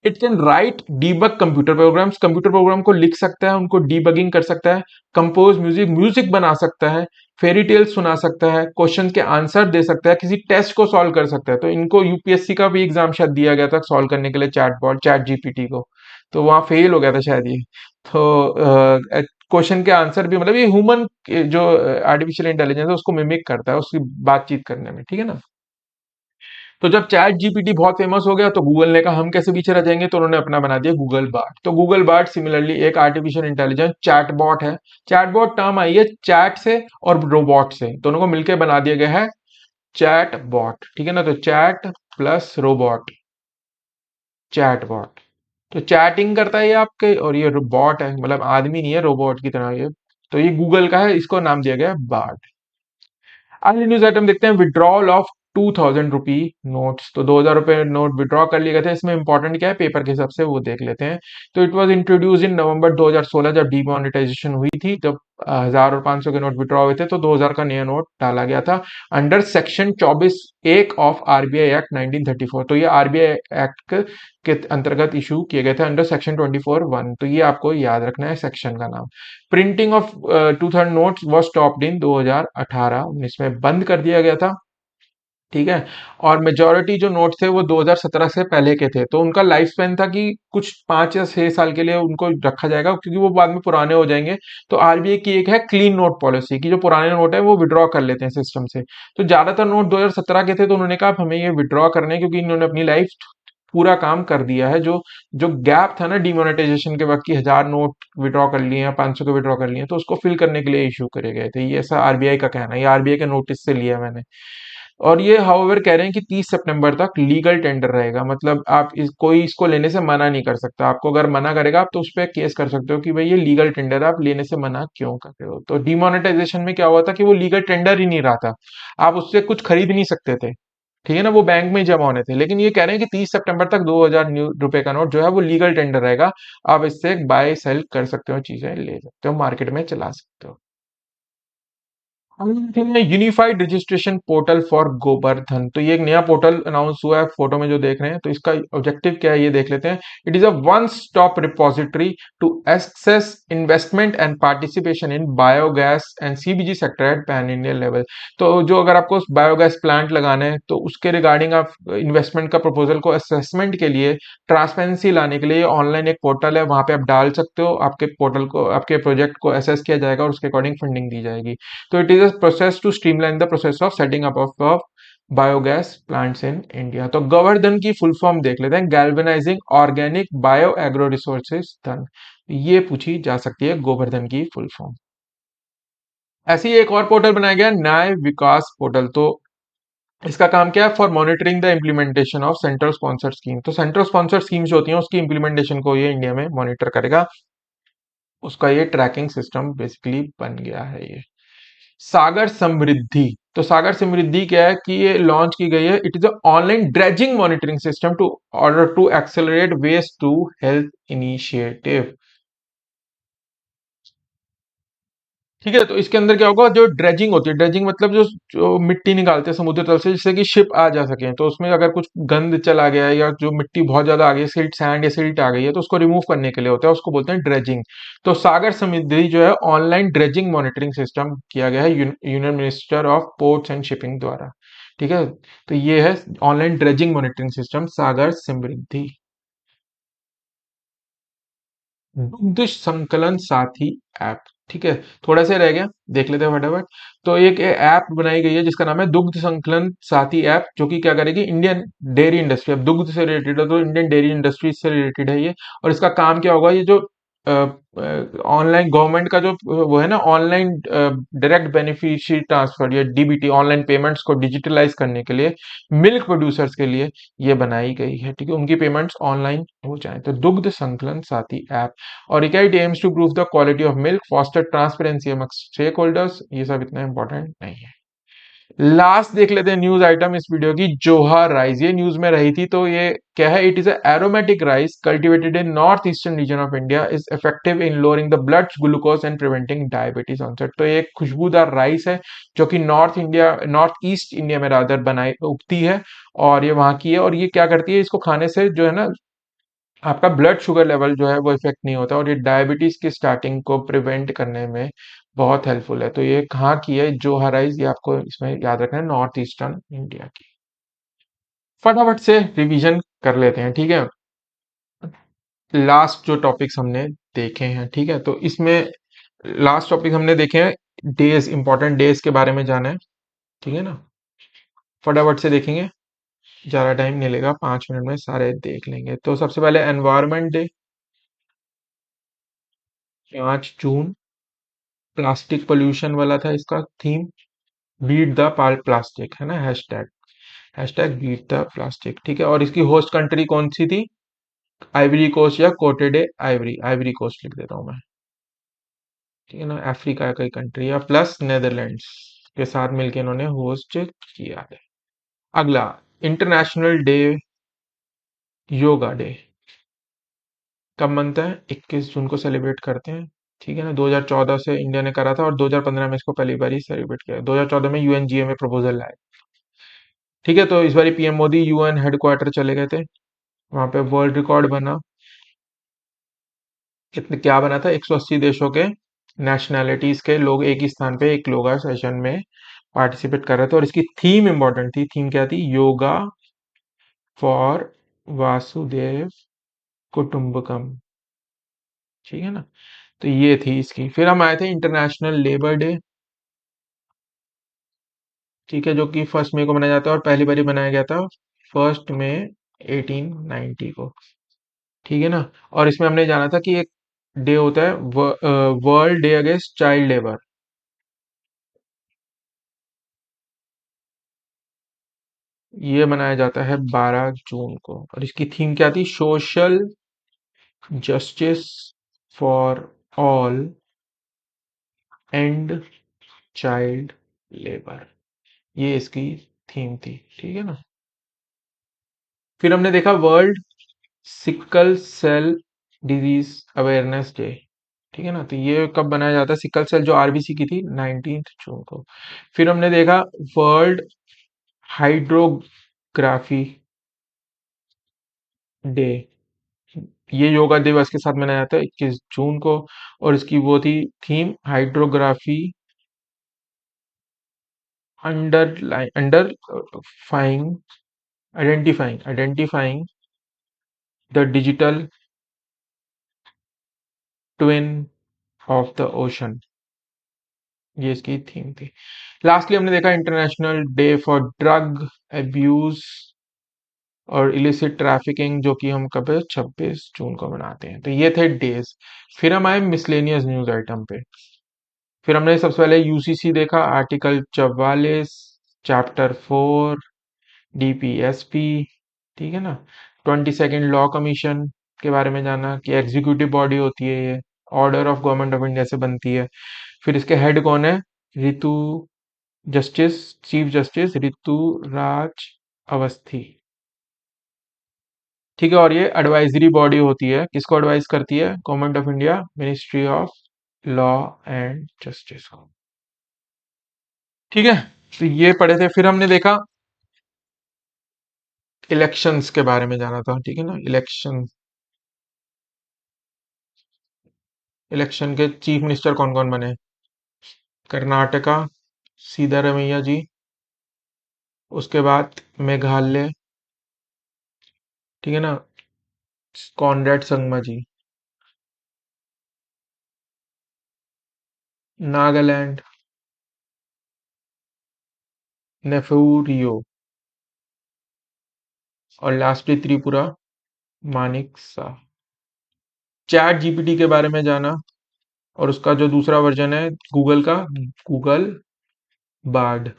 It can write debug computer programs, computer program को लिख सकता है, उनको डीबगिंग कर सकता है। कंपोज म्यूजिक, म्यूजिक बना सकता है। फेरी टेल सुना सकता है, क्वेश्चन के आंसर दे सकता है, किसी टेस्ट को सॉल्व कर सकता है। तो इनको यूपीएससी का भी एग्जाम शायद दिया गया था सॉल्व करने के लिए चैट जीपीटी को, तो वहां फेल हो गया था शायद ये। तो क्वेश्चन के आंसर भी, मतलब ये ह्यूमन जो आर्टिफिशियल इंटेलिजेंस है उसको मिमिक करता है उसकी बातचीत करने में, ठीक है ना। तो जब चैट जीपीटी बहुत फेमस हो गया तो गूगल ने कहा हम कैसे पीछे रह जाएंगे, तो उन्होंने अपना बना दिया गूगल बार्ड। तो गूगल बार्ड सिमिलरली एक आर्टिफिशियल इंटेलिजेंस चैटबॉट है। चैटबॉट टर्म आई है चैट से और रोबोट से, दोनों को मिलकर बना दिया गया है चैटबॉट, ठीक है ना। तो चैट प्लस रोबोट, चैटबॉट। तो चैटिंग करता है ये आपके, और ये बॉट है, मतलब आदमी नहीं है, रोबोट की तरह ये। तो ये गूगल का है, इसको नाम दिया गया है बार्ड। अगली न्यूज आइटम देखते हैं, विड्रॉल ऑफ 2000 रुपी नोट्स। तो 2000 रुपए नोट विड्रॉ कर लिए गए थे। इसमें इंपॉर्टेंट क्या है पेपर के हिसाब से वो देख लेते हैं। तो इट वाज इंट्रोड्यूस इन नवंबर 2016, जब डीमोनेटाइजेशन हुई थी, जब 1000 और 500 के नोट विड्रॉ हुए थे, तो 2000 का नया नोट डाला गया था under section 24(1) of RBI act 1934। तो ये आरबीआई एक्ट के अंतर्गत इशू किए गए थे अंडर सेक्शन 24(1). तो ये आपको याद रखना है सेक्शन का नाम। Printing of 2000 notes was stopped in 2018-19 में, बंद कर दिया गया था, ठीक है। और मेजोरिटी जो नोट थे वो 2017 से पहले के थे, तो उनका लाइफ स्पैन था कि कुछ 5 या 6 साल के लिए उनको रखा जाएगा, क्योंकि वो बाद में पुराने हो जाएंगे। तो आरबीआई की एक है क्लीन नोट पॉलिसी की, जो पुराने नोट है वो विड्रॉ कर लेते हैं सिस्टम से। तो ज्यादातर नोट 2017 के थे, तो उन्होंने कहा अब हमें ये विड्रॉ करने हैं, क्योंकि इन्होंने अपनी लाइफ पूरा काम कर दिया है। जो जो गैप था ना डिमोनेटाइजेशन के वक्त की, 1000 नोट विड्रॉ कर लिए हैं, 500 के विड्रॉ कर लिए हैं, तो उसको फिल करने के लिए इशू करे गए थे। ये ऐसा आरबीआई का कहना है, ये आरबीआई के नोटिस से लिया मैंने। और ये हाउएवर कह रहे हैं कि 30 सितंबर तक लीगल टेंडर रहेगा, मतलब आप कोई इसको लेने से मना नहीं कर सकता। आपको अगर मना करेगा आप तो उस पर केस कर सकते हो कि भाई ये लीगल टेंडर आप लेने से मना क्यों कर रहे हो। तो डिमोनेटाइजेशन में क्या हुआ था कि वो लीगल टेंडर ही नहीं रहा था, आप उससे कुछ खरीद नहीं सकते थे, ठीक है ना, वो बैंक में ही जमा होने थे। लेकिन ये कह रहे हैं कि 30 सितंबर तक 2000 रुपए का नोट जो है वो लीगल टेंडर रहेगा, आप इससे बाय सेल कर सकते हो, चीजें ले सकते हो, मार्केट में चला सकते हो। Unified registration portal for Govardhan, तो ये एक नया पोर्टल अनाउंस हुआ है, फोटो में जो देख रहे हैं। तो इसका ऑब्जेक्टिव क्या है ये देख लेते हैं। It is a one stop repository to access investment and participation in biogas and CBG sector at pan Indian level. तो जो अगर आपको बायोगैस प्लांट लगाना है तो उसके रिगार्डिंग आप इन्वेस्टमेंट का प्रपोजल को असेसमेंट के लिए, ट्रांसपेरेंसी लाने के लिए ऑनलाइन एक पोर्टल है, वहां पे आप डाल सकते हो, आपके पोर्टल को, आपके प्रोजेक्ट को असेस किया जाएगा और उसके अकॉर्डिंग फंडिंग दी जाएगी। तो it is a process to streamline the process of setting up of biogas plants in India. तो गोवर्धन की फुल फॉर्म देख लेते हैं, galvanising organic bio agro resources धन, ये पूछी जा सकती है गोवर्धन की फुल फॉर्म। ऐसे ही एक और पोर्टल बनाया गया न्याय विकास पोर्टल। तो इसका काम क्या है, for monitoring the implementation of central sponsored scheme. तो सेंट्रल स्पॉन्सर्ड स्कीम्स जो होती हैं उसकी इम्प्लीमेंटेशन को ये इंडिया में मॉनिटर करेगा, उसका ये ट्रैकिंग सिस्टम बेसिकली बन गया है ये। सागर समृद्धि, तो सागर समृद्धि क्या है कि ये लॉन्च की गई है, it is a online dredging monitoring system to order to accelerate waste to health initiative. ठीक है, तो इसके अंदर क्या होगा, जो ड्रेजिंग होती है, ड्रेजिंग मतलब जो मिट्टी निकालते हैं समुद्र तल से जिससे कि शिप आ जा सके, तो उसमें अगर कुछ गंद चला गया है या जो मिट्टी बहुत ज्यादा आ गई है, सिल्ट सैंड या सिल्ट आ गई है, तो उसको रिमूव करने के लिए होता है, उसको बोलते हैं ड्रेजिंग। तो सागर समृद्धि जो है ऑनलाइन ड्रेजिंग मॉनिटरिंग सिस्टम किया गया है union minister of ports and shipping द्वारा। ठीक है, तो ये है ऑनलाइन ड्रेजिंग मॉनिटरिंग सिस्टम सागर समृद्धि। दुग्ध संकलन साथी ऐप, ठीक है, थोड़ा सा रह गया, देख लेते हैं फटाफट। तो एक ऐप बनाई गई है जिसका नाम है दुग्ध संकलन साथी ऐप, जो कि क्या करेगी, इंडियन डेयरी इंडस्ट्री, अब दुग्ध से रिलेटेड है तो इंडियन डेयरी इंडस्ट्री से रिलेटेड है ये। और इसका काम क्या होगा, ये जो ऑनलाइन गवर्नमेंट का जो वो है ना, ऑनलाइन डायरेक्ट बेनिफिशियरी ट्रांसफर या डीबीटी, ऑनलाइन पेमेंट्स को डिजिटलाइज करने के लिए मिल्क प्रोड्यूसर्स के लिए ये बनाई गई है। ठीक है, उनकी पेमेंट्स ऑनलाइन हो जाए, तो दुग्ध संकलन साथी ऐप। और it aims to prove the quality of milk, foster transparency among stakeholders, ये सब इतना इंपॉर्टेंट नहीं है। लास्ट देख लेते हैं न्यूज आइटम इस वीडियो की, जोहार राइस, ये न्यूज में रही थी। तो ये क्या है, it is aromatic rice cultivated in north eastern region of India, is effective in lowering the blood glucose and preventing diabetes onset. तो ये एक खुशबूदार राइस है जो कि नॉर्थ ईस्ट इंडिया में रादर बनाई उगती है, और ये वहां की है। और ये क्या करती है, इसको खाने से जो है ना, आपका ब्लड शुगर लेवल जो है वो इफेक्ट नहीं होता, और ये डायबिटीज की स्टार्टिंग को प्रिवेंट करने में बहुत हेल्पफुल है। तो ये कहाँ की है, जो हराइज, ये आपको इसमें याद रखना है, नॉर्थ ईस्टर्न इंडिया की। फटाफट से रिवीजन कर लेते हैं, ठीक है। लास्ट जो टॉपिक्स हमने देखे हैं, ठीक है, तो इसमें लास्ट टॉपिक हमने देखे हैं डेज, इंपॉर्टेंट डेज के बारे में जाना है, ठीक है ना। फटाफट से देखेंगे, ज्यादा टाइम नहीं लेगा, 5 मिनट में सारे देख लेंगे। तो सबसे पहले एनवायरमेंट डे, 5 जून, प्लास्टिक पोल्यूशन वाला था इसका थीम, बीट द प्लास्टिक है ना, हैशटैग, बीट द प्लास्टिक, ठीक है। और इसकी होस्ट कंट्री कौन सी थी, आइवरी कोस्ट या कोटेडे आइवरी, आइवरी कोस्ट लिख देता हूं मैं, ठीक है ना, अफ्रीका का कंट्री, या प्लस नेदरलैंड्स के साथ मिलकर इन्होंने होस्ट किया है। अगला, इंटरनेशनल डे, योगा डे, कब मनता है, 21 जून को सेलिब्रेट करते हैं, ठीक है ना। 2014 से इंडिया ने करा था, और 2015 में इसको पहली बार सेलिब्रेट किया, 2014 में यूएनजीए में प्रपोजल लाया, ठीक है। तो इस बार पीएम मोदी यूएन हेडक्वार्टर चले गए थे, वहां पे वर्ल्ड रिकॉर्ड बना, कितने क्या बना था, 180 देशों के नेशनैलिटीज के लोग एक ही स्थान पे एक योगा सेशन में पार्टिसिपेट कर रहे थे। और इसकी थीम इंपॉर्टेंट थी, थीम क्या थी, योगा फॉर वासुदेव कुटुंबकम, ठीक है ना। तो ये थी इसकी। फिर हम आए थे इंटरनेशनल लेबर डे, ठीक है, जो कि 1 मई को मनाया जाता है, और पहली बार बनाया गया था 1 मई 1890 को, ठीक है ना। और इसमें हमने जाना था कि एक डे होता है world day against child labour, ये मनाया जाता है 12 जून को। और इसकी थीम क्या थी, social justice for all and child labour, ये इसकी थीम थी, ठीक है ना। फिर हमने देखा world sickle cell disease awareness day, ठीक है ना। तो ये कब बनाया जाता है, सिकल सेल जो आरबीसी की थी, 19 जून को। फिर हमने देखा वर्ल्ड हाइड्रोग्राफी डे, ये योगा दिवस के साथ मनाया जाता है 21 जून को। और इसकी वो थी theme, hydrography under frying identifying the digital twin of the ocean, ये इसकी थीम थी। लास्टली हमने देखा international day for drug abuse और इलिसिट ट्रैफिकिंग, जो कि हम कब 26 जून को मनाते हैं। तो ये थे डेज। फिर हम आए मिसलेनियस न्यूज आइटम पे। फिर हमने सबसे पहले यूसीसी देखा, आर्टिकल 44, चैप्टर 4, डीपीएसपी, ठीक है ना। 22nd लॉ कमीशन के बारे में जाना कि एग्जीक्यूटिव बॉडी होती है ये, order of government of India से बनती है। फिर इसके हेड कौन है, ऋतु जस्टिस, चीफ जस्टिस ऋतु राज अवस्थी, ठीक है। और ये एडवाइजरी बॉडी होती है, किसको एडवाइज करती है, government of India, ministry of law and justice को, ठीक है। तो ये पढ़े थे। फिर हमने देखा इलेक्शंस के बारे में जाना था, ठीक है ना। इलेक्शन, इलेक्शन के चीफ मिनिस्टर कौन कौन बने, कर्नाटका सीधारमैया जी, उसके बाद मेघालय, ठीक है ना, कॉनरेड संगमा जी, नागालैंड नेफ्यूरियो, और lastly Tripura Manik Shah. Chat GPT के बारे में जाना, और उसका जो दूसरा वर्जन है गूगल का, गूगल बार्ड।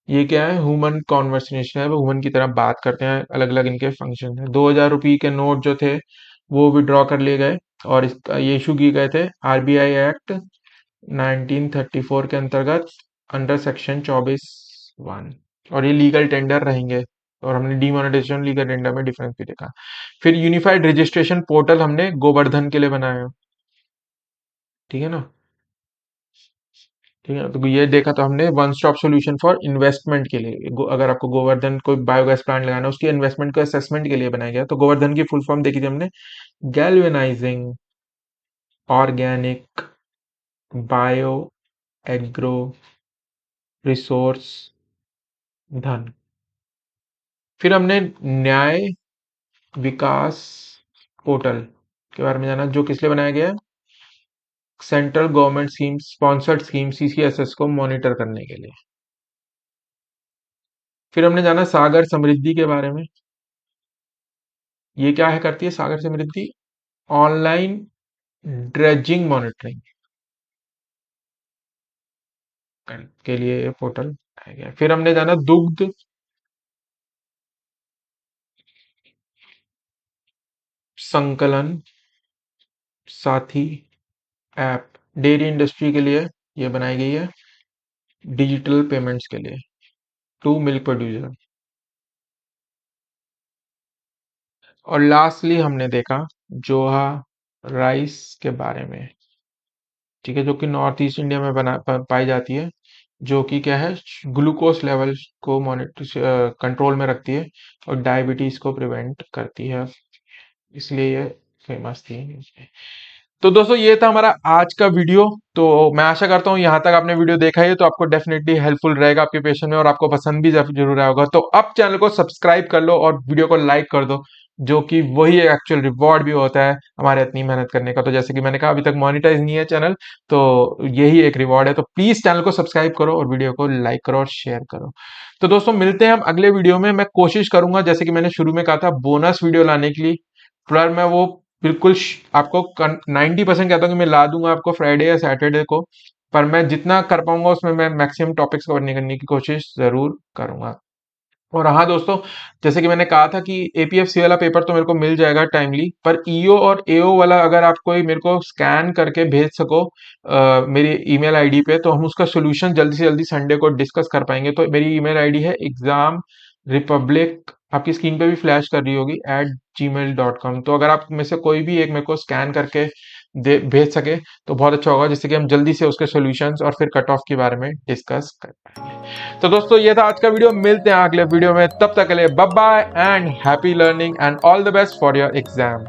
ये क्या है, ह्यूमन कॉन्वर्सेशन है, वो ह्यूमन की तरह बात करते हैं। अलग अलग इनके फंक्शन है। 2000 रुपये के नोट जो थे वो विड्रॉ कर लिए गए, और इसका ये इशू किए गए थे आरबीआई एक्ट 1934 के अंतर्गत, अंडर सेक्शन 24(1), और ये लीगल टेंडर रहेंगे। और हमने डीमोनेटाइजेशन लीगल टेंडर में डिफरेंस भी देखा। फिर यूनिफाइड रजिस्ट्रेशन पोर्टल हमने गोवर्धन के लिए बनाया, ठीक है ना, ठीक है। तो ये देखा, तो हमने one stop solution for investment के लिए, अगर आपको गोवर्धन कोई बायोगैस प्लांट लगाना है, उसकी इन्वेस्टमेंट को असेसमेंट के लिए बनाया गया। तो गोवर्धन की फुल फॉर्म देखी थी हमने, galvanising organic bio agro resource धन। फिर हमने न्याय विकास पोर्टल के बारे में जाना, जो किस लिए बनाया गया है, central government scheme sponsored scheme CCSS को मॉनिटर करने के लिए। फिर हमने जाना सागर समृद्धि के बारे में। ये क्या है, करती है सागर समृद्धि, ऑनलाइन ड्रेजिंग मॉनिटरिंग के लिए ये पोर्टल बनाया गया। फिर हमने जाना दुग्ध संकलन साथी ऐप, डेयरी इंडस्ट्री के लिए ये बनाई गई है, डिजिटल पेमेंट्स के लिए, टू मिल्क प्रोड्यूसर। और लास्टली हमने देखा जोहा राइस के बारे में, ठीक है, जो कि नॉर्थ ईस्ट इंडिया में पाई जाती है, जो कि क्या है, ग्लूकोज लेवल को मॉनिटर कंट्रोल में रखती है, और डायबिटीज को प्रिवेंट करती है, इसलिए ये फेमस थी। तो दोस्तों ये था हमारा आज का वीडियो। तो मैं आशा करता हूँ यहाँ तक आपने वीडियो देखा है तो आपको डेफिनेटली हेल्पफुल रहेगा आपके पेशेंट में, और आपको पसंद भी जरूर आया होगा। तो अब चैनल को सब्सक्राइब कर लो और वीडियो को लाइक कर दो, जो कि वही एक्चुअल रिवॉर्ड भी होता है हमारे इतनी मेहनत करने का। तो जैसे कि मैंने कहा, अभी तक मोनिटाइज नहीं है चैनल, तो यही एक रिवॉर्ड है। तो प्लीज चैनल को सब्सक्राइब करो और वीडियो को लाइक करो और शेयर करो। तो दोस्तों मिलते हैं हम अगले वीडियो में। मैं कोशिश करूंगा, जैसे कि मैंने शुरू में कहा था, बोनस वीडियो लाने के लिए, पर मैं वो बिल्कुल आपको 90% कहता हूँ कि मैं ला दूंगा आपको फ्राइडे या सैटरडे को। पर मैं जितना कर पाऊंगा उसमें मैं मैक्सिमम टॉपिक्स कवर करने की कोशिश जरूर करूंगा। और हाँ दोस्तों, जैसे कि मैंने कहा था कि एपीएफसी वाला पेपर तो मेरे को मिल जाएगा टाइमली, पर ईओ और एओ वाला अगर आप कोई मेरे को स्कैन करके भेज सको मेरी ईमेल आईडी पे, तो हम उसका सोल्यूशन जल्दी से जल्दी संडे को डिस्कस कर पाएंगे। तो मेरी ईमेल आईडी है एग्जाम रिपब्लिक, आपकी स्क्रीन पे भी फ्लैश कर रही होगी, @gmail.com। तो अगर आप में से कोई भी एक मेरे को स्कैन करके भेज सके तो बहुत अच्छा होगा, जिससे कि हम जल्दी से उसके सॉल्यूशंस और फिर कट ऑफ के बारे में डिस्कस कर पाएंगे। तो दोस्तों ये था आज का वीडियो, मिलते हैं अगले वीडियो में, तब तक के लिए bye bye and happy learning and all the best for your exam.